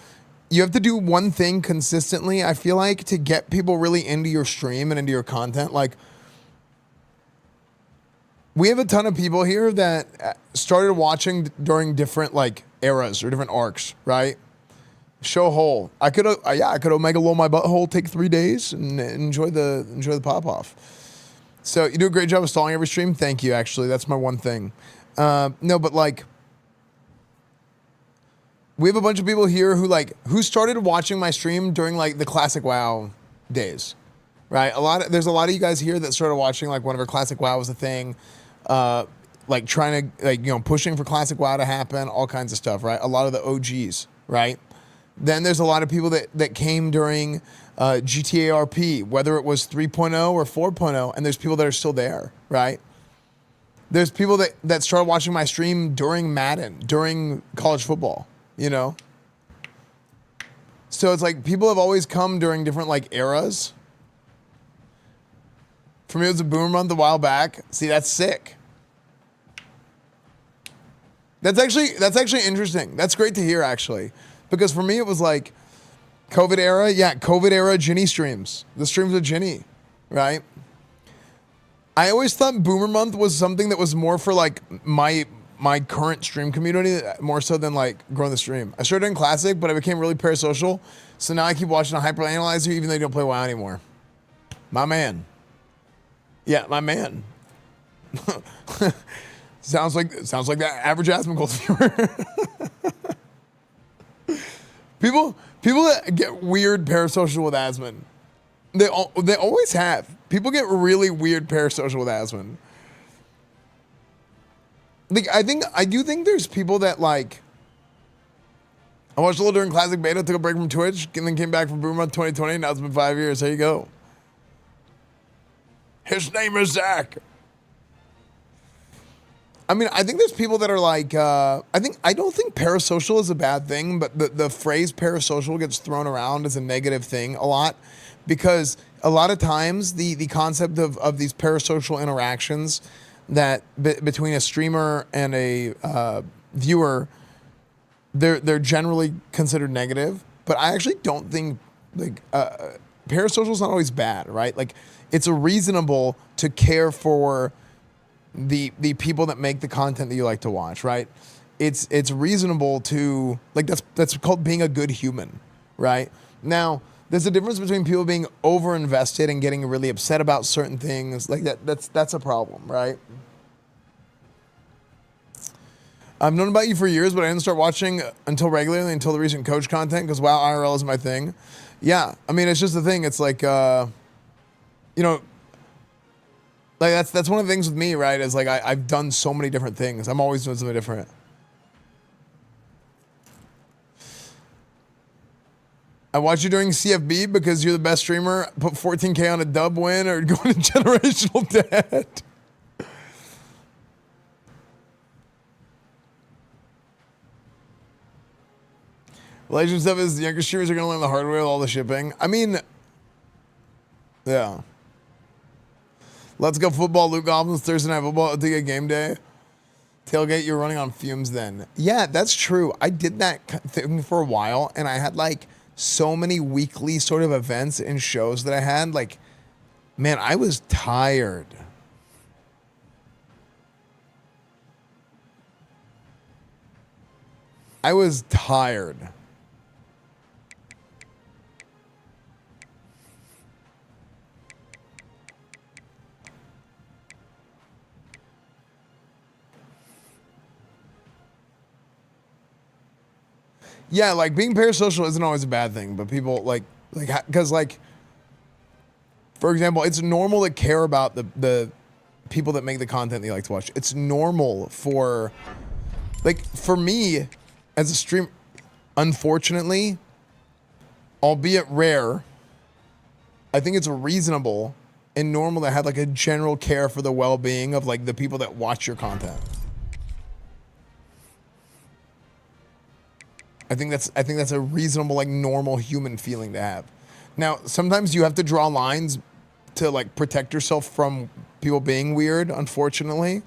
you have to do one thing consistently, I feel like to get people really into your stream and into your content, like, we have a ton of people here that started watching during different, like, eras or different arcs, right? Show hole. I could omega low my butthole, take 3 days and enjoy the pop off. So you do a great job of stalling every stream. Thank you. Actually, that's my one thing. No, but like, we have a bunch of people here who started watching my stream during like the Classic WoW days, right? There's a lot of you guys here that started watching like whenever Classic WoW was a thing, like trying to, like, you know, pushing for Classic WoW to happen, all kinds of stuff, right? A lot of the OGs, right? Then there's a lot of people that came during GTA RP, whether it was 3.0 or 4.0, and there's people that are still there, right? There's people that started watching my stream during Madden, during college football, you know? So it's like people have always come during different like eras. For me, it was a boomer month a while back. See, that's sick. That's actually interesting. That's great to hear, actually. Because for me, it was like COVID era. Yeah, COVID era Ginny streams. The streams of Ginny, right? I always thought Boomer Month was something that was more for like my current stream community, more so than like growing the stream. I started in Classic, but I became really parasocial. So now I keep watching a Hyperanalyzer even though you don't play WoW anymore. My man. Yeah, my man. sounds like that average Asmongold viewer. People that get weird parasocial with Asmon, they always have. People get really weird parasocial with Asmon. Like, I do think there's people that like. I watched a little during Classic Beta, took a break from Twitch, and then came back from Boomer Month 2020. Now it's been 5 years. There you go. His name is Zach. I mean, I think there's people that are like, I don't think parasocial is a bad thing, but the phrase parasocial gets thrown around as a negative thing a lot, because a lot of times the concept of these parasocial interactions that between a streamer and a viewer, they're generally considered negative. But I actually don't think like parasocial is not always bad, right? Like, it's reasonable to care for the people that make the content that you like to watch, right? it's reasonable to like that's called being a good human, right? Now, there's a difference between people being over invested and getting really upset about certain things. Like that's a problem, right? I've known about you for years, but I didn't start watching regularly until the recent coach content because WoW IRL is my thing. Yeah, I mean, it's just the thing. It's like, you know, like that's one of the things with me, right? Is like I've done so many different things. I'm always doing something different. I watch you during CFB because you're the best streamer. Put 14K on a dub win or go into generational debt. Legend stuff is the younger streamers are going to learn the hard way with all the shipping. I mean, yeah. Let's go football, Luke Goblins, Thursday night football, to get game day. Tailgate, you're running on fumes then. Yeah, that's true. I did that thing for a while, and I had like so many weekly sort of events and shows that I had. Like, man, I was tired. I was tired. Yeah, like being parasocial isn't always a bad thing, but people because for example, it's normal to care about the people that make the content that you like to watch. It's normal for me as a stream, unfortunately, albeit rare, I think it's reasonable and normal to have like a general care for the well-being of like the people that watch your content. I think that's a reasonable, like, normal human feeling to have. Now, sometimes you have to draw lines to like protect yourself from people being weird, unfortunately.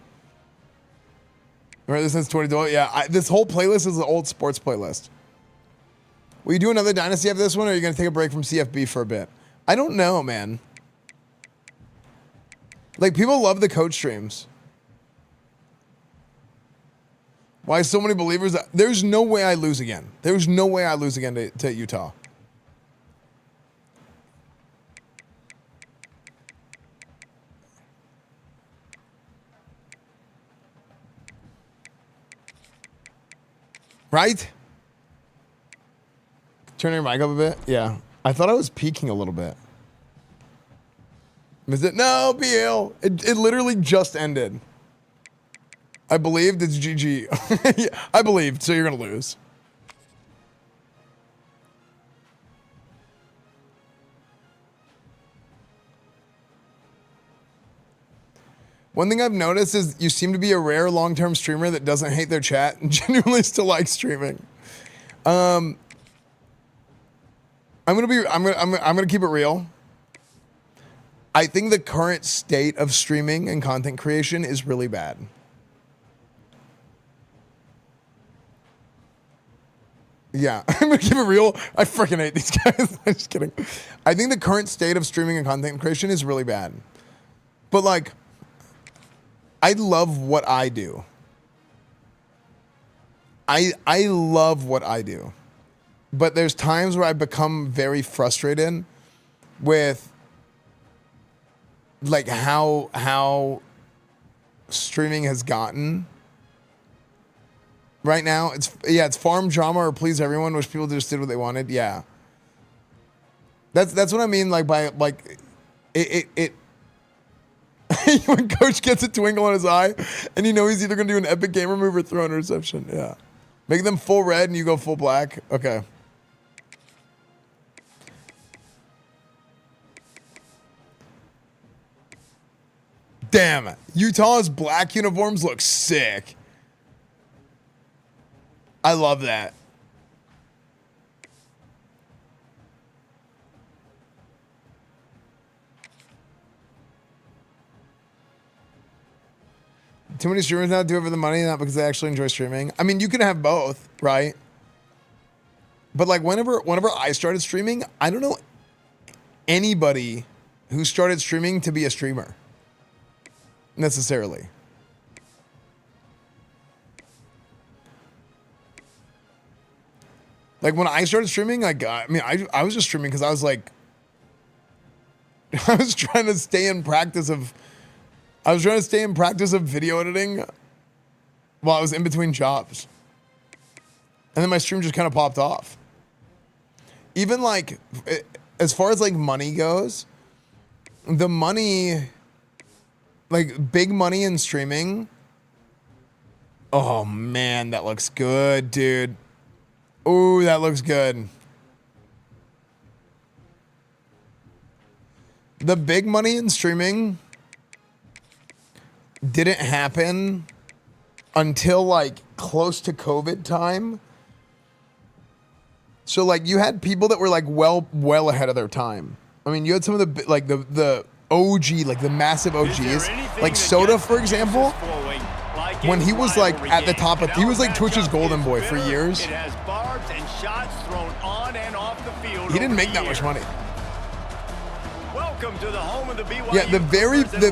Right, since 2012, yeah. This whole playlist is an old sports playlist. Will you do another Dynasty after this one, or are you gonna take a break from CFB for a bit? I don't know, man. Like, people love the coach streams. Why so many believers? There's no way I lose again. There's no way I lose again to Utah. Right? Turn your mic up a bit. Yeah. I thought I was peaking a little bit. Is it? No, BL. It literally just ended. I believed it's GG. Yeah, I believed, so you're going to lose. One thing I've noticed is you seem to be a rare long-term streamer that doesn't hate their chat and genuinely still likes streaming. I'm gonna keep it real. I think the current state of streaming and content creation is really bad. Yeah, I'm gonna keep it real. I freaking hate these guys. I'm just kidding. I think the current state of streaming and content creation is really bad. But like, I love what I do. I love what I do. But there's times where I become very frustrated with like how streaming has gotten. Right now, it's farm drama or please everyone, which people just did what they wanted. Yeah, that's what I mean. Like by like, it when coach gets a twinkle in his eye, and you know he's either gonna do an epic gamer move or throw an interception. Yeah, make them full red and you go full black. Okay. Damn it, Utah's black uniforms look sick. I love that. Too many streamers now do it for the money, not because they actually enjoy streaming. I mean, you can have both, right? But like whenever I started streaming, I don't know anybody who started streaming to be a streamer necessarily. Like when I started streaming, like I was just streaming because I was like, I was trying to stay in practice of video editing while I was in between jobs. And then my stream just kind of popped off. Even like, as far as like money goes, the money, like big money in streaming. Oh man, that looks good, dude. Ooh, that looks good. The big money in streaming didn't happen until like close to COVID time. So like you had people that were like well ahead of their time. I mean, you had some of the like the OG, like the massive OGs, like Soda, for example. When he was like at the top of, he was like Twitch's golden boy for years. It has barbs and shots thrown on and off the field. He didn't make that much money. Welcome to the home of the BYU. Yeah, the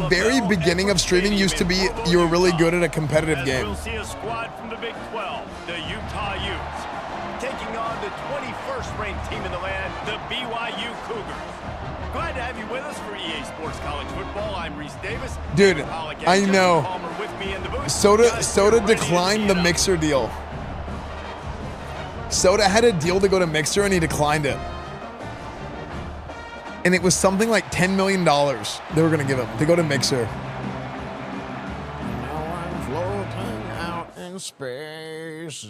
very beginning of streaming used to be you were really good at a competitive game. We'll see a squad from the Big 12, the Utah Utes, taking on the 21st ranked team in the land, the BYU Cougars. Glad to have you with us for EA Sports College Football. I'm Reese Davis. Dude, I know. Soda declined the Mixer deal. Soda had a deal to go to Mixer and he declined it. And it was something like $10 million they were going to give him to go to Mixer. Now I'm floating out in space.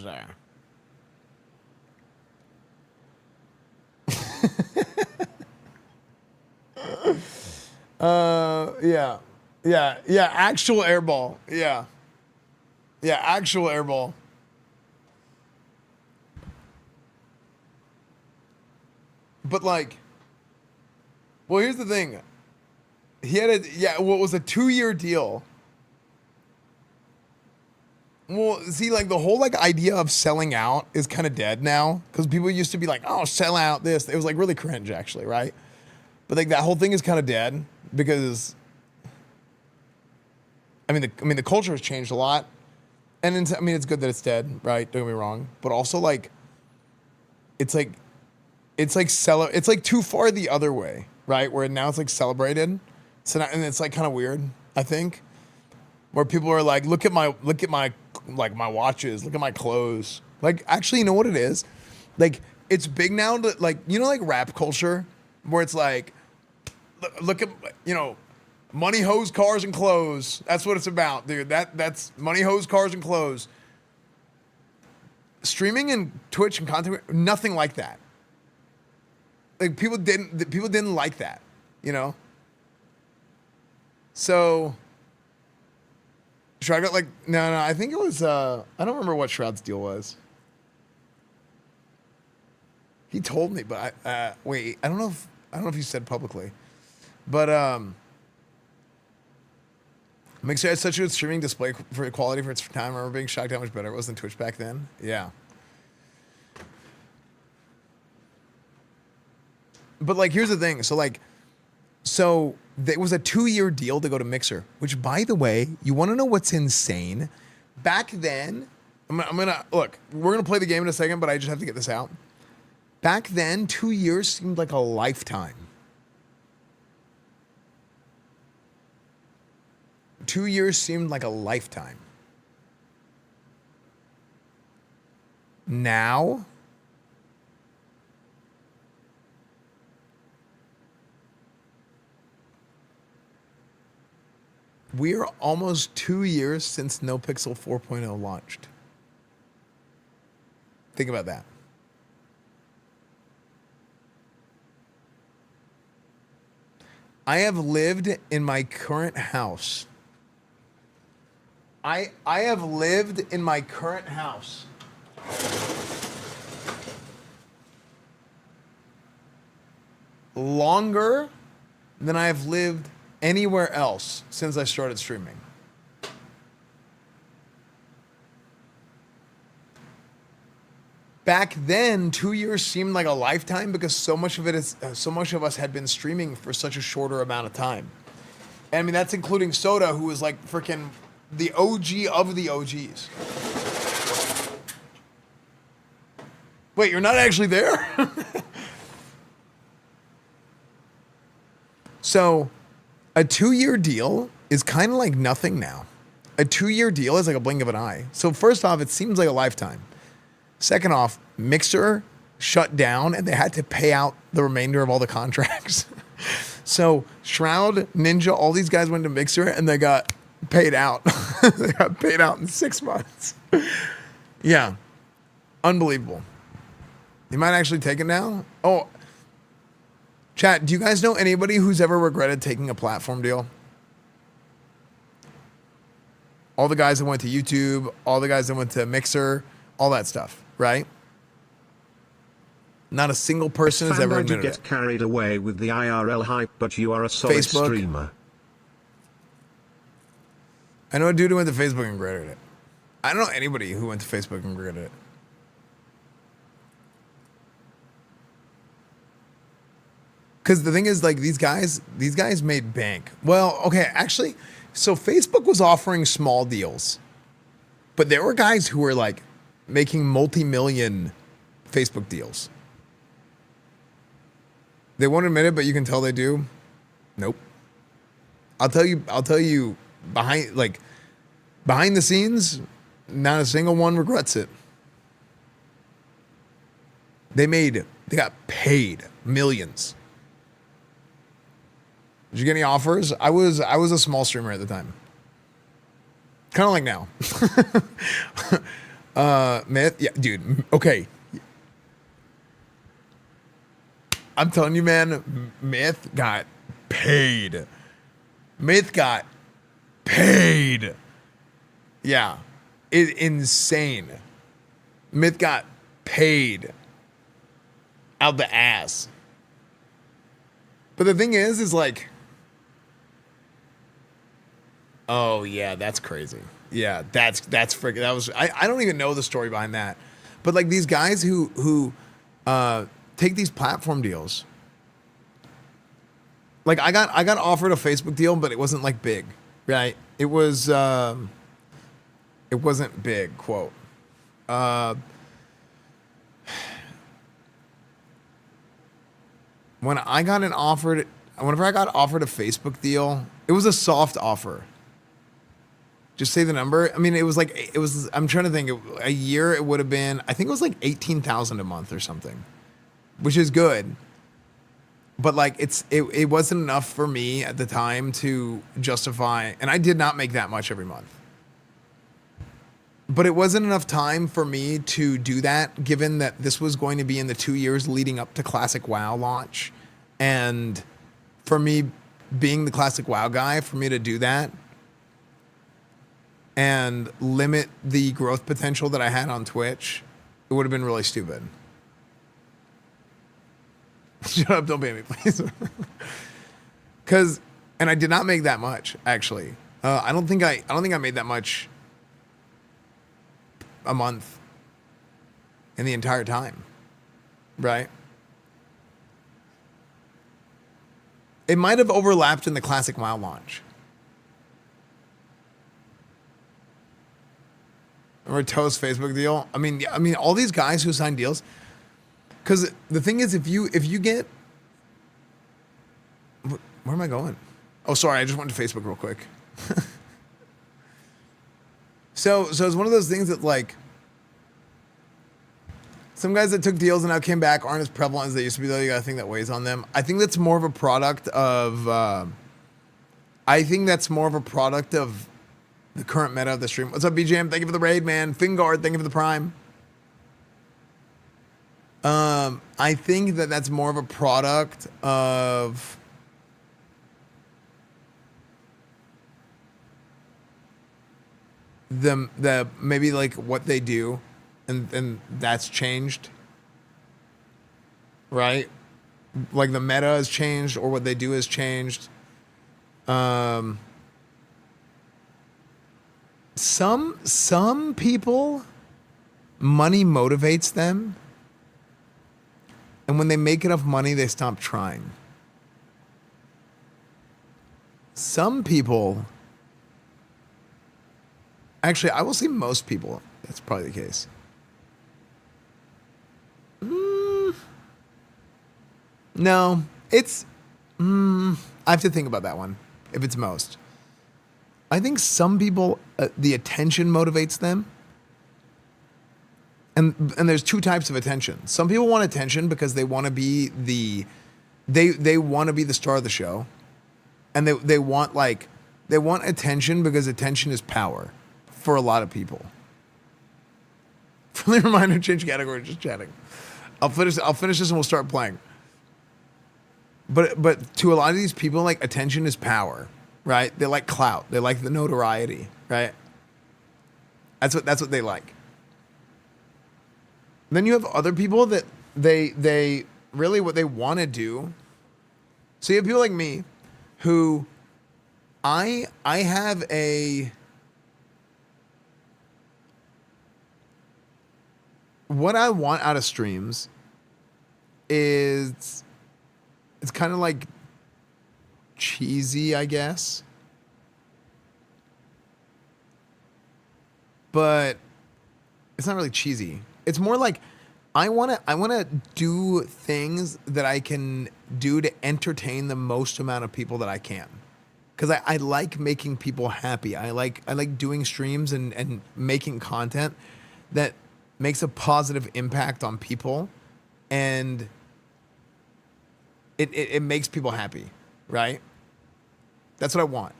Yeah, actual airball. Yeah, actual airball. But like, well, here's the thing. He had it was a 2-year deal. Well, see, like the whole like idea of selling out is kind of dead now because people used to be like, oh, sell out this. It was like really cringe actually, right? But like that whole thing is kind of dead because the culture has changed a lot. And it's good that it's dead, right? Don't get me wrong. But also like it's like too far the other way, right? Where now it's like celebrated. So now, and it's like kind of weird, I think. Where people are like, look at my like my watches, look at my clothes. Like actually, you know what it is? Like it's big now to like, you know, like rap culture where it's like, look at, you know, money, hoes, cars, and clothes. That's what it's about, dude. That's money, hoes, cars, and clothes. Streaming and Twitch and content, nothing like that. Like people didn't like that, you know? So Shroud got like, no, I think it was, I don't remember what Shroud's deal was. He told me, but wait, I don't know if he said publicly. But Mixer had such a good streaming display for quality for its time. I remember being shocked how much better it was than Twitch back then. Yeah. But like, here's the thing. So there was a 2-year deal to go to Mixer, which by the way, you want to know what's insane? Back then, I'm gonna look, we're going to play the game in a second, but I just have to get this out. Back then, 2 years seemed like a lifetime. 2 years seemed like a lifetime. Now, we're almost 2 years since NoPixel 4.0 launched. Think about that. I have lived in my current house. I have lived in my current house longer than I have lived anywhere else since I started streaming. Back then, 2 years seemed like a lifetime because so much of us had been streaming for such a shorter amount of time. And I mean, that's including Soda, who was like freaking the OG of the OGs. Wait, you're not actually there? So, a 2-year deal is kind of like nothing now. A 2-year deal is like a blink of an eye. So first off, it seems like a lifetime. Second off, Mixer shut down and they had to pay out the remainder of all the contracts. So Shroud, Ninja, all these guys went to Mixer and they got paid out. They got paid out in 6 months. Yeah. Unbelievable. You might actually take it now. Oh, chat, do you guys know anybody who's ever regretted taking a platform deal? All the guys that went to YouTube, all the guys that went to Mixer, all that stuff, right? Not a single person has ever admitted you get it. carried away with the IRL hype, but you are a solid Facebook. streamer. I know a dude who went to Facebook and regretted it. I don't know anybody who went to Facebook and regretted it. Because the thing is, like, these guys made bank. Well, okay, actually, so Facebook was offering small deals, but there were guys who were like making multi-million Facebook deals. They won't admit it, but you can tell they do. Nope. I'll tell you behind the scenes, not a single one regrets it. They got paid millions. Did you get any offers? I was a small streamer at the time. Kind of like now. Myth, yeah, dude. Okay. I'm telling you, man, Myth got paid. Myth got paid. Yeah. Insane. Myth got paid out the ass. But the thing is like, oh yeah, that's crazy. Yeah, that's freaking, that was, I don't even know the story behind that. But like these guys who take these platform deals. Like I got offered a Facebook deal, but it wasn't like big, right? It wasn't big, quote. Whenever I got offered a Facebook deal, it was a soft offer. Just say the number. I mean, I'm trying to think, a year it would have been, I think it was like 18,000 a month or something, which is good. But like, it wasn't enough for me at the time to justify, and I did not make that much every month. But it wasn't enough time for me to do that, given that this was going to be in the 2 years leading up to Classic WoW launch. And for me being the Classic WoW guy, for me to do that and limit the growth potential that I had on Twitch, it would have been really stupid. Shut up, don't pay me, please. And I did not make that much, actually. I don't think I made that much a month in the entire time, right? It might have overlapped in the Classic WoW launch. Remember Toe's Facebook deal? I mean, all these guys who signed deals. Because the thing is, if you get, where am I going? Oh, sorry, I just went to Facebook real quick. So it's one of those things that like, some guys that took deals and now came back aren't as prevalent as they used to be, though. You got to think that weighs on them. I think that's more of a product of, the current meta of the stream. What's up, BJM? Thank you for the raid, man. Fingard, thank you for the prime. I think that's more of a product of the maybe like what they do, and that's changed, right? Like the meta has changed, or what they do has changed. Some people, money motivates them. And when they make enough money, they stop trying. Some people, actually, I will say most people, that's probably the case. No, it's. I have to think about that one. If it's most, I think some people the attention motivates them. And there's two types of attention. Some people want attention because they want to be they want to be the star of the show, and they want attention because attention is power for a lot of people. Friendly reminder: change category. Just chatting. I'll finish this and we'll start playing. But to a lot of these people, like, attention is power, right? They like clout. They like the notoriety, right? That's what they like. Then you have other people that they really what they want to do. So you have people like me who I have what I want out of streams is it's kind of like cheesy, I guess. But it's not really cheesy. It's more like I want to do things that I can do to entertain the most amount of people that I can. Cuz I like making people happy. I like doing streams and making content that makes a positive impact on people, and it makes people happy, right? That's what I want.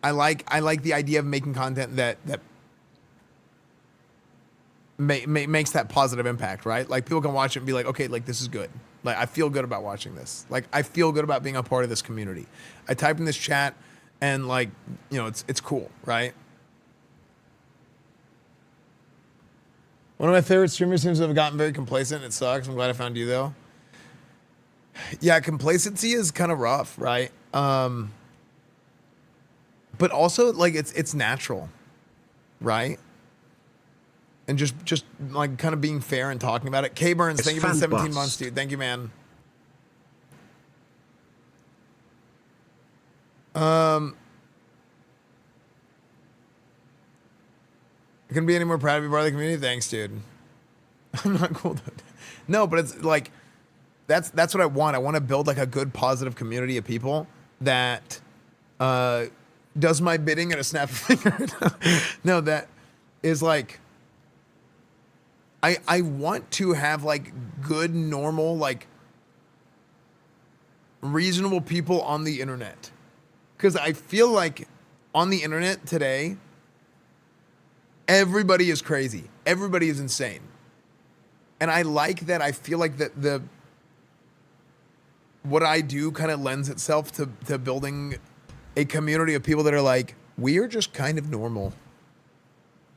I like the idea of making content that makes that positive impact, right? Like, people can watch it and be like, okay, like, this is good. Like, I feel good about watching this. Like, I feel good about being a part of this community. I type in this chat and, like, you know, it's cool, right? One of my favorite streamers seems to have gotten very complacent. It sucks. I'm glad I found you, though. Yeah, complacency is kind of rough, right? But also, like, it's natural, right? And just like kind of being fair and talking about it. K Burns, thank you for the 17 months, dude. Thank you, man. I couldn't be any more proud to be part of the community. Thanks, dude. I'm not cool, dude. No, but it's like that's what I want. I want to build like a good, positive community of people that does my bidding at a snap of a finger. No, that is like I want to have like good, normal, like reasonable people on the internet. Because I feel like on the internet today, everybody is crazy. Everybody is insane. And I like that. I feel like that what I do kind of lends itself to building a community of people that are like, we are just kind of normal.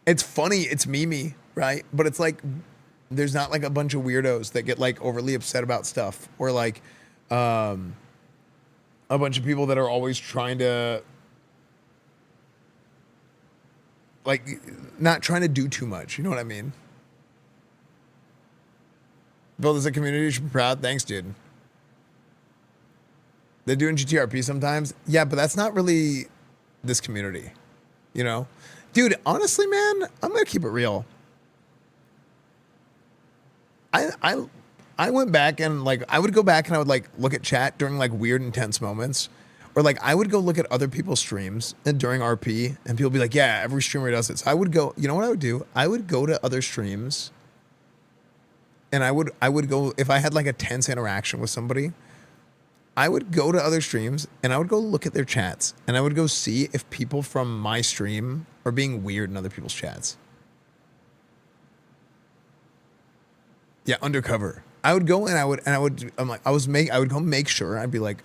It's funny, it's memey, right? But it's like, there's not like a bunch of weirdos that get like overly upset about stuff, or like a bunch of people that are always trying to like not trying to do too much. You know what I mean? Build as a community, you should be proud. Thanks, dude. They're doing GTRP sometimes. Yeah, but that's not really this community, you know? Dude, honestly, man, I'm going to keep it real. I went back and like, I would go back and I would like look at chat during like weird, intense moments. Or like, I would go look at other people's streams during RP and people be like, yeah, every streamer does it. So I would go, you know what I would do? I would go to other streams and I would go, if I had like a tense interaction with somebody, I would go to other streams and I would go look at their chats and I would go see if people from my stream are being weird in other people's chats. Yeah, undercover. I would go and I would go make sure. I'd be like,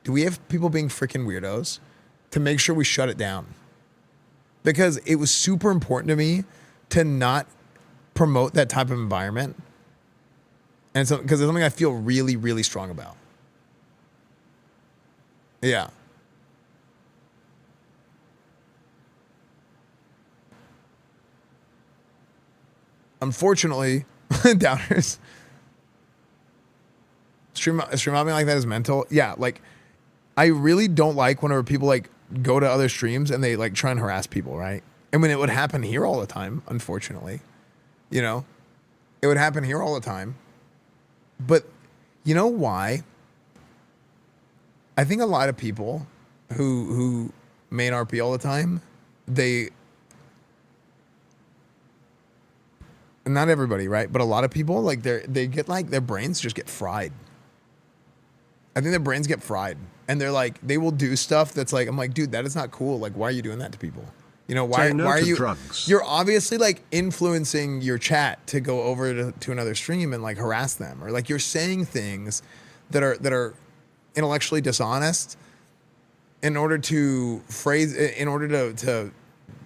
do we have people being freaking weirdos? To make sure we shut it down. Because it was super important to me to not promote that type of environment. And so, because it's something I feel really, really strong about. Yeah. Unfortunately, doubters. Stream hopping like that is mental. Yeah, like I really don't like whenever people like go to other streams and they like try and harass people, right? And when it would happen here all the time, unfortunately, you know. It would happen here all the time. But you know why? I think a lot of people who main RP all the time, not everybody, right? But a lot of people, like they get like their brains just get fried. I think their brains get fried, and they're like, they will do stuff that's like, I'm like, dude, that is not cool. Like, why are you doing that to people? You know, why are you? Drugs. You're obviously like influencing your chat to go over to another stream and like harass them, or like you're saying things that are intellectually dishonest in order to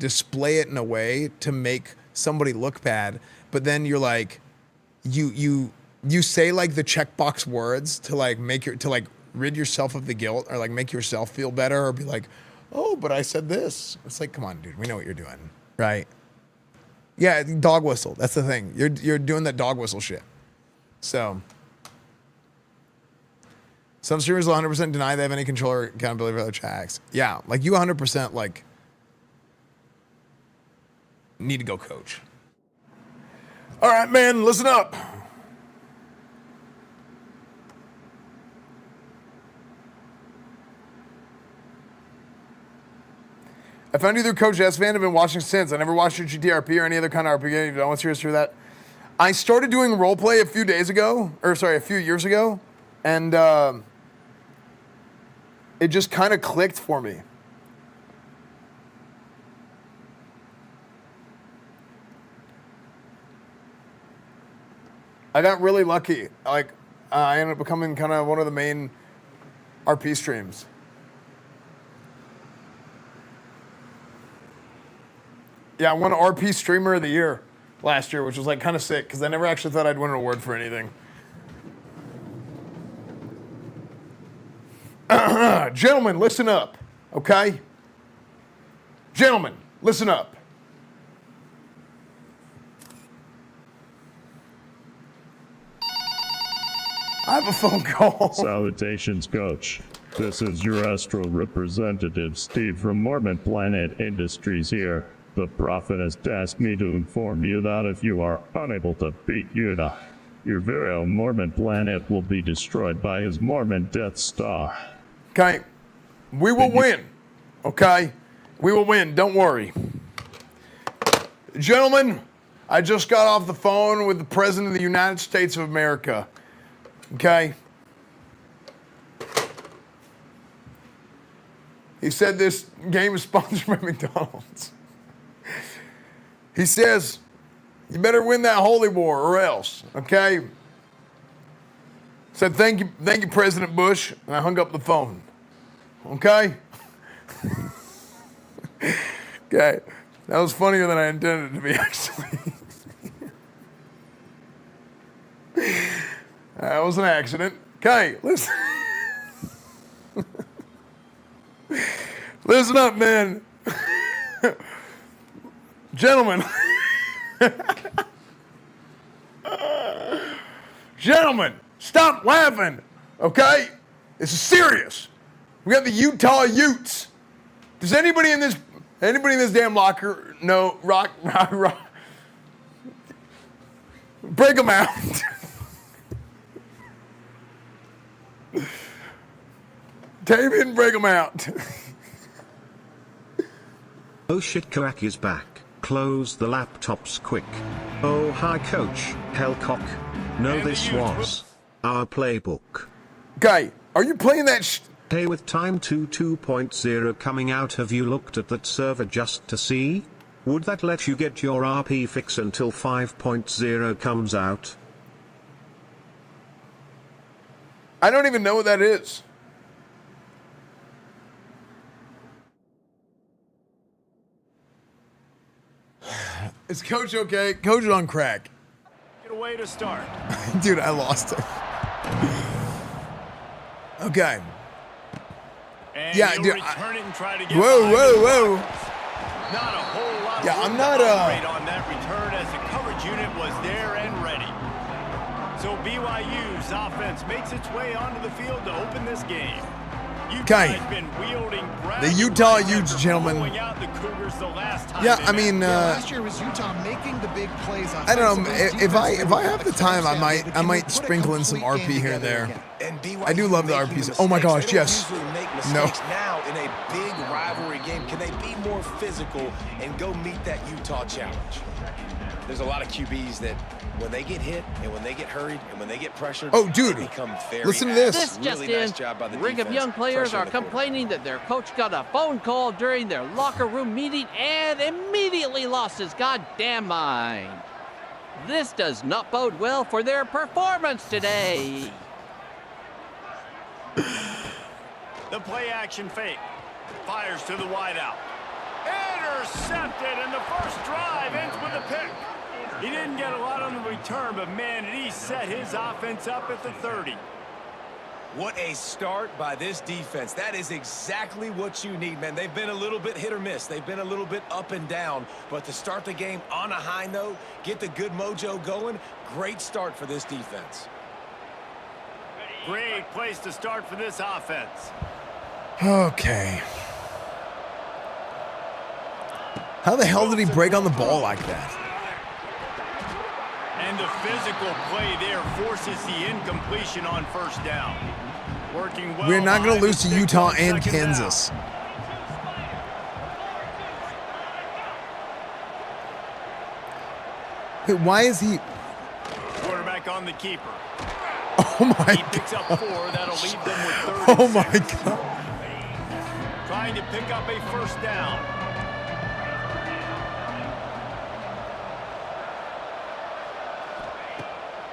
display it in a way to make somebody look bad. But then you're like, you say like the checkbox words to like rid yourself of the guilt, or like make yourself feel better, or be like, oh, but I said this. It's like, come on, dude, we know what you're doing, right? Yeah, dog whistle. That's the thing. You're doing that dog whistle shit. So some streamers will 100% deny they have any control or accountability for other chats. Yeah, like you 100% like need to go coach. All right, man, listen up. I found you through Coach Esfand. I've been watching since. I never watched your GTRP or any other kind of RP game. I want to hear through that. I started doing roleplay a few years ago, and it just kind of clicked for me. I got really lucky. Like, I ended up becoming kind of one of the main RP streams. Yeah, I won RP Streamer of the Year last year, which was like kind of sick because I never actually thought I'd win an award for anything. Gentlemen, listen up, okay? Gentlemen, listen up. I have a phone call. Salutations, Coach. This is your Astro representative, Steve from Mormon Planet Industries here. The Prophet has tasked me to inform you that if you are unable to beat Yuda, your very own Mormon planet will be destroyed by his Mormon Death Star. Okay, we will win. Okay, we will win. Don't worry. Gentlemen, I just got off the phone with the President of the United States of America. Okay? He said this game is sponsored by McDonald's. He says, you better win that holy war or else, okay? Said, thank you, President Bush, and I hung up the phone. Okay? Okay. That was funnier than I intended it to be, actually. That was an accident. Okay, listen. Listen up, man. Gentlemen. Gentlemen, stop laughing, okay? This is serious. We got the Utah Utes. Does anybody in this damn locker know rock break them out? Tavian, break them out. Oh shit, Koak is back. Close the laptops quick. Oh hi Coach, Hellcock. No, this was our playbook. Guy, are you playing that Hey, with Time 2.0 coming out, have you looked at that server just to see? Would that let you get your RP fix until 5.0 comes out? I don't even know what that is. Is Coach okay? Coach is on crack. Get away to start. Dude, I lost it. Okay. And yeah, dude. Return it and try to get whoa. Not a whole lot. Yeah, I'm not on that return as the coverage unit was there and ready. So BYU's offense makes its way onto the field to open this game. Okay. The Utah Utes, gentlemen. Yeah, I mean, last year was Utah making the big plays. I don't know. If I have the time, I might sprinkle in some RP here and there. I do love the RPs. Oh my gosh, yes. No. Now in a big rivalry game, can they be more physical and go meet that Utah challenge? There's a lot of QBs that when they get hit and when they get hurried and when they get pressured, oh, dude, they become very listen to this. This just in, a ring of young players are complaining that their coach got a phone call during their locker room meeting and immediately lost his goddamn mind. This does not bode well for their performance today. The play action fake. Fires to the wideout. Intercepted, and the first drive ends with a pick. He didn't get a lot on the return, but man, he set his offense up at the 30. What a start by this defense. That is exactly what you need, man. They've been a little bit hit or miss. They've been a little bit up and down, but to start the game on a high note, get the good mojo going, great start for this defense. Great place to start for this offense. Okay. How the hell did he break on the ball like that? And the physical play there forces the incompletion on first down. Working well. We're not going to lose to Utah and Kansas. Wait, why is he... Quarterback on the keeper. Oh my He picks up 4. That'll leave them with 36. Oh my God. Trying to pick up a first down.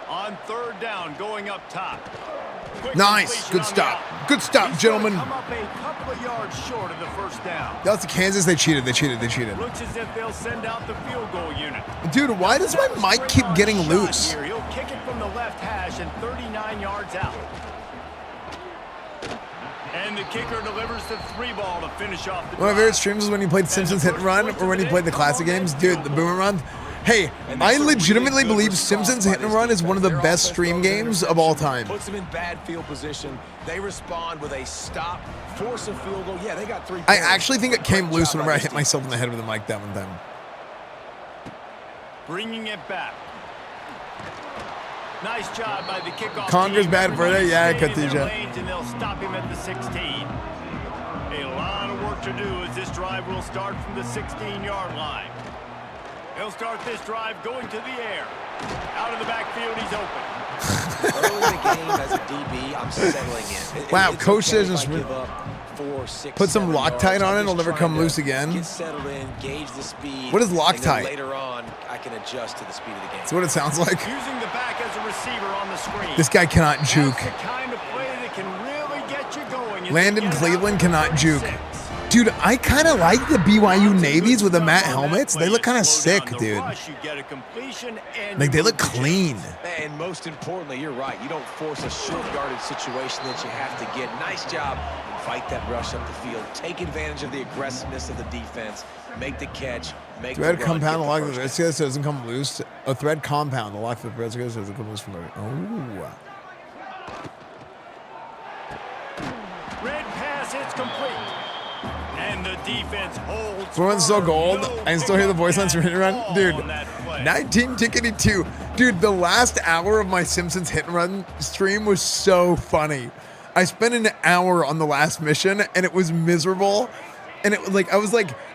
On third down, going up top. Quick Nice. Good stop. Good stop, gentlemen. Come up a couple of yards short of the first down. That was the Kansas. They cheated. They cheated. Looks as if they'll send out the field goal unit. Dude, why does my mic keep getting loose? Here. He'll kick it from the left hash and 39 yards out. And the kicker delivers the 3-ball to finish off the drive. One of my favorite streams was when he played Simpsons Hit and Run or when he played the classic games. Dude, the Boomer Run. Hey, I legitimately believe Simpsons Hit and Run is one of the best stream games of all time. Puts them in bad field position. They respond with a stop, force a field goal. Yeah, they got 3 points. I actually think it came loose whenever I hit myself in the head with the mic that one time. Bringing it back. Nice job by the kickoff. Conger's bad for it. Yeah, Katija. And they'll stop him at the 16. A lot of work to do as this drive will start from the 16-yard line. He'll start this drive going to the air. Out of the backfield, he's open. Early in the game as a DB, I'm settling in. Wow, It's coach okay says if just I give up 4, 6, put some 7 Loctite yards. on it. I'm It'll just never trying come to loose again. Get settled in, gauge the speed. What is and Loctite? then later on, I can adjust to the speed of the game. That's what it sounds like. Using the back as a receiver on the screen. This guy cannot juke. That's the kind of play that can really get you going. Landon Cleveland cannot juke. Dude, I kind of like the BYU Navies with the matte helmets. They look kind of sick, dude. Like, they look clean. And most importantly, you're right. You don't force a short yardage situation that you have to get. Nice job. Fight that rush up the field. Take advantage of the aggressiveness of the defense. Make the catch. Make the run. Thread compound, the lock of the Redskins so it doesn't come loose. A thread compound, the lock of the Redskins so it doesn't come loose from the... Oh. Red pass, it's complete. And the defense holds. Everyone's so gold. I can still hear the voice lines from Hit and Run. Dude, 19-2. Dude, the last hour of my Simpsons Hit and Run stream was so funny. I spent an hour on the last mission and it was miserable. And it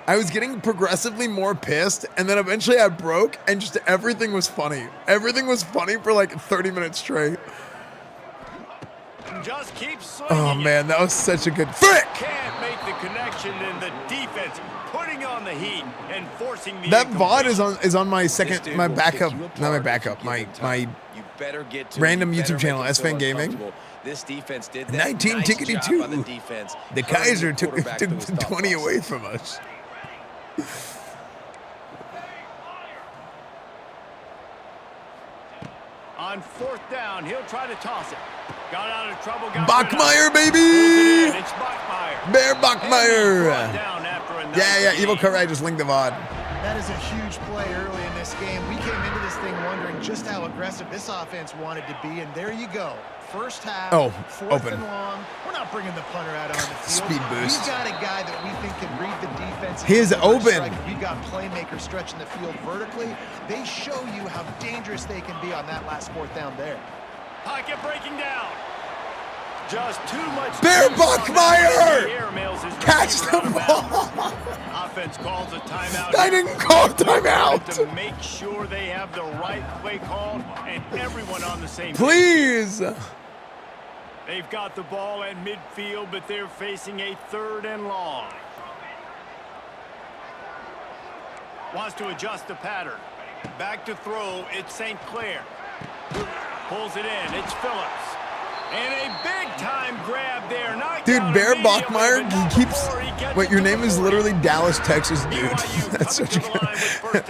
I was getting progressively more pissed, and then eventually I broke, and just everything was funny. Everything was funny for like 30 minutes straight. Just keep Oh man, that was such a good frick. Can't make the connection, and the defense putting on the heat and forcing the That VOD is on my second, my backup, not my backup, my random YouTube channel, Esfand Gaming. This defense did that. 19 nice tickety job 2. by the defense. The Kaiser took 20 away from us. On fourth down, he'll try to toss it. Got out of trouble. Bachmeier, baby! It's Bachmeier. Bear Bachmeier! Yeah, Evil Correct just linked the VOD. That is a huge play early in this game. We came into this thing wondering just how aggressive this offense wanted to be, and there you go. first half. Oh, fourth open. and long. We're not bringing the punter out on the field. Speed boost. We've got a guy that we think can read the defense. He is open. We've got playmakers stretching the field vertically. They show you how dangerous they can be on that last fourth down there. Pocket breaking down. Just too much. Bear Buckmeyer! Catch the ball. Offense calls a timeout. I didn't call timeout. To make sure they have the right play call and everyone on the same. Please. They've got the ball at midfield, but they're facing a 3rd and long. Wants to adjust the pattern. Back to throw. It's St. Clair. Pulls it in. It's Phillips. And a big-time grab there. Dude, Bear Bachmeyer, he keeps... Wait, your name is literally Dallas, Texas, dude. That's such a good...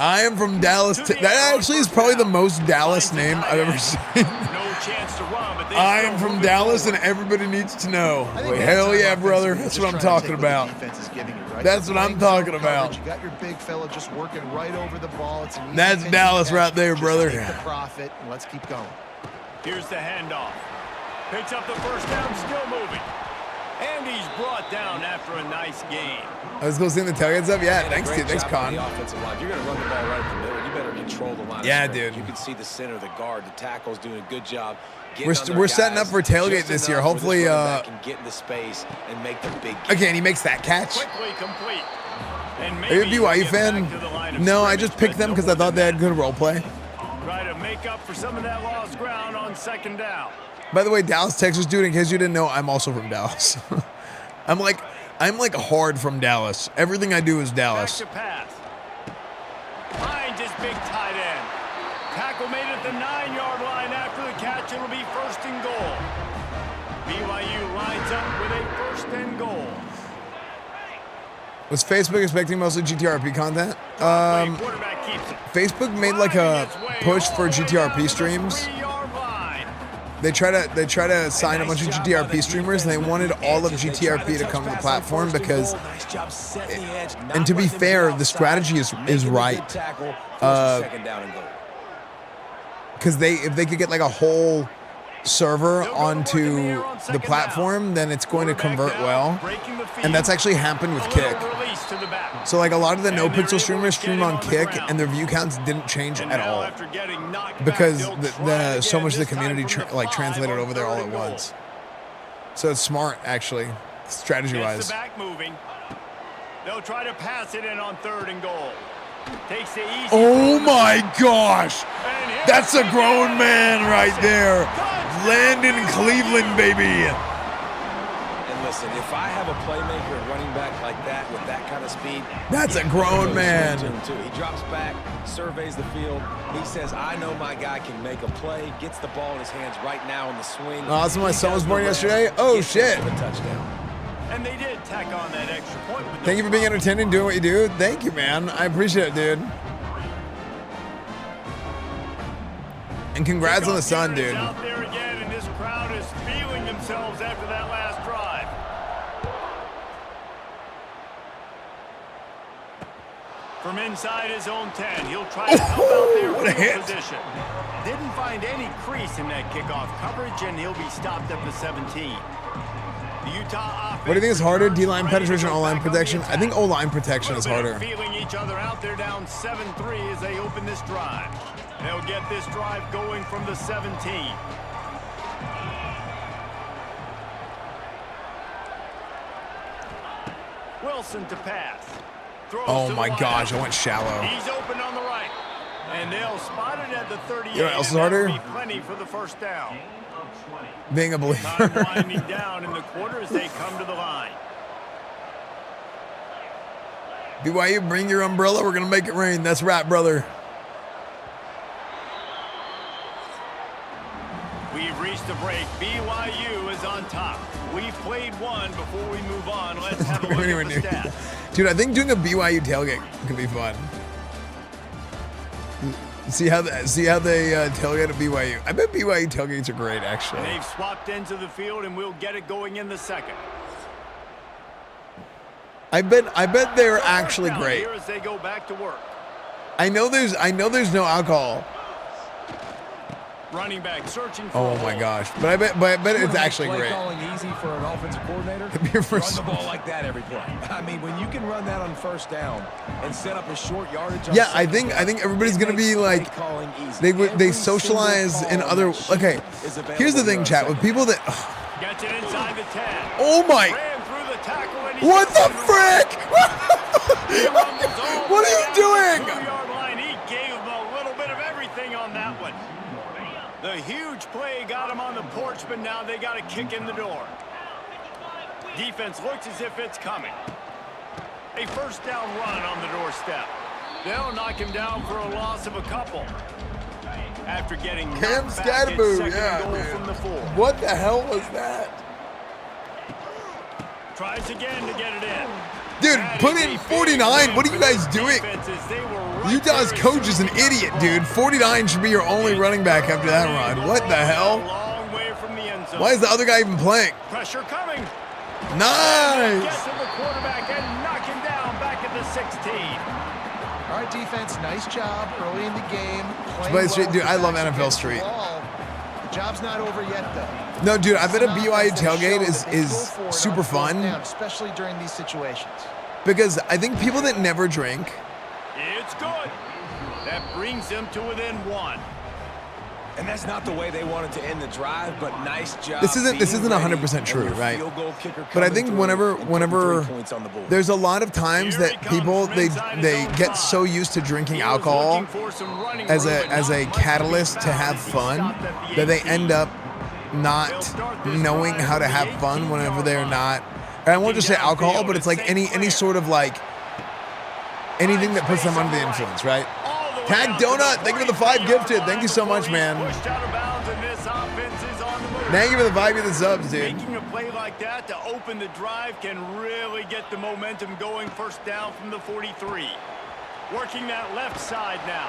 I am from Dallas. That actually is probably the most Dallas name I've ever seen. I am from Dallas, and everybody needs to know. Wait, hell yeah, brother. That's what I'm talking about. That's what I'm talking about. You got your big fella just working right over the ball. That's Dallas right there, brother. Take the profit, and let's keep going. Here's the handoff. Picks up the first down, still moving. And he's brought down after a nice gain. Let's go see the tailgates up. Yeah, thanks, dude. Thanks, Con. You're going to run the ball right in the middle. You better control the line. Yeah, dude. You can see the center, the guard, the tackle's doing a good job. We're setting up for tailgate this year. Hopefully, can get into space and make the big. Okay, and he makes that catch. Quickly complete. And Are you a BYU fan? No, I just picked them because I thought they had good role play. Try to make up for some of that lost ground on 2nd down. By the way, Dallas, Texas, dude, in case you didn't know, I'm also from Dallas. I'm like hard from Dallas. Everything I do is Dallas. Back to pass. Finds his big tight end. Tackle made at the 9-yard line after the catch. It'll be 1st and goal. BYU lines up with a 1st and goal. Was Facebook expecting mostly GTRP content? Facebook made like a push for GTRP streams. They try to sign a bunch of GTRP streamers, and they wanted all of GTRP to come to the platform because, and to be fair, the strategy is right. Because if they could get like a whole server onto the platform, then it's going to convert well, and that's actually happened with Kick. So like a lot of the no pixel streamers stream on Kick, and their view counts didn't change at all because so much of the community translated over there all at once. So it's smart actually, strategy wise. They'll try to pass it in on 3rd and goal. Takes the easy. Oh my gosh, that's a grown man right there. Landon Cleveland, baby. And listen, if I have a playmaker and running back like that with that kind of speed, that's a grown man. He drops back, surveys the field. He says, I know my guy can make a play, gets the ball in his hands right now on the swing. Awesome, my son was born yesterday. Oh, shit. A touchdown. And they did tack on that extra point. Thank you for being entertaining, doing what you do. Thank you, man. I appreciate it, dude. And congrats on the son, dude. Out there again, and this crowd is feeling themselves after that last drive. From inside his own 10, he'll try to help out their field position. Didn't find any crease in that kickoff coverage, and he'll be stopped at the 17. The Utah offense. What do you think is harder, D-line penetration or O-line protection? I think O-line protection is harder. Feeling each other out there down 7-3 as they open this drive. They'll get this drive going from the 17. Wilson to pass. Oh my gosh, I went shallow. He's open on the right. And they'll spot it at the 38. You know what else is harder? Plenty for the 1st down. Being a believer. Time winding down in the quarter as they come to the line. BYU, bring your umbrella. We're going to make it rain. That's right, brother. We've reached the break. BYU is on top. We've played one before we move on. Let's have a look at the stats. Dude, I think doing a BYU tailgate could be fun. See how they tailgate at BYU. I bet BYU tailgates are great, actually. And they've swapped into the field, and we'll get it going in the 2nd. I bet they're actually great. Here as they go back to work. I know there's no alcohol. Running back searching for Oh my gosh. But I bet it's actually play great. calling easy for an offensive coordinator. Your Run first- the ball like that every play. I mean, when you can run that on first down and set up a short yardage. On Yeah, I second think down, everybody's it gonna makes be play like calling easy. they Every socialize single in call other. on that Okay, sheet is available here's the here thing, on chat. With second people that. Gets it inside the 10. Oh my! Ran through the tackle and he What the got frick? He rumbles all the What way are you down to doing? the 2-yard line. He gave him a little bit of everything on that one. The huge play got him on the porch, but now they got a kick in the door. Defense looks as if it's coming. A first down run on the doorstep. They'll knock him down for a loss of a couple. After getting Cam knocked back, it's Scadaboo, second yeah, and goal man. from the 4. What the hell was that? Tries again to get it in. Dude, That put is in a 49. big What are you win guys for doing? defenses. They were right Utah's there coach as is soon an as he got idiot, the dude. ball. 49 should be your only running back after that run. What the hell? Long way from the end zone. Why is the other guy even playing? Pressure coming. Get Nice. to the quarterback and knock him down back at the 16. All right, defense, nice job early in the game. Playing But Street, well dude, with I the love backs NFL against the Street. wall. The job's not over yet, though. No, dude, I bet a Some BYU offense has tailgate shown is that they go is for it on super fourth fun down, especially during these situations. because I think people that never drink. It's good. That brings them to within 1. And that's not the way they wanted to end the drive, but nice job. This isn't being ready 100% true, and your right? field goal kicker But I coming think through whenever and putting 3 points on the board. there's a lot of times Here that he comes people from they inside his they own get 5. so used to drinking He was alcohol looking for some running as room, a but as not a much to be catalyst to found have as he fun stopped at the that they 18. end up They'll not start this knowing drive how to from the have fun 18-yard whenever they're line. not. And I won't just say Looking alcohol, downfield but it's to like St. any Clair. sort of like anything that puts them under the influence, right? All the way Tag out to the Donut, thank you for the 5 43-yard gifted. Thank you so line much, before man. he's pushed out of bounds, and this offense is on the move. Thank you for the 5 of the subs, dude. Making a play like that to open the drive can really get the momentum going. First down from the 43. Working that left side now.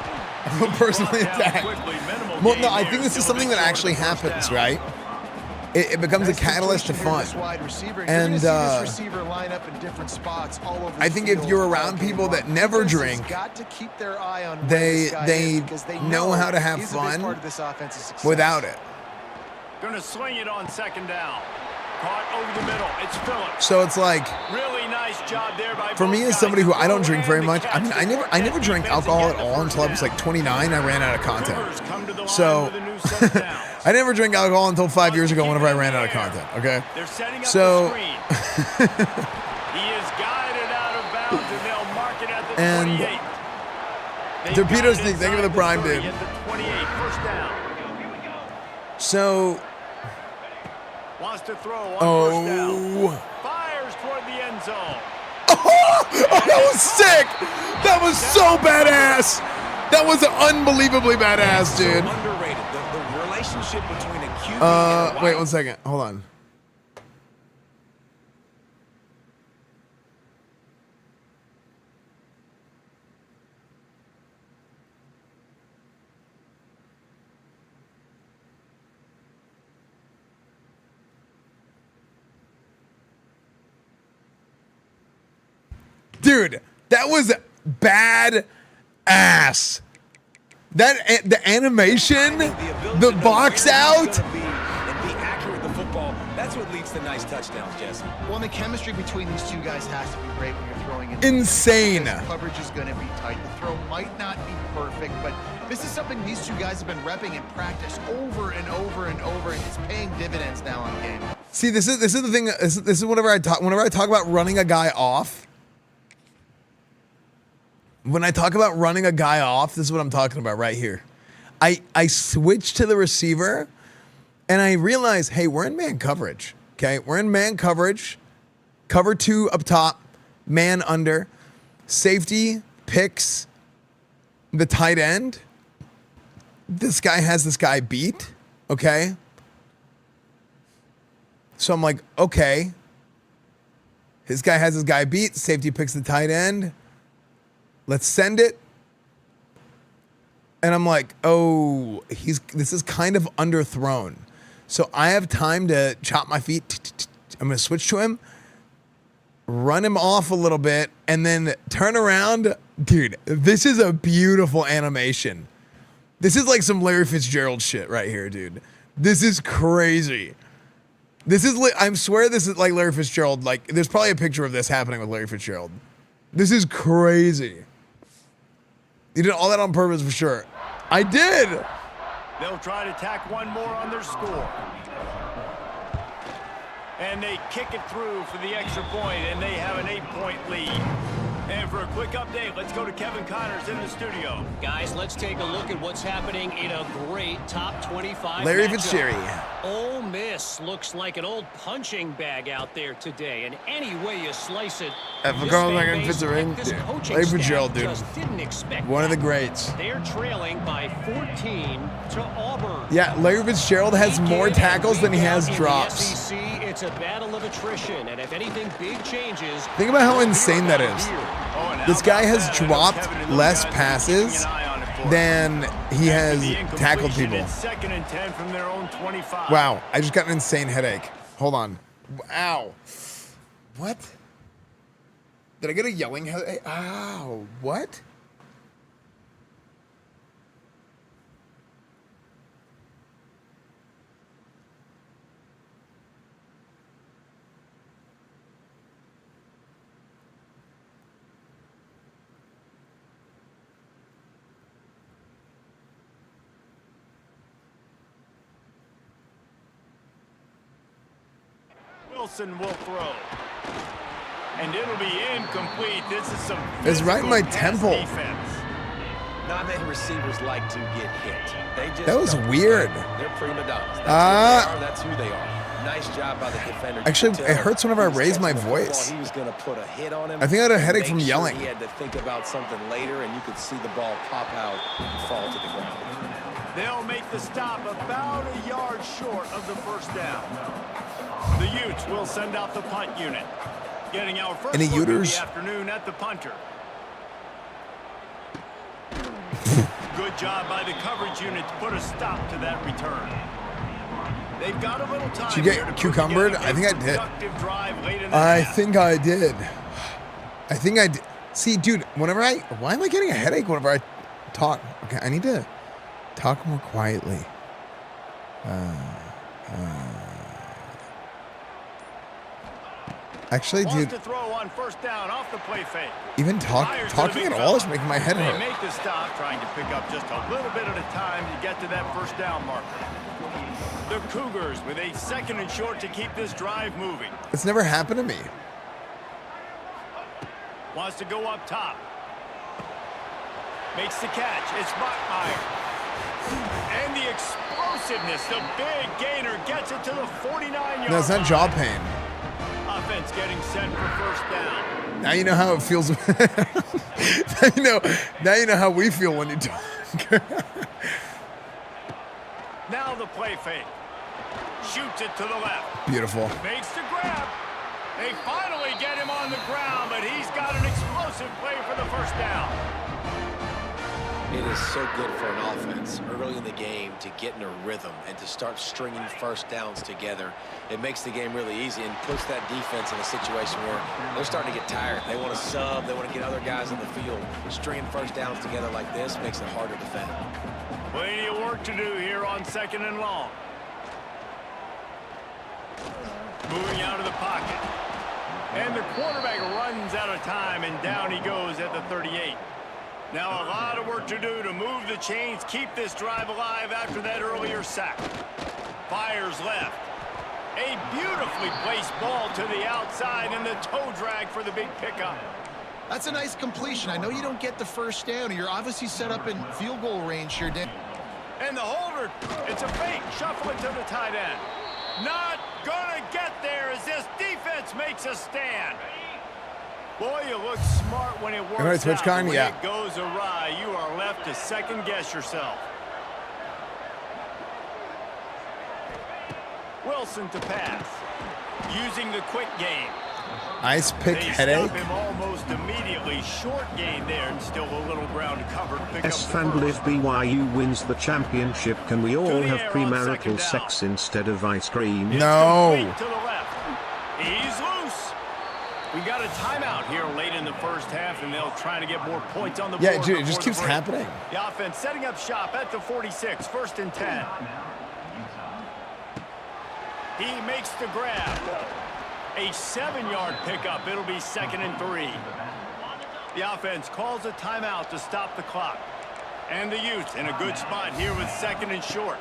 I'm personally Brought down attacked. quickly. Minimal Well, gain no, I there. think this is Still a something big that short actually of the first happens, down. right? It becomes a Nice catalyst to situation here, fun. this wide receiver. You're And, gonna see this receiver line up in different spots all over I the think if field you're all around game people long. that never Defense has drink, got to keep their eye on where they- this guy they is because they know how to have he's a big fun part of this offense's success. without it. Gonna swing it on second down. Caught over the middle. It's Phillips. So it's like, Really nice job there by for both me as guys somebody who to I don't throw drink and very to much, I catch. mean, They I worked never that drank defense alcohol and at get the all first until I was down. like 29. I ran out of content. Cougars come to the line So with a new set down. I never drank alcohol until 5 years ago whenever I ran out of content, okay? They're setting up So- the screen. He is guided out of bounds, and they'll mark it at the And 28. They've Torpedo got it Sneak, thank you for the inside prime, 30 dude. at the 28, first down. So, Wants to throw on first down. oh. Fires toward the end zone. Oh, that was sick! That was so badass! That was unbelievably badass, So dude. underrated. The relationship between a QB and a Wait wide 1 second. Hold on. Dude, that was bad ass. That the animation, the box out. And be accurate with the football. That's what leads to nice touchdowns, Jesse. Well, and the chemistry between these two guys has to be great when you're throwing it. Insane. Because coverage is going to be tight. The throw might not be perfect, but this is something these two guys have been repping in practice over and over and over, and it's paying dividends now on game. See, this is the thing. This is whenever I talk about running a guy off. When I talk about running a guy off, this is what I'm talking about right here. I switch to the receiver, and I realize, hey, we're in man coverage. Okay, we're in man coverage. Cover 2 up top, man under. Safety picks the tight end. This guy has this guy beat. Okay. So I'm like, okay. His guy has his guy beat. Safety picks the tight end. Let's send it. And I'm like, oh, this is kind of underthrown. So I have time to chop my feet. I'm going to switch to him, run him off a little bit, and then turn around. Dude, this is a beautiful animation. This is like some Larry Fitzgerald shit right here, dude. This is crazy. This is, I swear this is like Larry Fitzgerald. Like, there's probably a picture of this happening with Larry Fitzgerald. This is crazy. You did all that on purpose for sure. I did. They'll try to tack one more on their score. And they kick it through for the extra point, and they have an 8-point lead. And for a quick update, let's go to Kevin Connors in the studio. Guys, let's take a look at what's happening in a great top 25 Larry matchup. Fitzgerald. Ole Miss looks like an old punching bag out there today, and any way you slice it, Larry Fitzgerald, dude. just didn't expect One of the greats. They're trailing by 14 to Auburn. Yeah, Larry Fitzgerald has more tackles than he has In the drops. SEC, it's a battle of attrition, and if anything big changes, Think about how insane that is. This guy has dropped less passes than he has tackled people. Second and 10 from their own 25. Wow, I just got an insane headache. Hold on. Ow. What? Did I get a yelling headache? Ow. What? Wilson will throw. And it'll be incomplete. This is some It's right in my temple. Non-man receivers like to get hit. They just That was don't weird. care. They're prima donnas. That's who they are. Nice job by the defender. Actually, it hurts whenever I raise my voice. He was going to put a hit on him. I think I had a headache from Make sure yelling. He had to think about something later, and you could see the ball pop out and fall to the ground. They'll make the stop about a yard short of the first down. The Utes will send out the punt unit. Getting our first Any look of Uters? the afternoon at the punter. Good job by the coverage unit to put a stop to that return. They've got a little time. Did you get cucumbered? I think I did. I think I did. I think I did. See, dude, why am I getting a headache whenever I talk? Okay, I need to talk more quietly. Actually, dude, To throw on first down off the play fake. even talking at all is making my head They hurt. make the stop, trying to pick up just a little bit at a time to get to that first down marker. The Cougars with a second and short to keep this drive moving. It's never happened to me. Wants to go up top. Makes the catch. It's Bachmeyer. And the explosiveness, the big gainer gets it to the 49-yard No, it's not jaw pain. Offense getting set for first down. Now you know how it feels. Now you know how we feel when you talk. Now the play fake. Shoots it to the left. Beautiful. Makes the grab. They finally get him on the ground, but he's got an explosive play for the first down. It is so good for an offense early in the game to get in a rhythm and to start stringing first downs together. It makes the game really easy and puts that defense in a situation where they're starting to get tired. They want to sub. They want to get other guys in the field. Stringing first downs together like this makes it hard to defend. Plenty of work to do here on second and long. Moving out of the pocket. And the quarterback runs out of time, and down he goes at the 38. Now a lot of work to do to move the chains, keep this drive alive after that earlier sack. Fires left. A beautifully placed ball to the outside, and the toe drag for the big pickup. That's a nice completion. I know you don't get the first down. You're obviously set up in field goal range here, Dan. And the holder, it's a fake. Shuffle it to the tight end. Not gonna get there as this defense makes a stand. Boy, you look smart when it works All right, switch out. kind, When yeah. it goes awry, you are left to second guess yourself. Wilson to pass. Using the quick game. Ice pick They headache. stop him almost immediately. Short gain there and still a little ground to cover. Pick Esfand up the if first. BYU wins the championship, can we all the have air on second premarital down. sex instead of ice cream? No. Complete to the left. He's loose. We got a timeout here late in the first half, and they'll try to get more points on the board. Yeah, dude, it just keeps happening. The offense setting up shop at the 46, 1st and 10. He makes the grab. A 7-yard pickup. It'll be 2nd and 3. The offense calls a timeout to stop the clock. And the Utes in a good spot here with 2nd and short.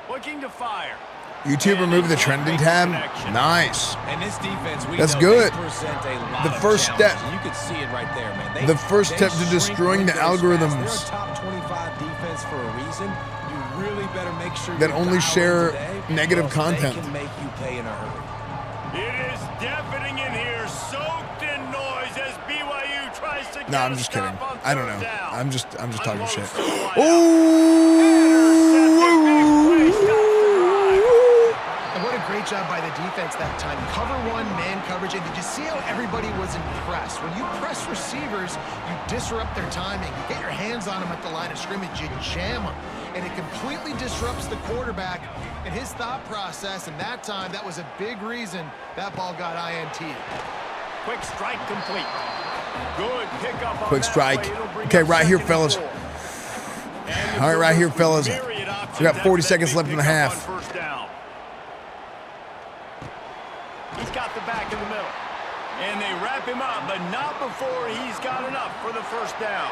Looking to fire. YouTube remove the trending tab. Nice. And this defense, that's good. The first step. You can see it right there, man. The first step to destroying the algorithms. They're a top 25 defense for a reason. You really better make sure that only share negative content. They can make you pay in a hurry. It is deafening in here, soaked in noise as BYU tries to. No, I'm just kidding. I don't know. I'm just talking shit. What a great job by the defense that time. Cover one, man coverage, and did you see how everybody was impressed? When you press receivers, you disrupt their timing. You get your hands on them at the line of scrimmage, you jam them, and it completely disrupts the quarterback and his thought process, and that time, that was a big reason that ball got INT'd. Quick strike complete. Good pickup on quick strike. Okay, right here, fellas. All right, right here, fellas. We got 40 seconds left in the half. He's got the back in the middle. And they wrap him up, but not before he's got enough for the first down.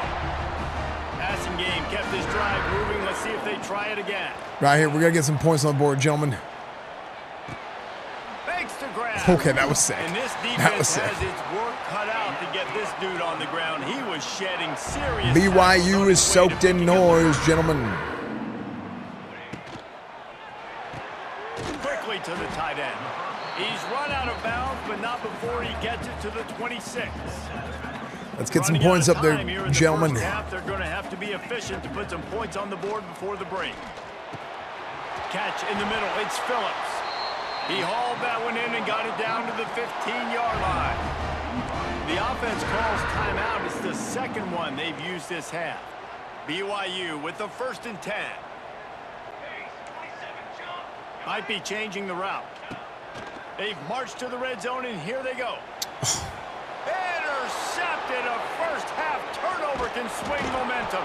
Passing game kept this drive moving. Let's see if they try it again. Right here, we're going to get some points on the board, gentlemen. Thanks to grab. Okay, that was sick. And this That was defense sick. has its work cut out to get this dude on the ground. He was shedding serious. BYU is soaked in noise, gentlemen. Quickly to the tight end. He's run out of bounds, but not before he gets it to the 26. Let's get some points up there, gentlemen. They're going to have to be efficient to put some points on the board before the break. Catch in the middle. It's Phillips. He hauled that one in and got it down to the 15-yard line. The offense calls timeout. It's the second one they've used this half. BYU with the 1st and 10. Might be changing the route. They've marched to the red zone, and here they go. Intercepted. A first half turnover can swing momentum.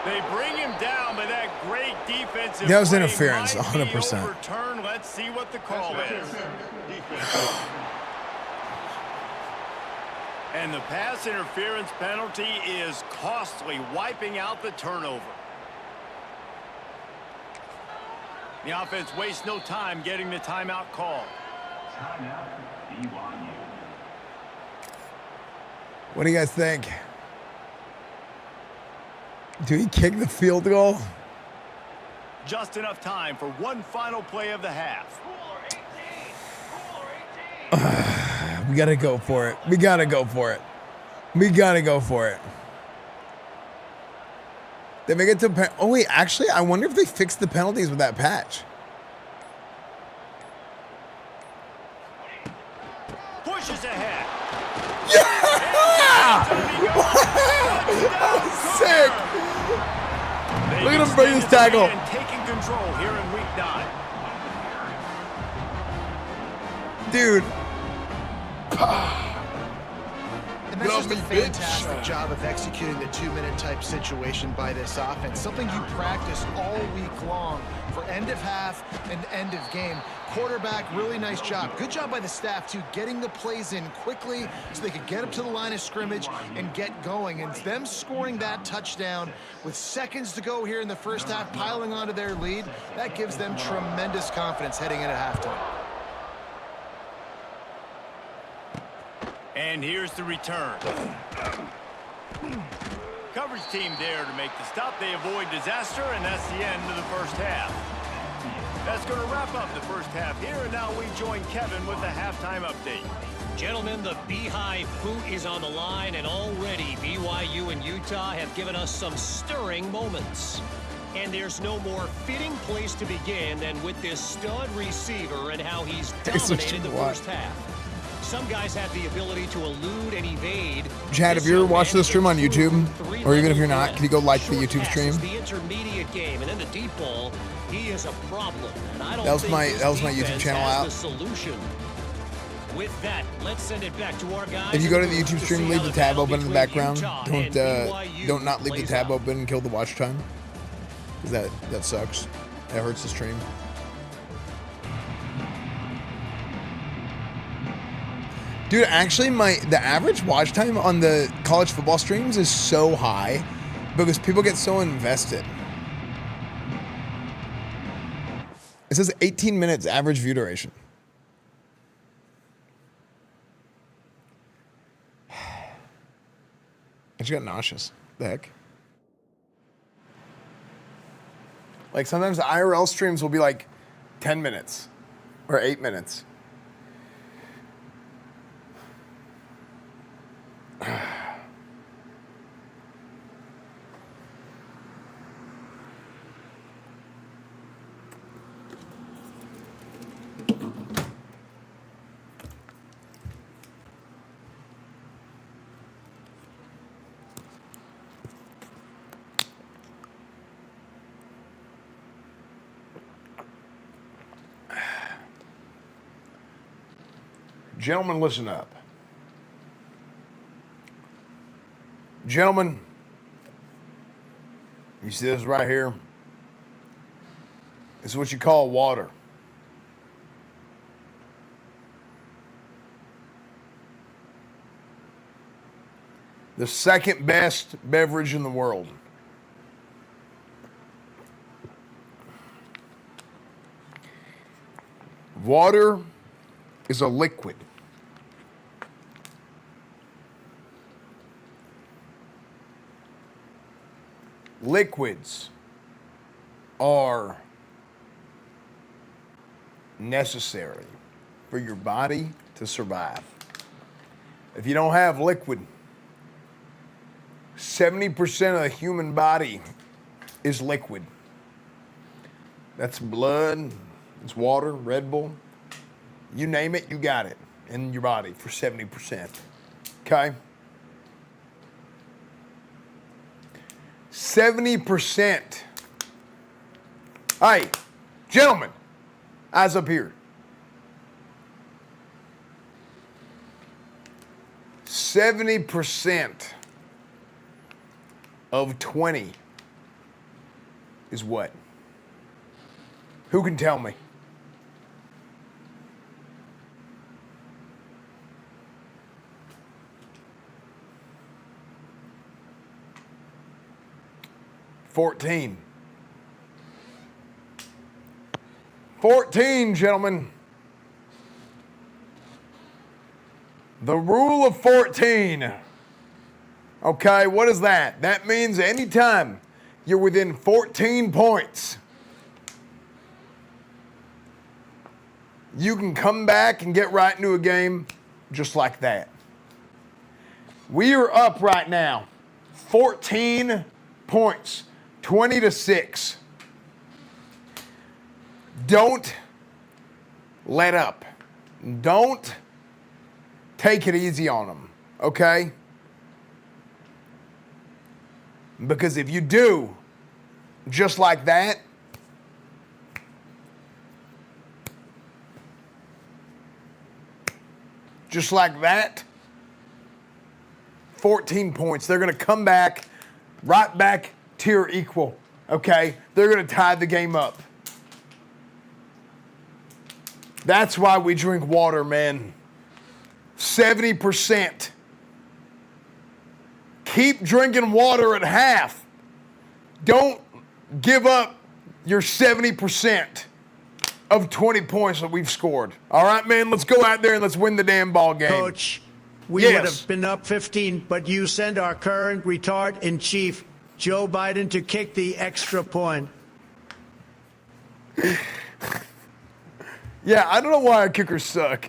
They bring him down, but that great defensive that was play interference, might 100%. be overturned. Let's see what the call is. And the pass interference penalty is costly, wiping out the turnover. The offense wastes no time getting the timeout call. What do you guys think? Do he kick the field goal? Just enough time for one final play of the half. We got to go for it. We got to go for it. We got to go for it. They make it to... Oh, wait. Actually, I wonder if they fixed the penalties with that patch. Pushes ahead. Yeah! That was sick. Look at him bring his tackle. And taking control here in week 9. Dude. And that's just a fantastic job of executing the 2-minute type situation by this offense. Something you practice all week long for end of half and end of game. Quarterback, really nice job. Good job by the staff, too, getting the plays in quickly so they could get up to the line of scrimmage and get going. And them scoring that touchdown with seconds to go here in the first half, piling onto their lead, that gives them tremendous confidence heading into halftime. And here's the return. Coverage team there to make the stop. They avoid disaster, and that's the end of the first half. That's going to wrap up the first half here, and now we join Kevin with the halftime update. Gentlemen, the Beehive boot is on the line, and already BYU and Utah have given us some stirring moments. And there's no more fitting place to begin than with this stud receiver and how he's dominated the first half. Some guys have the ability to elude and evade. Chad, if you're watching the stream on YouTube, or even if you're not, can you go like the YouTube stream? The intermediate game, and then the deep ball, he is a problem. And I don't that was my YouTube channel out. The solution. With that, let's send it back to our guys. If you go to the YouTube to stream, see leave how the tab battle open in the between background. Utah and BYU Don't not leave the plays tab out. open and kill the watch time. Because that sucks. That hurts the stream. Dude, actually, the average watch time on the college football streams is so high because people get so invested. It says 18 minutes average view duration. I just got nauseous. The heck? Like sometimes the IRL streams will be like 10 minutes or 8 minutes. Gentlemen, listen up. Gentlemen, you see this right here? This is what you call water. The second best beverage in the world. Water is a liquid. Liquids are necessary for your body to survive. If you don't have liquid, 70% of the human body is liquid. That's blood, it's water, Red Bull. You name it, you got it in your body for 70%. Okay? 70%. Hey, gentlemen, eyes up here. 70% of 20 is what? Who can tell me? $14. 14, gentlemen. The rule of 14. Okay, what is that? That means anytime you're within 14 points, you can come back and get right into a game just like that. We are up right now, 14 points. 20-6. Don't let up. Don't take it easy on them, okay? Because if you do, just like that, just like that, 14 points. They're going to come back, right back to your equal, okay? They're going to tie the game up. That's why we drink water, man. 70%. Keep drinking water at half. Don't give up your 70% of 20 points that we've scored. All right, man, let's go out there and let's win the damn ball game. Coach, we would have been up 15, but you send our current retard-in-chief, Joe Biden, to kick the extra point. Yeah, I don't know why our kickers suck.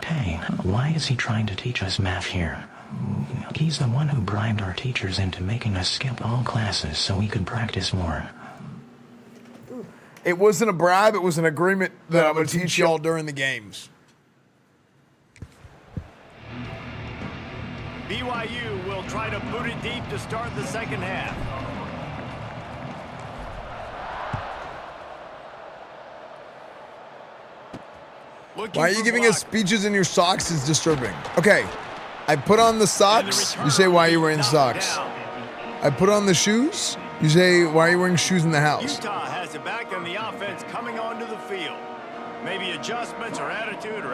Hey, why is he trying to teach us math here? He's the one who bribed our teachers into making us skip all classes so we could practice more. It wasn't a bribe, it was an agreement that I'm going to teach y'all during the games. BYU will try to boot it deep to start the second half. Why are you giving us speeches in your socks is disturbing. Okay, I put on the socks. You say, why are you wearing socks? I put on the shoes. You say, why are you wearing shoes in the house? Utah has it back on the offense coming onto the field. Maybe adjustments or attitude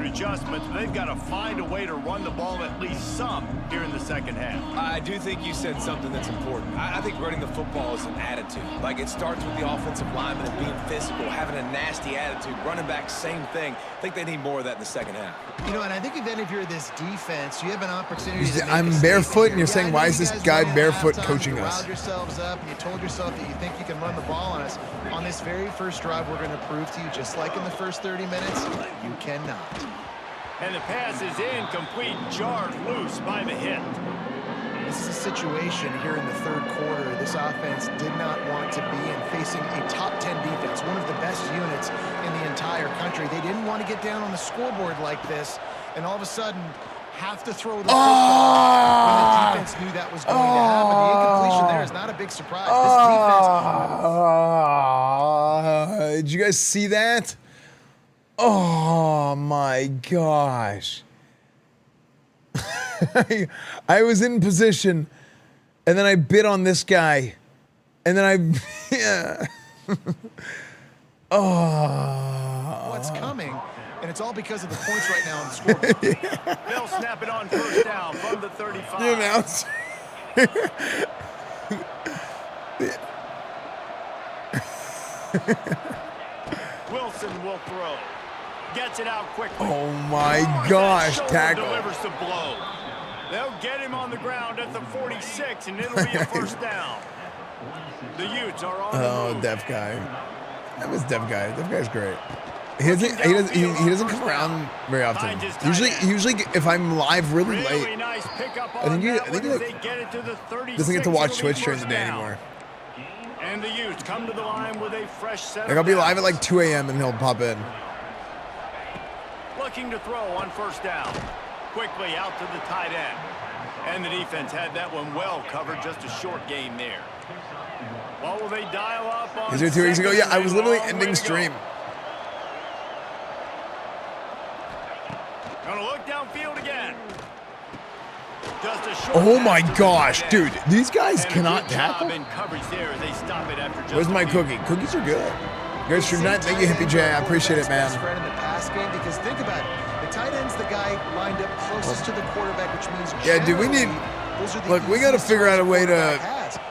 adjustments. But they've got to find a way to run the ball at least some here in the second half. I do think you said something that's important. I think running the football is an attitude. Like, it starts with the offensive lineman and being physical, having a nasty attitude. Running back, same thing. I think they need more of that in the second half. You know, and I think if you're this defense, you have an opportunity to I'm barefoot, and you're saying, why is this guy barefoot coaching us? You yourselves up, and you told yourself that you think you can run the ball on us. On this very first drive, we're going to prove to you, just like in the first 30 minutes, you cannot. And the pass is incomplete, jarred loose by the hit. This is a situation here in the third quarter this offense did not want to be in, facing a top 10 defense, one of the best units in the entire country. They didn't want to get down on the scoreboard like this, and all of a sudden have to throw the football when the defense knew that was going to happen. The incompletion there is not a big surprise. This defense... Did you guys see that? Oh my gosh. I was in position, and then I bit on this guy, and then I... Yeah. What's coming? And it's all because of the points right now on the scoreboard. They'll snap it on first down from the 35. You announce. Wilson will throw. Gets it out quickly. Oh my gosh, tackle. Delivers the blow. They'll get him on the ground at the 46, and it'll be a first down. The Utes are on the move. Deaf guy. I miss Deaf guy. Deaf guy's great. He doesn't come around very often. Usually if I'm live really late, Nice pickup I think he doesn't get to watch Twitch during the day anymore. And the Utes come to the line with a fresh set. Like I'll be live at like 2 a.m. and he'll pop in. Looking to throw on first down. Quickly out to the tight end. And the defense had that one well covered. Just a short game there. What will they dial up on? Is there 2 weeks ago? Yeah, I was literally ending stream. Gonna look downfield again. Just a short Oh my gosh, dude. These guys cannot tackle. Where's my cookie? Cookies are good. Good stream night. Thank you, Hippie J. I appreciate it, man. Spread in the pass game, because think about it. The tight end's the guy lined up closest to the quarterback, which means yeah, dude, we need. Look, we got to figure out a way to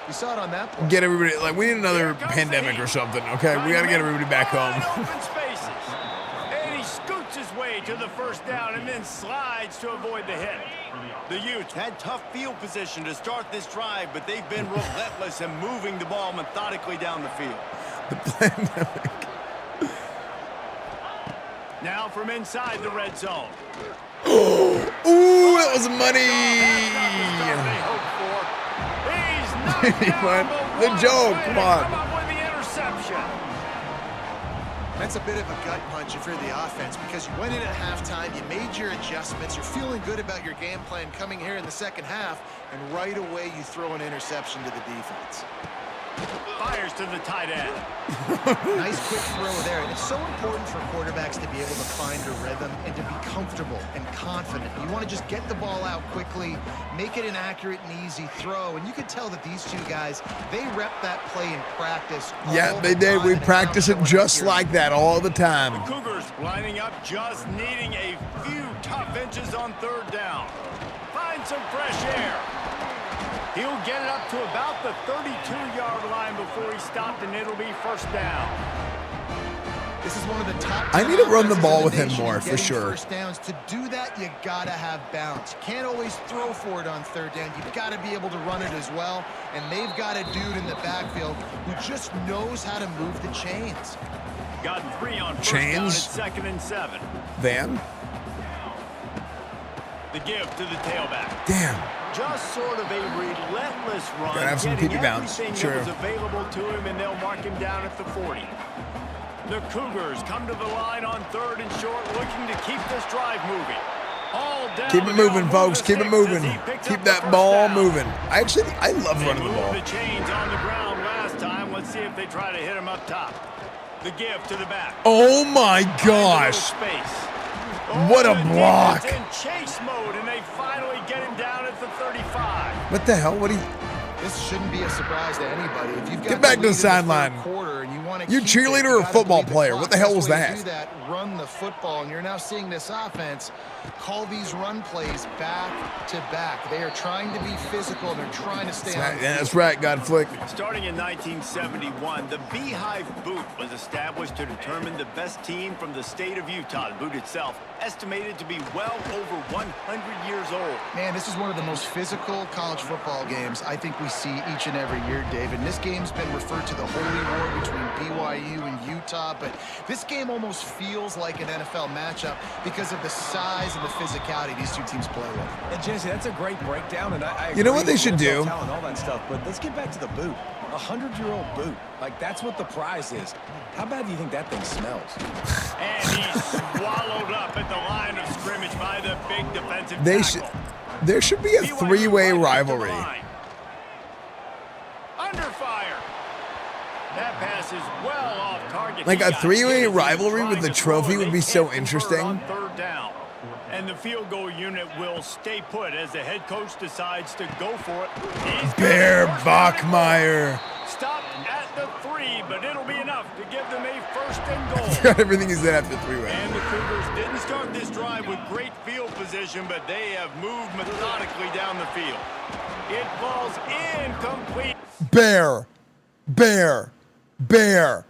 you saw it on that point. get everybody. Like, we need another pandemic or something. Okay, we got to get everybody back home. And he scoots his way to the first down and then slides to avoid the hit. The Utes had tough field position to start this drive, but they've been relentless in moving the ball methodically down the field. The pandemic. Now from inside the red zone. Ooh, that was money. The joke, come on. That's a bit of a gut punch if you're the offense, because you went in at halftime, you made your adjustments, you're feeling good about your game plan coming here in the second half, and right away you throw an interception to the defense. Fires to the tight end. Nice quick throw there. And it's so important for quarterbacks to be able to find a rhythm and to be comfortable and confident. You want to just get the ball out quickly, make it an accurate and easy throw. And you can tell that these two guys, they rep that play in practice. Yeah, they did. We practice it just like that all the time. The Cougars lining up, just needing a few tough inches on third down. Find some fresh air. He'll get it up to about the 32-yard line before he stopped, and it'll be first down. This is one of the top. I need to run the ball with him more, for sure. First downs. To do that, you gotta have balance. You can't always throw for it on third down. You've got to be able to run it as well. And they've got a dude in the backfield who just knows how to move the chains. Got 3 on first down at 2nd and 7. Van. The give to the tailback. Damn. Just sort of a relentless run. Gotta have some PP bounce. Sure. That was available to him, and they'll mark him down at the 40. The Cougars come to the line on 3rd and short, looking to keep this drive moving. All down. Keep it moving, folks. Keep it moving. Keep that ball moving. I love running the ball. The chains on the ground last time. Let's see if they try to hit him up top. The give to the back. Oh my gosh. Space. What a the block. defense in chase mode, and they finally get him down at the 35. What the hell? What are you? This shouldn't be a surprise to anybody. If you've got Get back to the lead in sideline. third quarter and you want to You keep cheerleader it, or you a gotta football bleed the player? clock. What the hell was Best way to that? do that, run the football, and you're now seeing this offense call these run plays back to back. They are trying to be physical, and they're trying to stay on the Yeah, that's field. right, Godflick. Starting in 1971, the Beehive Boot was established to determine the best team from the state of Utah. The boot itself, estimated to be well over 100 years old. Man, this is one of the most physical college football games I think we see each and every year, David. And this game's been referred to the holy war between BYU and Utah, but this game almost feels like an NFL matchup because of the size and the physicality these two teams play with. And Jesse, that's a great breakdown, and I You know what agree they should with do? Talent, all that stuff, but let's get back to the boot. A 100-year-old boot. Like, that's what the prize is. How bad do you think that thing smells? And he's swallowed up at the line of scrimmage by the big defensive tackle. There should be a BYU three-way right up to the rivalry. line. Under fire. That pass is well off target. Like He a got three-way hit as he was rivalry with trying the to throw, trophy and would they be so can't convert interesting. on third down. And the field goal unit will stay put as the head coach decides to go for it. He's Bear got it. First down and goal. Bachmeyer. Stopped at the 3, but it'll be enough to give them a first and goal. Everything he said after three-way. And the Cougars didn't start this drive with great field position, but they have moved methodically down the field. It falls incomplete. Bear. Bear. Bear.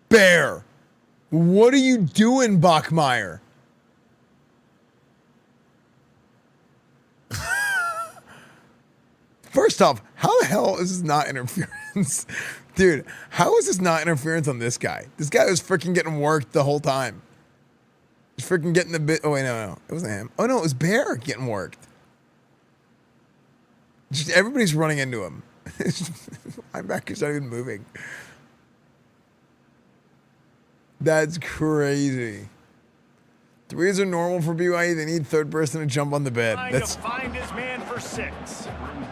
Bear. What are you doing, Bachmeyer? First off, how the hell is this not interference? Dude, how is this not interference on this guy? This guy was freaking getting worked the whole time. He's freaking getting the bit. Oh, wait, no. It wasn't him. Oh, no, it was Bear getting worked. Just everybody's running into him. Linebacker's not even moving. That's crazy. Threes are normal for BYU. They need third person to jump on the bed. Trying That's. to find his man for 6.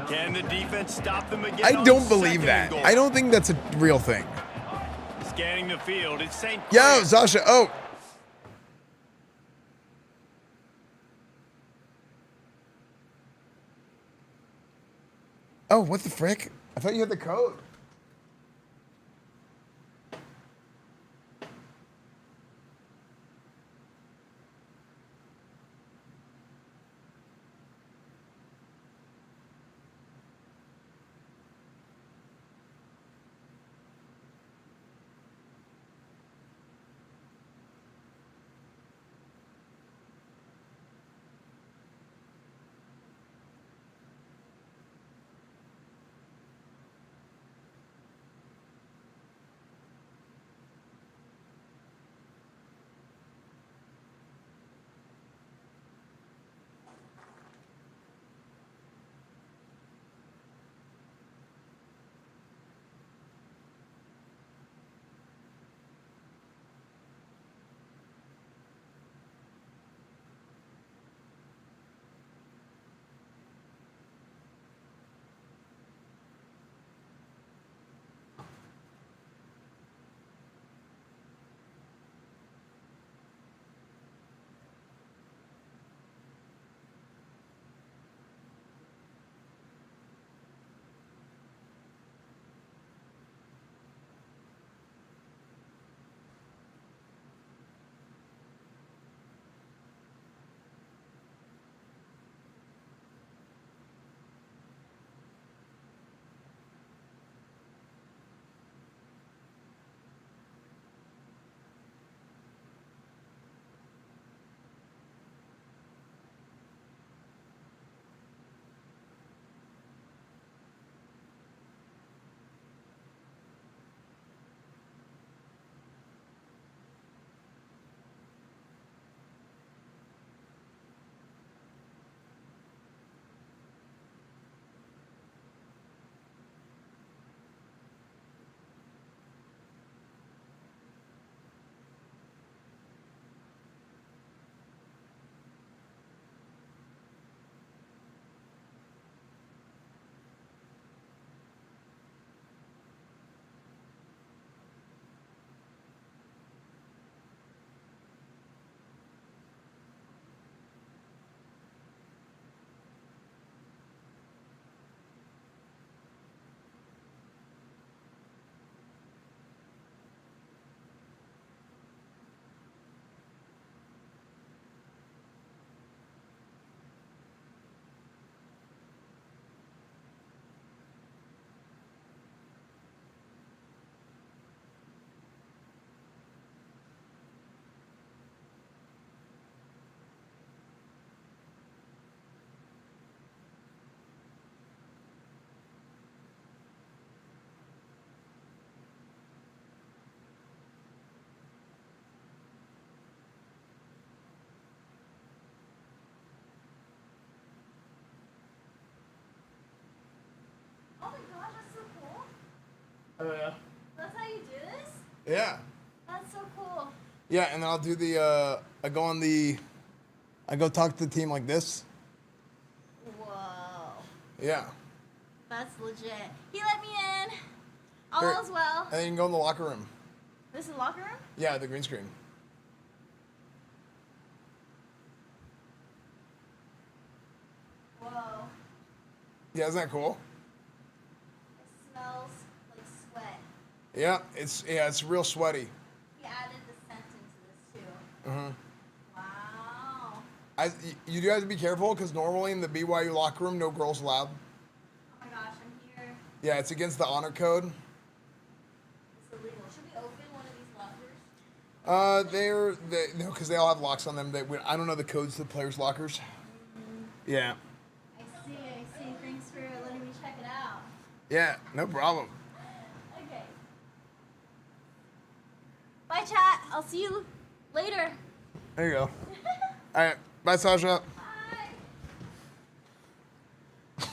Can the defense stop them again? I on don't believe second that. and goal? I don't think that's a real thing. Scanning the field, it's St. Yo, Clair. Sasha. Oh. Oh, what the frick? I thought you had the code. Oh, yeah. That's how you do this? Yeah. That's so cool. Yeah, and then I'll do the, I go talk to the team like this. Whoa. Yeah. That's legit. He let me in. All Here, as well. And then you can go in the locker room. This is the locker room? Yeah, the green screen. Whoa. Yeah, isn't that cool? It smells like sweat. Yeah, it's real sweaty. He added the scent into this too. Uh-huh. Wow. You do have to be careful because normally in the BYU locker room, no girls allowed. Oh my gosh, I'm here. Yeah, it's against the honor code. It's illegal. Should we open one of these lockers? No, because they all have locks on them. I don't know the codes to the players' lockers. Yeah. I see. Thanks for letting me check it out. Yeah, no problem. Okay. Bye, chat. I'll see you later. There you go. All right. Bye, Sasha. Bye.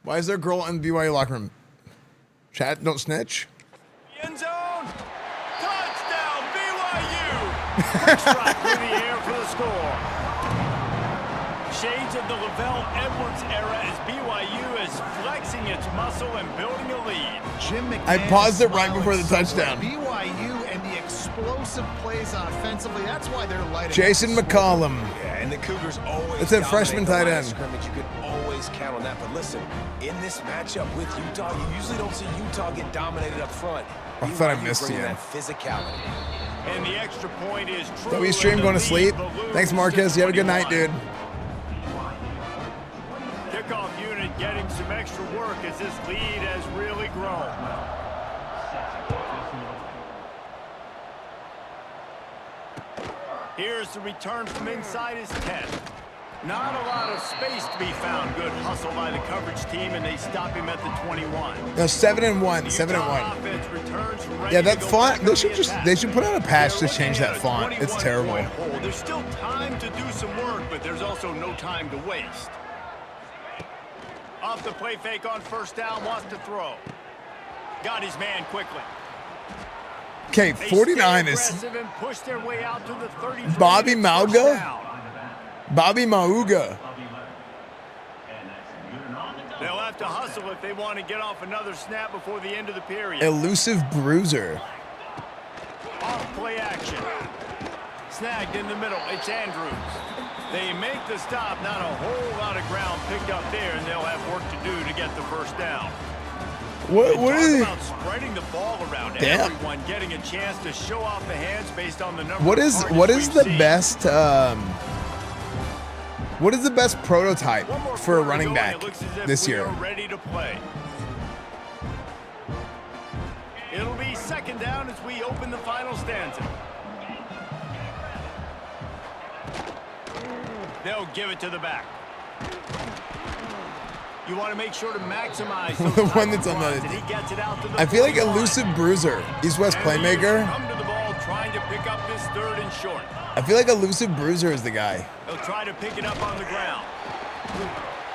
Why is there a girl in the BYU locker room? Chat, don't snitch. End zone. Touchdown, BYU. First right through the air for the score. Shades of the Lavelle Edwards era as BYU is flexing its muscle and building a lead. Jim McMahon I paused it right smiling before the somewhere. touchdown. BYU and the explosive plays offensively, that's why they're lighting Jason up. McCollum. Yeah, and the Cougars always It's a dominate freshman the line tight of end. scrimmage. You can always count on that. But listen, in this matchup with Utah, you usually don't see Utah get dominated up front. I thought I BYU missed bringing you. that physicality. And the extra point is true. W stream going to sleep. Thanks, Marcus. You have a good night, dude. Kickoff unit getting some extra work as this lead has really grown. Here's the return from inside his 10. Not a lot of space to be found. Good hustle by the coverage team, and they stop him at the 21. No, 7-1. 7-1. Yeah, that font. They should put out a patch to change that font. It's terrible. There's still time to do some work, but there's also no time to waste. Off the play fake on first down, wants to throw. Got his man quickly. Okay, 49 is And push their way out to the 33. Bobby Mauga. Bobby Mauga. They'll have to hustle if they want to get off another snap before the end of the period. Elusive bruiser. Off play action. Snagged in the middle. It's Andrews. They make the stop. Not a whole lot of ground picked up there, and they'll have work to do to get the first down. What is it? About spreading the ball around. Damn. Everyone getting a chance to show off the hands based on the number. What of is targets the we've seen. best what is the best prototype for a running back It looks as if this we year? are ready to play. It'll be second down as we open the final stanza. They'll give it to the back. You want to make sure to maximize The one that's on the. he gets it out to the I feel like 41. Elusive Bruiser, East West playmaker. Come to the ball, trying to pick up this third and short. I feel like Elusive Bruiser is the guy. They'll try to pick it up on the ground.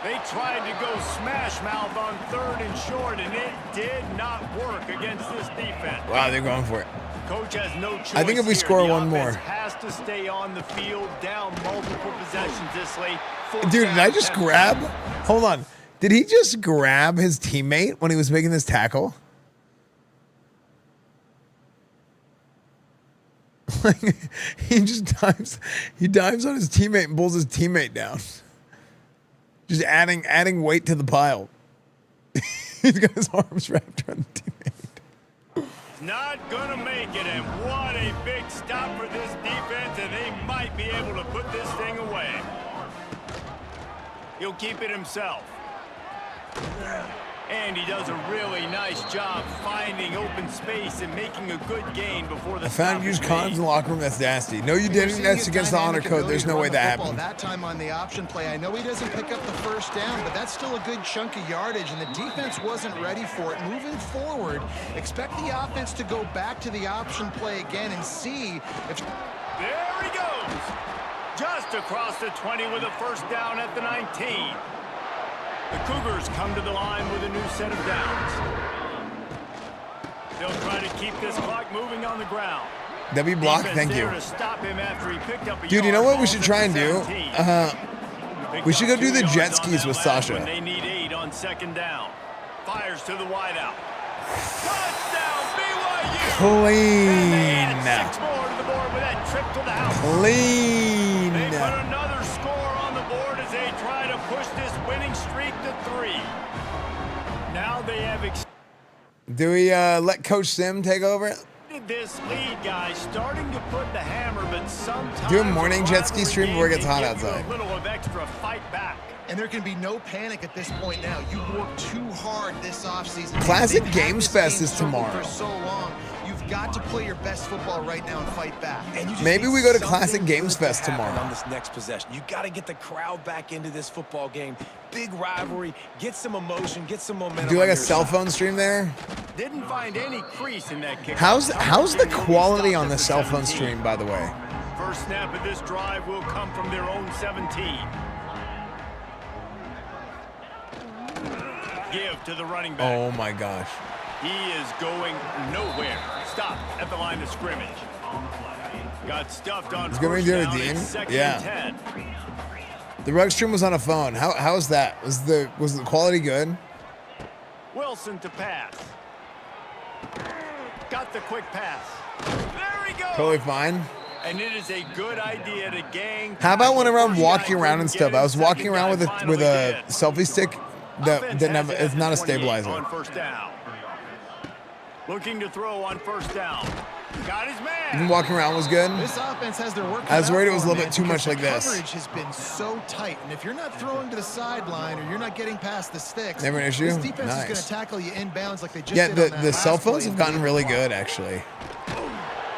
They tried to go smash mouth on third and short, and it did not work against this defense. Wow, they're going for it. Coach has no choice. I think if we here. score The one more. offense has to stay on the field, down multiple possessions this late. Dude, did I just grab? Hold on. Did he just grab his teammate when he was making this tackle? Like, he just dives. He dives on his teammate and pulls his teammate down. Just adding weight to the pile. He's got his arms wrapped around the teammate. Not gonna make it, and what a big stop for this defense, and they might be able to put this thing away. He'll keep it himself. And he does a really nice job finding open space and making a good gain before the I found used condoms in the locker room. That's nasty. No, you didn't. That's against the honor code. There's no way that happened. That time on the option play, I know he doesn't pick up the first down, but that's still a good chunk of yardage, and the defense wasn't ready for it. Moving forward, expect the offense to go back to the option play again and see if... There he goes. Just across the 20 with a first down at the 19. The Cougars come to the line with a new set of downs. They'll try to keep this clock moving on the ground. W block, Defense thank there you. to stop him after he picked up a Dude, you know yard. what we should Ball's try at and the do? 17. We should go do the Picked up 2 jet yards on skis that with last Sasha. one. They need 8 on second down. Fires to the wideout. Touchdown, BYU! Clean. And they added 6 more to the board with that trip to the house. Clean. They put another score on the board as they try to push this winning streak to 3. Now they have Do we let Coach Sim take over? this lead, guys, starting to put the hammer, but sometimes Do a morning jet ski stream before it gets hot outside. A little of extra fight back. And there can be no panic at this point now. You worked too hard this offseason. Classic They've had Games this Fest game is struggle tomorrow. For so long. You've got to play your best football right now and fight back. And you just Maybe need we go to something Classic Games good to Fest happen tomorrow. On this next possession, you got to get the crowd back into this football game. Big rivalry, get some emotion, get some momentum. Do like on a your cell side. phone stream there? Didn't find any crease in that kick. How's the quality on the cell phone stream, by the way? First snap of this drive will come from their own 17. Give to the running back. Oh my gosh. He is going nowhere. Stop at the line of scrimmage. Got stuffed on He's gonna first do it, down. Dean. It's second Yeah. and 10. The rug stream was on a phone. How was that? Was the quality good? Wilson to pass. Got the quick pass. There he goes. Totally fine. And it is a good idea to gang. How about when I'm walking Guy around and couldn't stuff? get I was him, walking second around guy with a finally did. selfie stick that Offense didn't has have. it It's at not a 28 stabilizer. on first down. Looking to throw on first down. Got his man. Even walking around was good. This offense has their work. I was cut out worried it for was a them, little bit man, too much because like the this. Coverage has been so tight, and if you're not throwing to the sideline or you're not getting past the sticks, Never an issue? this defense is going Nice. to tackle you inbounds like they just Yeah, did the on that cell last phones play have gotten in really the good actually.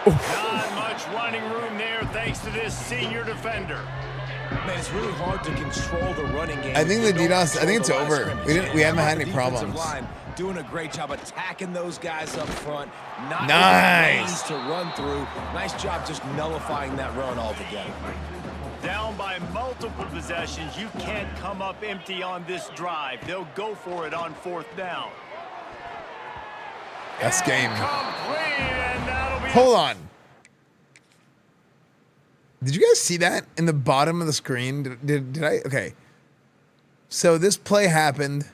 Not much running room there thanks to this senior defender. Man, it's really hard to control the running game. I think if the you don't DDoS. I think it's control the line over. of scrimmage. We haven't How had about any the defensive problems. line doing a great job attacking those guys up front. Not Nice. lanes to run through. Nice job just nullifying that run altogether. Down by multiple possessions. You can't come up empty on this drive. They'll go for it on fourth down. That's game. Complete, and that'll be Hold on. Did you guys see that in the bottom of the screen? Did I? Okay. So this play happened.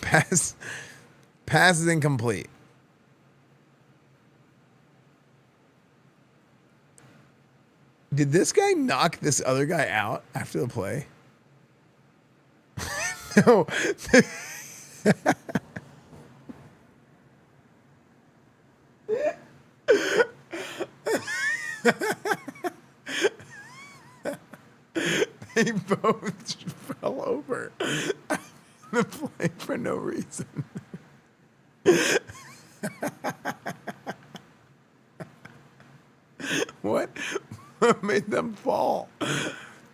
Pass is incomplete. Did this guy knock this other guy out after the play? No. They both fell over the play for no reason. What made them fall?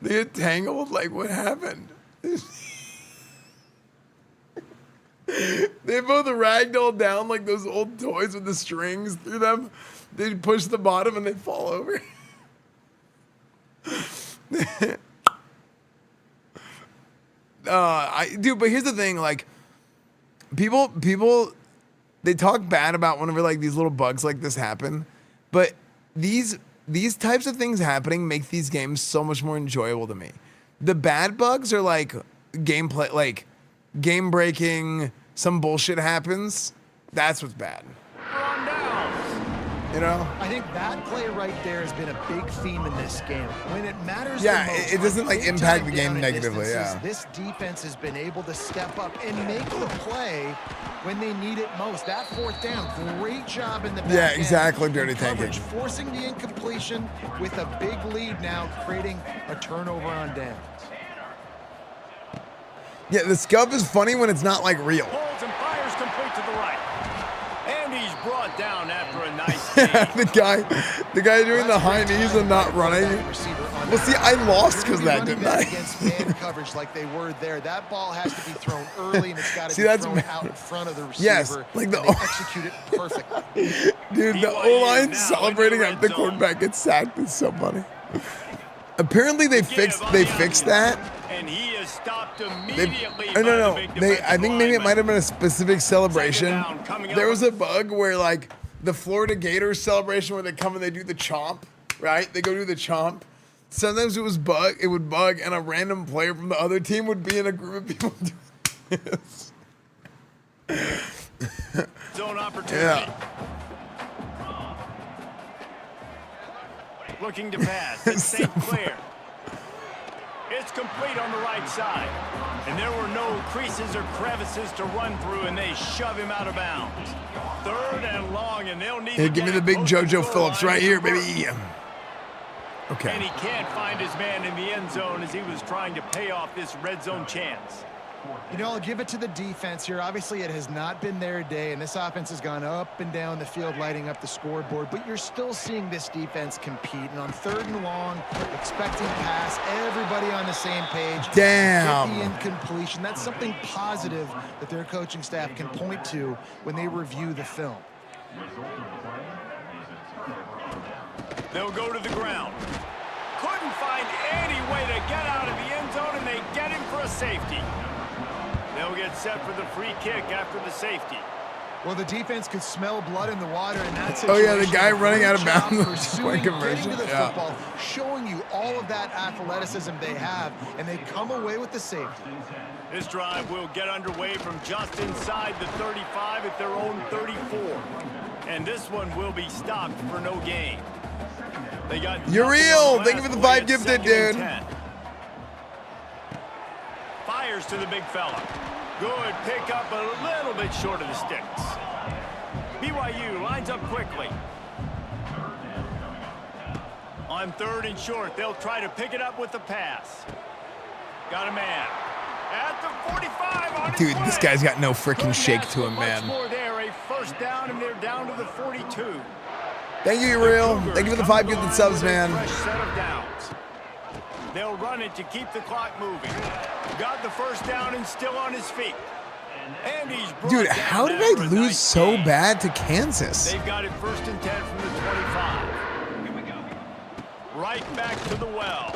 They get tangled? Like, what happened? They both ragdoll down like those old toys with the strings through them. They push the bottom and they fall over. Dude, but here's the thing, like, people, they talk bad about whenever like these little bugs like this happen, but these types of things happening make these games so much more enjoyable to me. The bad bugs are like gameplay, like game breaking, some bullshit happens. That's what's bad. You know? I think that play right there has been a big theme in this game. When it matters Yeah, the most, it doesn't, on like, big impact time the game down and negatively, distances, yeah. This defense has been able to step up and make the play when they need it most. That fourth down, great job in the back Yeah, end. exactly, Dirty Coverage, Tanking. forcing the incompletion with a big lead now, creating a turnover on downs. Yeah, the scuff is funny when it's not like real. Pulls and fires complete to the right. And he's brought down after a nice the guy doing the high knees and not running. Well, see, I lost because of that, didn't I? Against man coverage like they were there, that ball has to be thrown early, and it's got to See, be that's thrown bad. out in front of the receiver. Yes, like and the they execute it perfectly. Dude, the O-line celebrating after the quarterback gets sacked is so funny. Apparently they fixed that. And he is stopped They, immediately. no. I think maybe it might have been a specific celebration. There was a bug where like the Florida Gators celebration where they come and they do the chomp, right? They go do the chomp. Sometimes it would bug, and a random player from the other team would be in a group of people doing this. Zone opportunity. Yeah. Looking to pass. It's St. Clair. It's complete on the right side. And there were no creases or crevices to run through, and they shove him out of bounds. 3rd and long, and they'll need to Give me the big JoJo Phillips right here, baby. Okay. And he can't find his man in the end zone as he was trying to pay off this red zone chance. You know, I'll give it to the defense here. Obviously, it has not been their day, and this offense has gone up and down the field, lighting up the scoreboard, but you're still seeing this defense compete. And on 3rd and long, expecting pass, everybody on the same page. Damn. Get the incompletion. That's something positive that their coaching staff can point to when they review the film. They'll go to the ground. Couldn't find any way to get out of the end zone, and they get him for a safety. They'll get set for the free kick after the safety. Well, the defense could smell blood in the water in that Oh situation. yeah, the guy running out of bounds. Pursuing, conversion. getting to the Yeah. football, showing you all of that athleticism they have, and they come away with the safety. This drive will get underway from just inside the 35 at their own 34. And this one will be stopped for no gain. They got You're real. Thank you for the 5 gifted, dude. Fires to the big fella. Good pickup, a little bit short of the sticks. BYU lines up quickly. On 3rd and short, they'll try to pick it up with the pass. Got a man. At the 45 on Dude, his this way. guy's got no freaking shake to him, Much man. more there, a 1st down, and they're down to the 42. Thank you, you're real. Thank you for the 5 gifted subs, man. Fresh set of downs. They'll run it to keep the clock moving. Got the 1st down and still on his feet. And he's brought Dude, down how did after I a lose nice so gain. bad to Kansas? They've got it 1st and 10 from the 25. Right back to the well.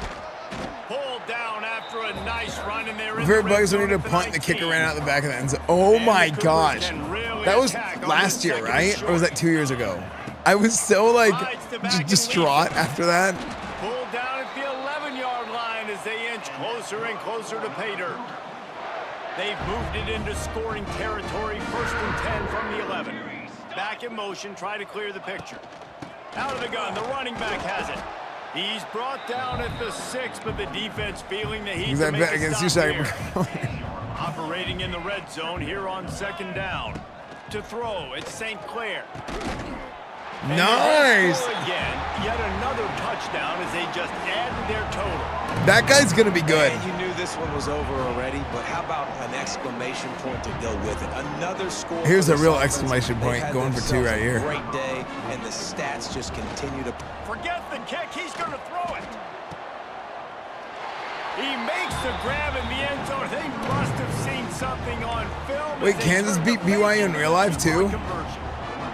Pulled down after a nice run, and they're in Very the red bugs when zone need to at the punt and the 19. kicker ran out the back of the end zone. Oh And my the Cougars gosh. can really That was attack on last this year, 2nd and right? Or was short. that 2 years ago? I was so like Slides to back and distraught leads it. after that. Pulled down at the 11-yard line as they inch closer and closer to pay dirt. They've moved it into scoring territory, 1st and 10 from the 11. Back in motion, try to clear the picture. Out of the gun, the running back has it. He's brought down at the 6, but the defense feeling the heat Because to I make bet a against you, stop second. here. Operating in the red zone here on 2nd down. To throw, it's St. Clair. And Nice. they'll score again, yet another touchdown as they just added their total. That guy's gonna be good. And you knew this one was over already, but how about an exclamation point to go with it? Another score. Here's for a this real offense. exclamation They've point had going for 2 themselves right a here. Great day, and the stats just continue to. Forget the kick, he's going to throw it. He makes the grab in the end zone. They must have seen something on film. Wait, Kansas beat BYU in real life too?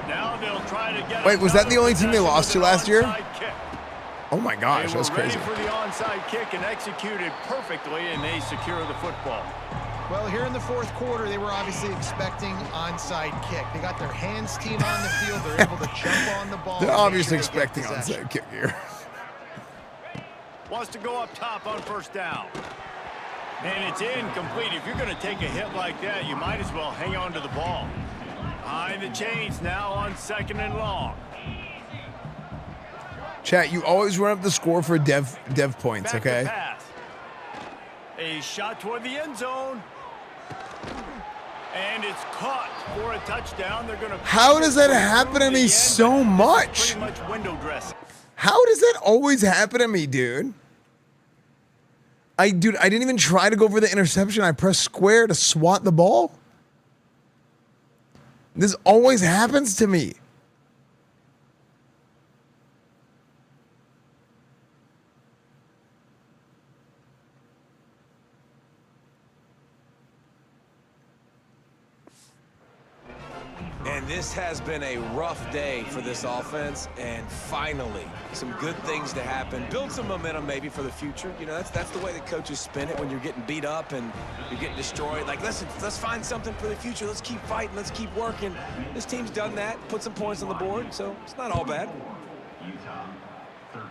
Now they'll try to get Wait, was that the only team they another lost to possession last year? with an onside kick. Oh my gosh, They that's were crazy. ready for the onside kick and executed perfectly, and they secure the football. Well, here in the 4th quarter, they were obviously expecting onside kick. They got their hands team on the field. They're able to jump on the ball. They're and make obviously sure they get expecting possession. onside kick here. Wants to go up top on 1st down. And it's incomplete. If you're going to take a hit like that, you might as well hang on to the ball. Behind the chains now on 2nd and long. Chat, you always run up the score for dev points, Back to okay? pass. A shot toward the end zone. And it's caught for a touchdown. They're going to. How does that happen to me so much? Pretty much window dressing. How does that always happen to me, dude? I didn't even try to go for the interception. I pressed square to swat the ball. This always happens to me. And This has been a rough day for this offense, and finally, some good things to happen. Build some momentum maybe for the future. You know, that's the way that coaches spin it when you're getting beat up and you're getting destroyed. Like, listen, let's find something for the future. Let's keep fighting. Let's keep working. This team's done that, put some points on the board, so it's not all bad. Utah, 13.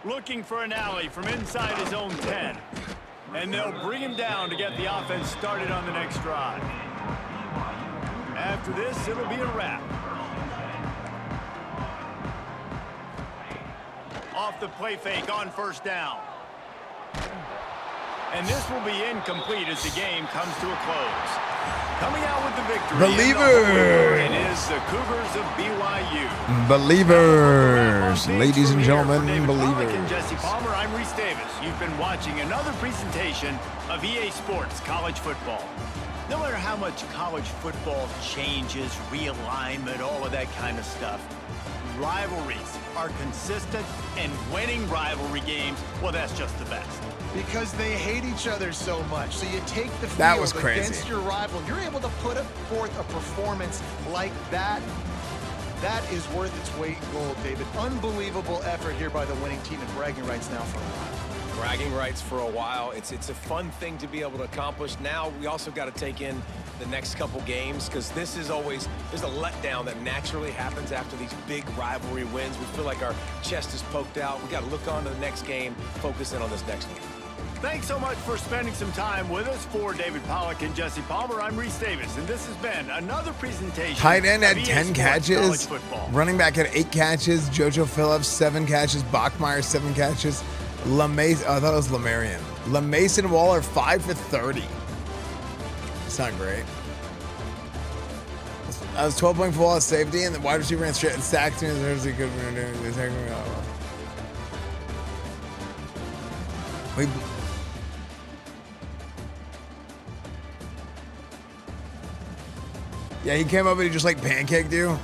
Looking for an alley from inside his own 10. And they'll bring him down to get the offense started on the next drive. After this, it'll be a wrap. Off the play fake on first down. And this will be incomplete as the game comes to a close. Coming out with the victory. Believer. It is the Cougars of BYU. Believers. Ladies and gentlemen, Believers. believers. Jesse Palmer, I'm Reese Davis. You've been watching another presentation of EA Sports College Football. No matter how much college football changes, realignment, all of that kind of stuff, rivalries are consistent, and winning rivalry games, well, that's just the best. Because they hate each other so much. So you take the That field was crazy. against your rival. You're able to put forth a performance like that. That is worth its weight in gold, David. Unbelievable effort here by the winning team, and bragging rights now for a while. Bragging rights for a while. It's a fun thing to be able to accomplish. Now we also got to take in the next couple games, because this is always, there's a letdown that naturally happens after these big rivalry wins. We feel like our chest is poked out. We got to look on to the next game, focus in on this next one. Thanks so much for spending some time with us. For David Pollack and Jesse Palmer, I'm Reese Davis, and this has been another presentation. Tight end at of EA 10 Sports catches. College Football. Running back at 8 catches. JoJo Phillips, 7 catches. Bachmeyer, 7 catches. LaMason, I thought it was Lamarian. LaMason Waller, 5 for 30. It's not great. I was 12 playing full safety, and the wide receiver ran straight and sacked me. Yeah, he came up and he just like pancaked you.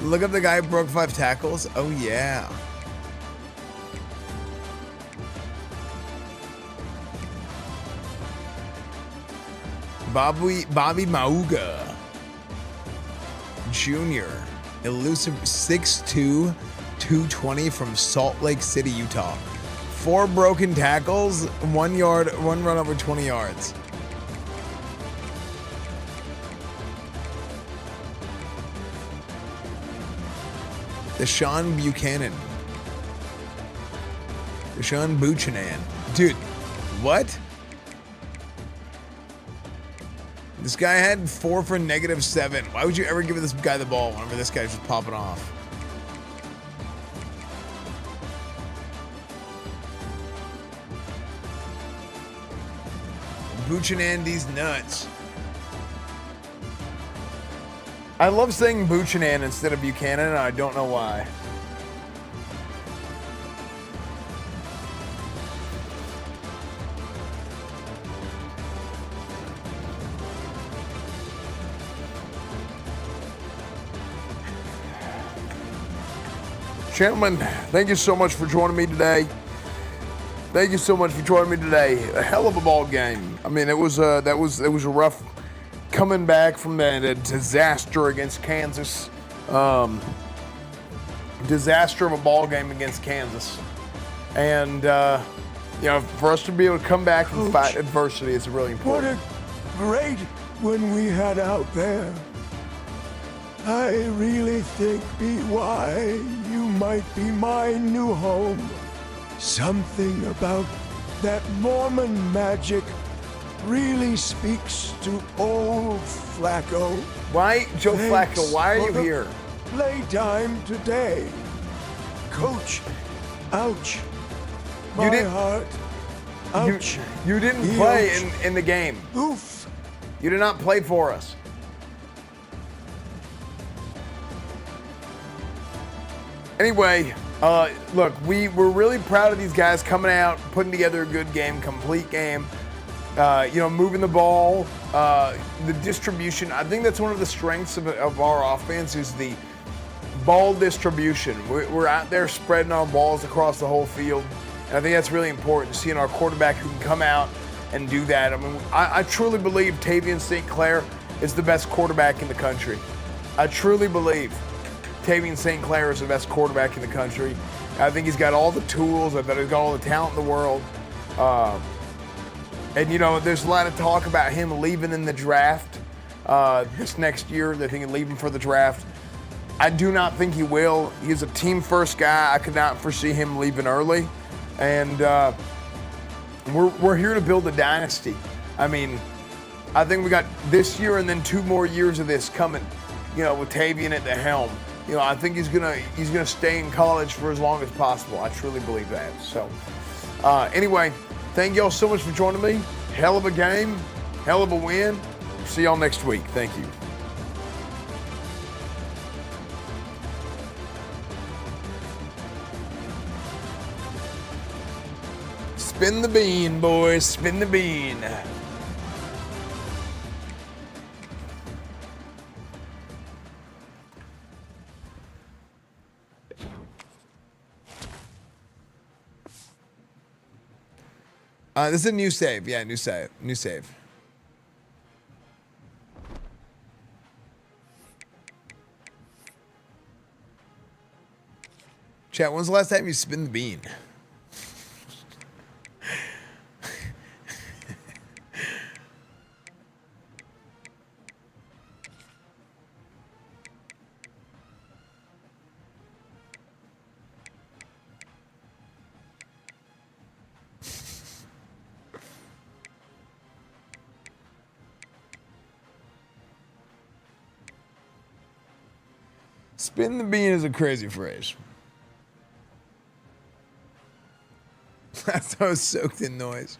Look up the guy who broke 5 tackles. Oh yeah. Bobby Mauga Jr. Elusive 6'2", 220 from Salt Lake City, Utah. 4 broken tackles, 1 yard, 1 run over 20 yards. Deshaun Buchanan. Dude, what? This guy had 4 for -7. Why would you ever give this guy the ball whenever this guy's just popping off? Buchanan, these nuts. I love saying Buchanan instead of Buchanan, and I don't know why. Gentlemen, thank you so much for joining me today. Thank you so much for joining me today. A hell of a ball game. I mean, it was a rough coming back from that disaster against Kansas. Disaster of a ball game against Kansas. And you know, for us to be able to come back and fight adversity is really important. What a great win we had out there. I really think, BYU might be my new home. Something about that Mormon magic really speaks to old Flacco. Why, Joe Flacco, why are you here? Playtime today. Coach, ouch. My heart. Ouch. You didn't play in the game. Oof. You did not play for us. Anyway, look, we're really proud of these guys coming out, putting together a good game, complete game. You know, moving the ball, the distribution. I think that's one of the strengths of our offense is the ball distribution. We're out there spreading our balls across the whole field, and I think that's really important, seeing our quarterback who can come out and do that. I mean, I truly believe Tavian St. Clair is the best quarterback in the country. I truly believe Tavian St. Clair is the best quarterback in the country. I think he's got all the tools. I bet he's got all the talent in the world. And, you know, there's a lot of talk about him leaving in the draft this next year. They're thinking leaving for the draft. I do not think he will. He's a team-first guy. I could not foresee him leaving early. And we're here to build a dynasty. I mean, I think we got this year and then 2 more years of this coming, you know, with Tavian at the helm. You know, I think he's gonna stay in college for as long as possible. I truly believe that. So, anyway, thank y'all so much for joining me. Hell of a game, hell of a win. See y'all next week. Thank you. Spin the bean, boys. Spin the bean. This is a new save. Yeah, new save. New save. Chat, when's the last time you spin the bean? Spin the bean is a crazy phrase. That's so soaked in noise.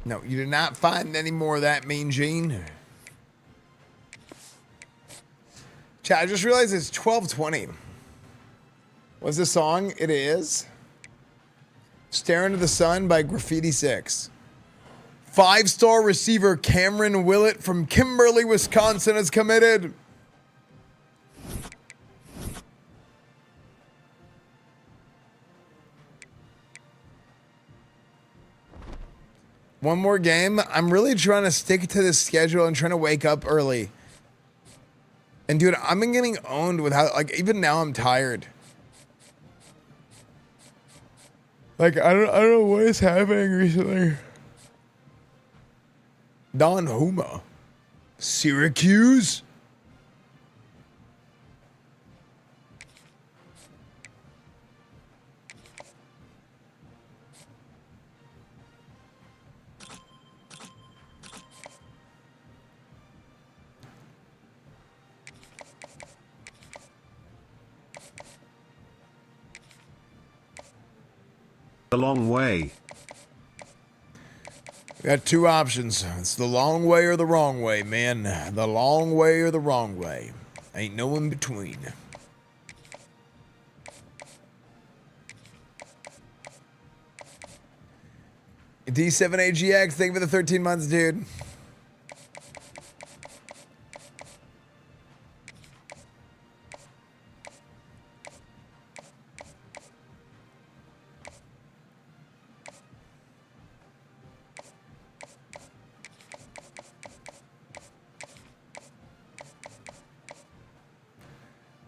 No, you did not find any more of that, Mean Gene. Chat, I just realized it's 12:20. What's the song? It is Stare Into the Sun by Graffiti 6. 5-star receiver Cameron Willett from Kimberly, Wisconsin is committed. One more game. I'm really trying to stick to this schedule and trying to wake up early. And dude, I've been getting owned with how, like, even now I'm tired. Like, I don't know what is happening recently. Don Huma. Syracuse? The long way. We got 2 options. It's the long way or the wrong way, man. The long way or the wrong way. Ain't no in between. D7AGX, thank you for the 13 months, dude.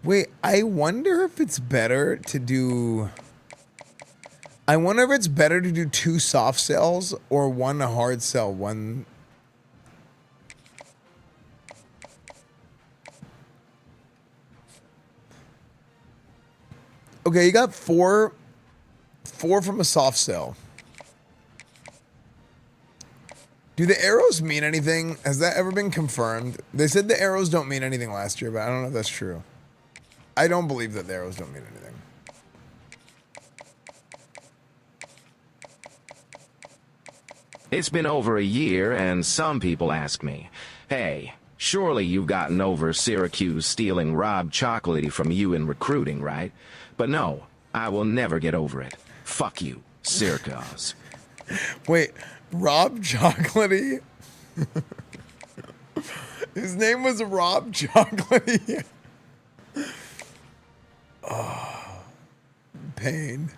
Wait, I wonder if it's better to do... I wonder if it's better to do 2 soft sells or 1 hard sell, 1... Okay, you got four from a soft sell. Do the arrows mean anything? Has that ever been confirmed? They said the arrows don't mean anything last year, but I don't know if that's true. I don't believe that the arrows don't mean anything. It's been over a year, and some people ask me, hey, surely you've gotten over Syracuse stealing Rob Chocolatey from you in recruiting, right? But no, I will never get over it. Fuck you, Syracuse. Wait, Rob Chocolatey? His name was Rob Chocolatey. Oh, pain.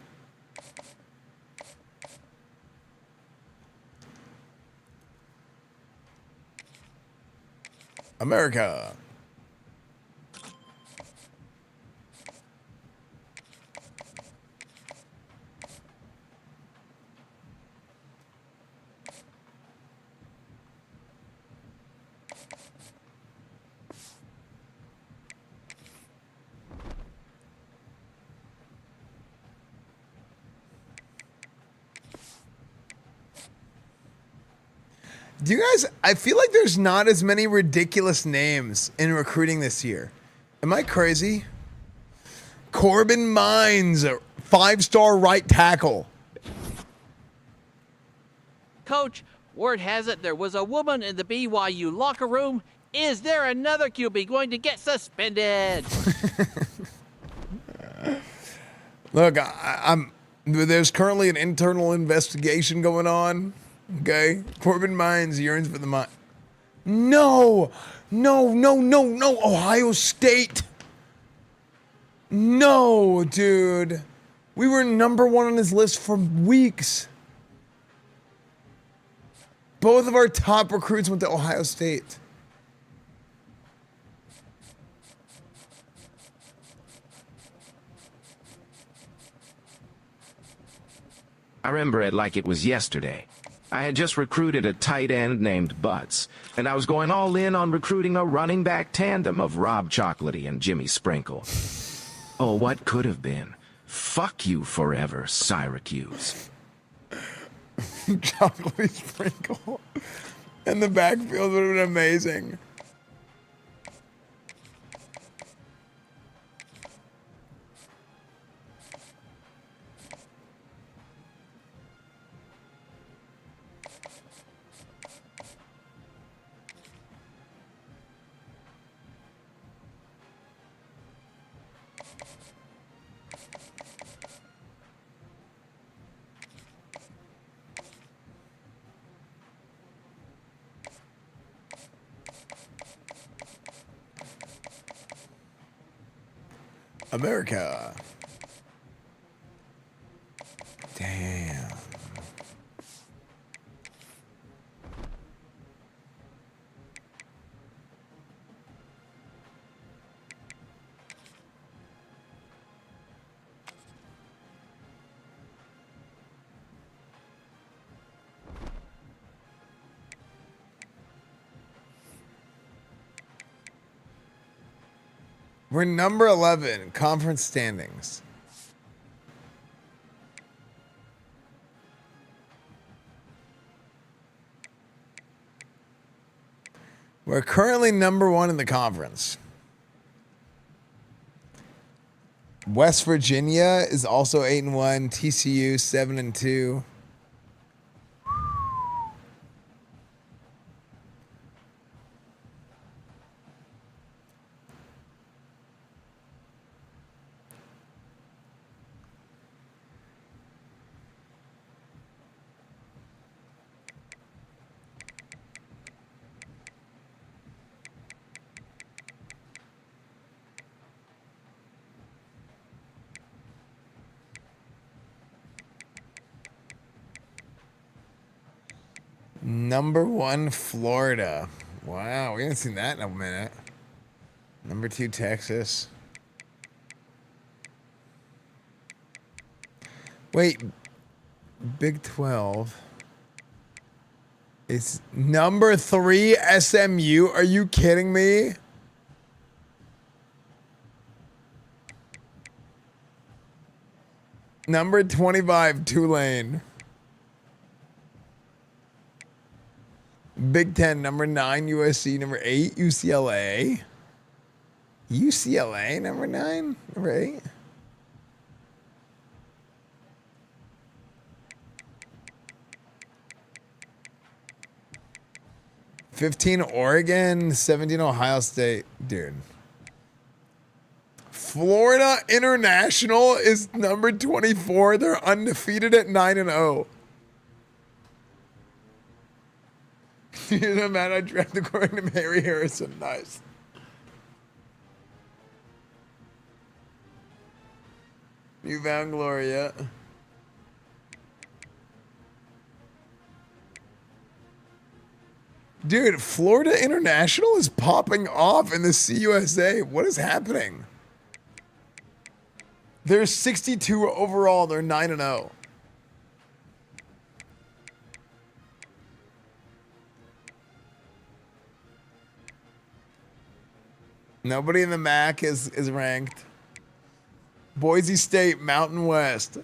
America. Do you guys, I feel like there's not as many ridiculous names in recruiting this year. Am I crazy? Corbin Mines, 5-star right tackle. Coach, word has it there was a woman in the BYU locker room. Is there another QB going to get suspended? Look, there's currently an internal investigation going on. Okay, Corbin Mines yearns for the mind. No, Ohio State. No, dude. We were number 1 on his list for weeks. Both of our top recruits went to Ohio State. I remember it like it was yesterday. I had just recruited a tight end named Butts, and I was going all in on recruiting a running back tandem of Rob Chocolatey and Jimmy Sprinkle. Oh, what could have been? Fuck you forever, Syracuse. Chocolatey Sprinkle. And the backfield would have been amazing. America. Damn. We're number 11 in conference standings. We're currently number 1 in the conference. West Virginia is also 8-1. TCU 7-2. Number 1, Florida. Wow, we haven't seen that in a minute. Number 2, Texas. Wait, Big 12. It's number 3, SMU. Are you kidding me? Number 25, Tulane. Big Ten, number 9, USC. Number 8, UCLA. UCLA, number 9? Number 8? $15 Oregon, 17 Ohio State. Dude. Florida International is number 24. They're undefeated at 9-0. You're the man I drafted according to Mary Harrison. Nice. You found Gloria. Dude, Florida International is popping off in the CUSA. What is happening? They're 62 overall. They're 9-0. Nobody in the MAC is ranked. Boise State, Mountain West.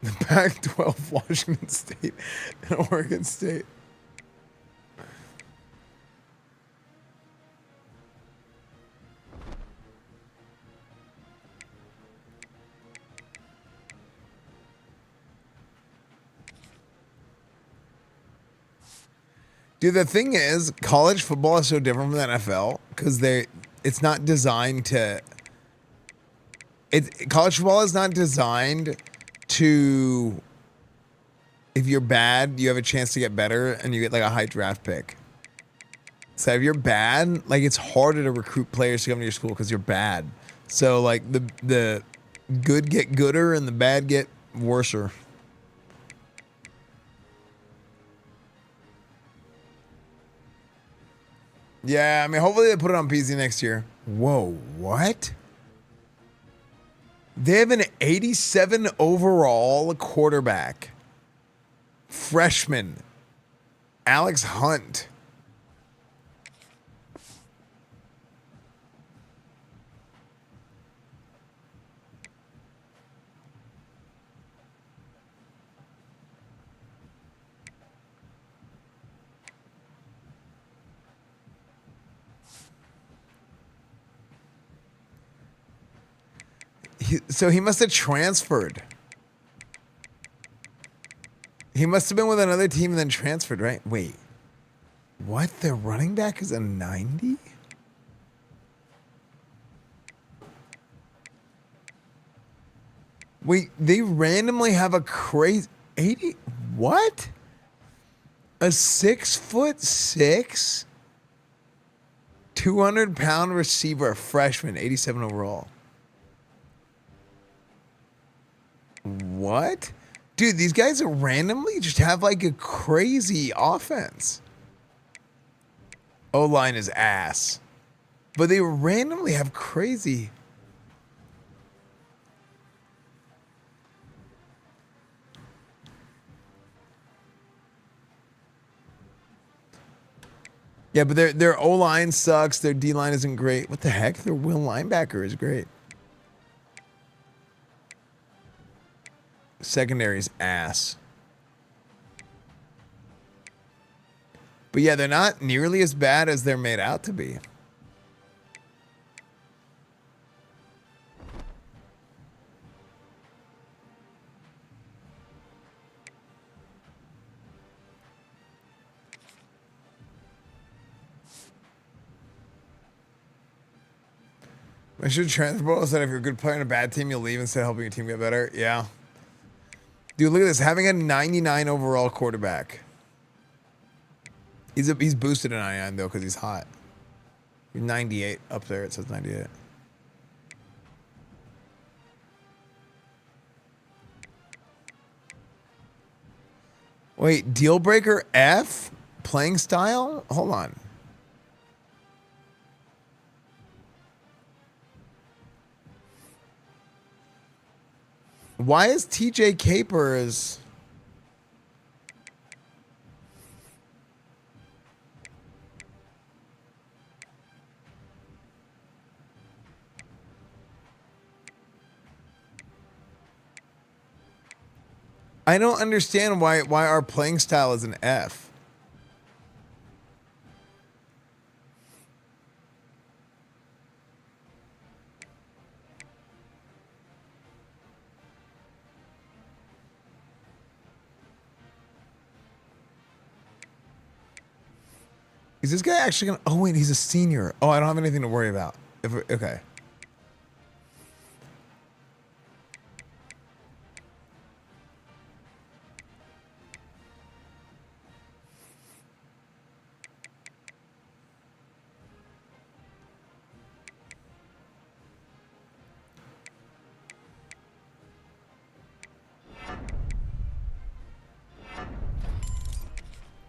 The Pac-12, Washington State, and Oregon State. Dude, the thing is, college football is so different from the NFL because it's not designed to. College football is not designed to. If you're bad, you have a chance to get better, and you get like a high draft pick. So if you're bad, like it's harder to recruit players to come to your school because you're bad. So like the good get gooder and the bad get worser. Yeah, I mean, hopefully they put it on PC next year. Whoa, what? They have an 87 overall quarterback. Freshman. Alex Hunt. So he must have transferred. He must have been with another team and then transferred, right? Wait. What? Their running back is a 90? Wait, they randomly have a crazy 80? What? A 6'6", 200-pound receiver, freshman, 87 overall. What? Dude, these guys are randomly just have like a crazy offense. O-line is ass. But they randomly have crazy. Yeah, but their O-line sucks. Their D-line isn't great. What the heck? Their will linebacker is great. Secondary's ass. But yeah, they're not nearly as bad as they're made out to be. I should transfer ball is that if you're a good player on a bad team, you'll leave instead of helping your team get better. Yeah. Dude, look at this. Having a 99 overall quarterback. He's boosted to 99 though because he's hot. He's 98 up there. It says 98. Wait, deal breaker F? Playing style? Hold on. Why is TJ Capers? I don't understand why our playing style is an F. Is this guy actually gonna? Oh wait, he's a senior. Oh, I don't have anything to worry about. Okay.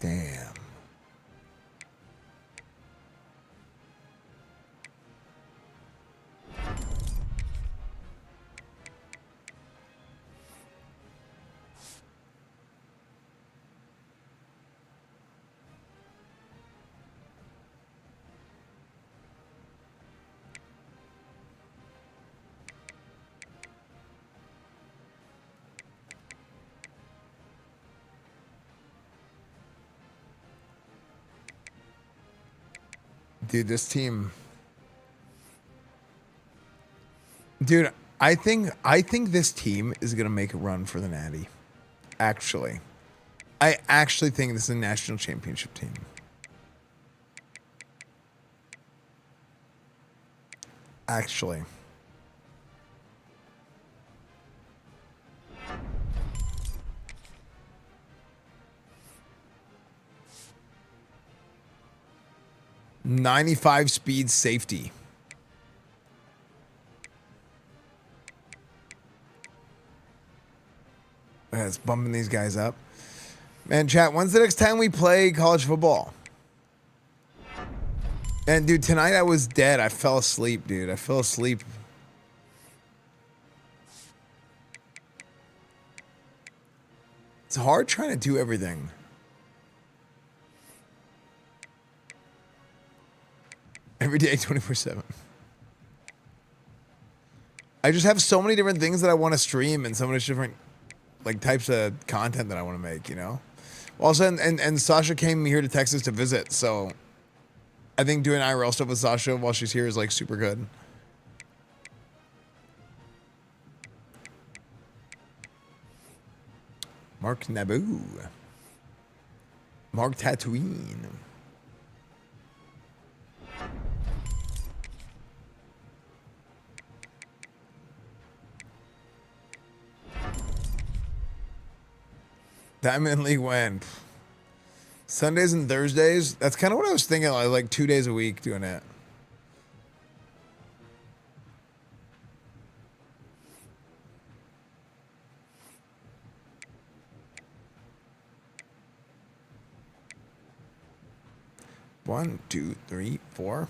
Damn. Dude, this team. Dude, I think this team is gonna make a run for the Natty. Actually. I actually think this is a national championship team. Actually. .95 speed safety. It's bumping these guys up. Man, chat, when's the next time we play college football? And dude, tonight I was dead. I fell asleep, dude. I fell asleep. It's hard trying to do everything. Every day, 24/7. I just have so many different things that I want to stream and so many different like types of content that I want to make, you know? Also, and Sasha came here to Texas to visit, so I think doing IRL stuff with Sasha while she's here is like super good. Mark Naboo. Mark Tatooine. Diamond League when? Sundays and Thursdays? That's kind of what I was thinking, like 2 days a week doing it. One, two, three, four.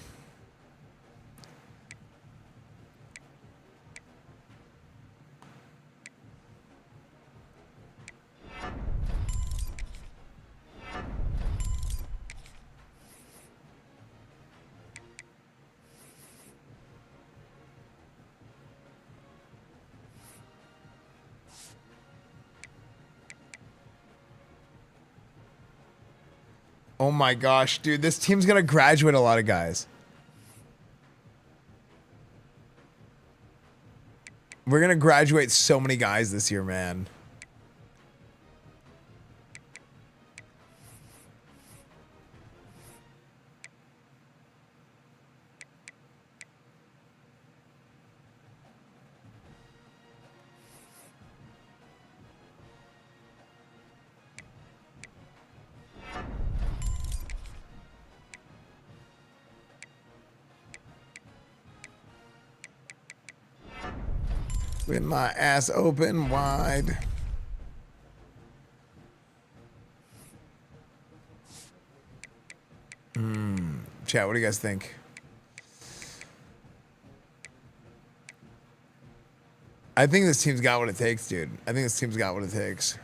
Oh my gosh, dude, this team's gonna graduate a lot of guys. We're gonna graduate so many guys this year, man. With my ass open wide. Chat, what do you guys think? I think this team's got what it takes, dude. I think this team's got what it takes.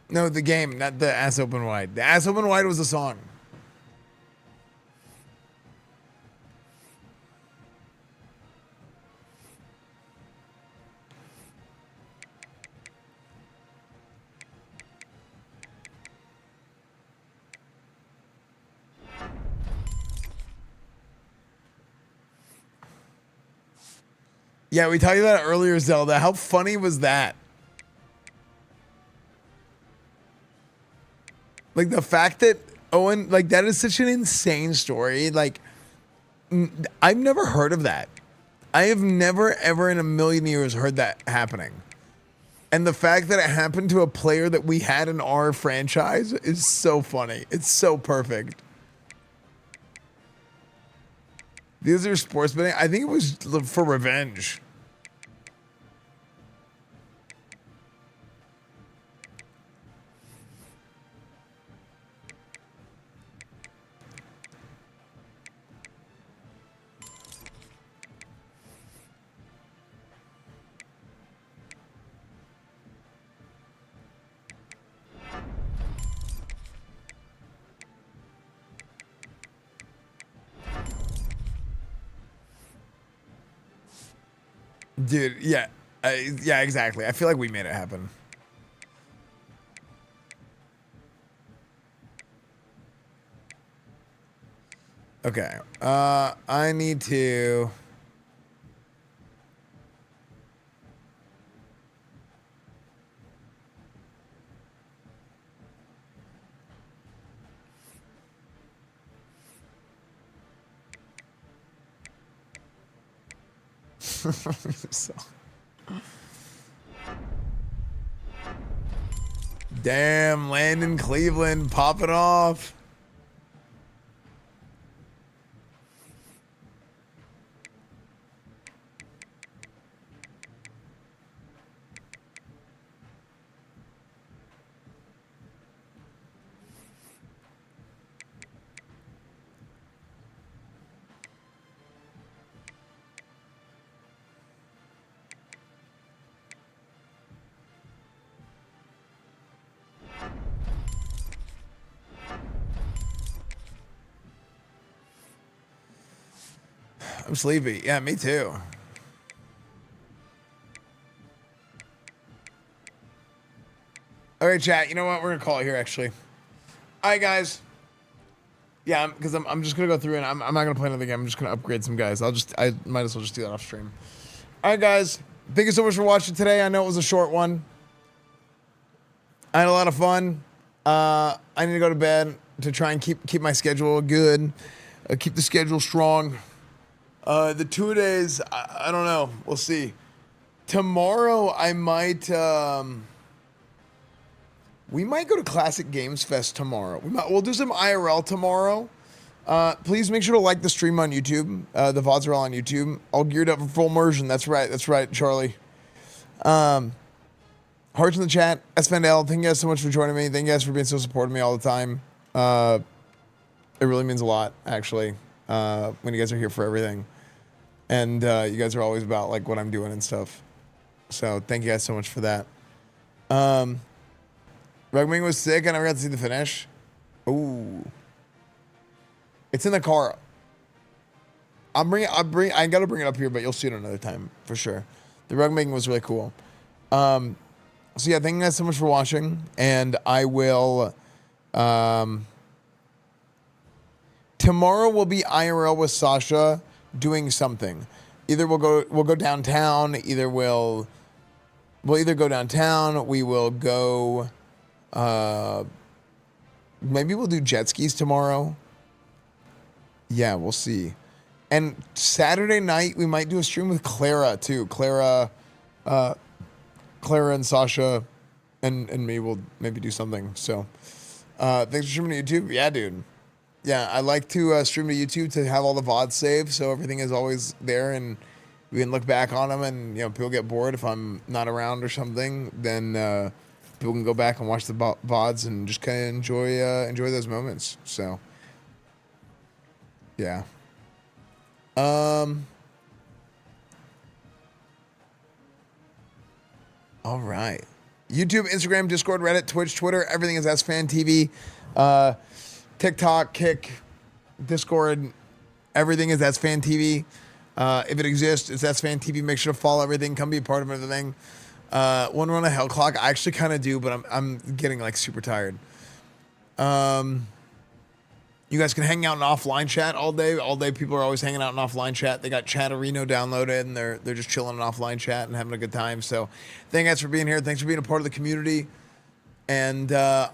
No, the game, not the ass open wide. The ass open wide was the song. Yeah, we talked about it earlier, Zelda. How funny was that? Like the fact that Owen, like that is such an insane story. Like I've never heard of that. I have never ever in a million years heard that happening. And the fact that it happened to a player that we had in our franchise is so funny. It's so perfect. These are sports betting. I think it was for revenge. Dude, yeah. Yeah, exactly. I feel like we made it happen. Okay. I need to... so. Damn, Landon Cleveland popping off. I'm sleepy. Yeah, me too. All right, chat. You know what? We're gonna call it here, actually. All right, guys. Yeah, because I'm just gonna go through and I'm not gonna play another game. I'm just gonna upgrade some guys. I might as well just do that off stream. All right, guys. Thank you so much for watching today. I know it was a short one. I had a lot of fun. I need to go to bed to try and keep my schedule good. Keep the schedule strong. The 2 days, I don't know. We'll see. Tomorrow, I might... we might go to Classic Games Fest tomorrow. We'll do some IRL tomorrow. Please make sure to like the stream on YouTube. The VODs are all on YouTube. All geared up for full immersion. That's right, Charlie. Hearts in the chat. Esfand, thank you guys so much for joining me. Thank you guys for being so supportive of me all the time. It really means a lot, actually, when you guys are here for everything. And you guys are always about like what I'm doing and stuff. So thank you guys so much for that. Rugming was sick. I never got to see the finish. Ooh. It's in the car. I got to bring it up here, but you'll see it another time for sure. The rug making was really cool. So yeah, thank you guys so much for watching. And I will... tomorrow will be IRL with Sasha doing something. Either we'll go downtown. We'll either go downtown. We will go. Maybe we'll do jet skis tomorrow. Yeah, we'll see. And Saturday night we might do a stream with Clara too. Clara and Sasha and me will maybe do something. So thanks for streaming to YouTube. Yeah, dude. Yeah, I like to stream to YouTube to have all the VODs saved, so everything is always there, and we can look back on them. And people get bored if I'm not around or something, then people can go back and watch the VODs and just kind of enjoy those moments. So, yeah. All right. YouTube, Instagram, Discord, Reddit, Twitch, Twitter, everything is EsfandTV. TikTok, Kick, Discord, everything is EsfandTV. If it exists, it's EsfandTV. Make sure to follow everything. Come be a part of everything. Want to run a hell clock? I actually kind of do, but I'm getting like super tired. You guys can hang out in offline chat all day. All day, people are always hanging out in offline chat. They got Chatterino downloaded, and they're just chilling in offline chat and having a good time. So, thank you guys for being here. Thanks for being a part of the community. And I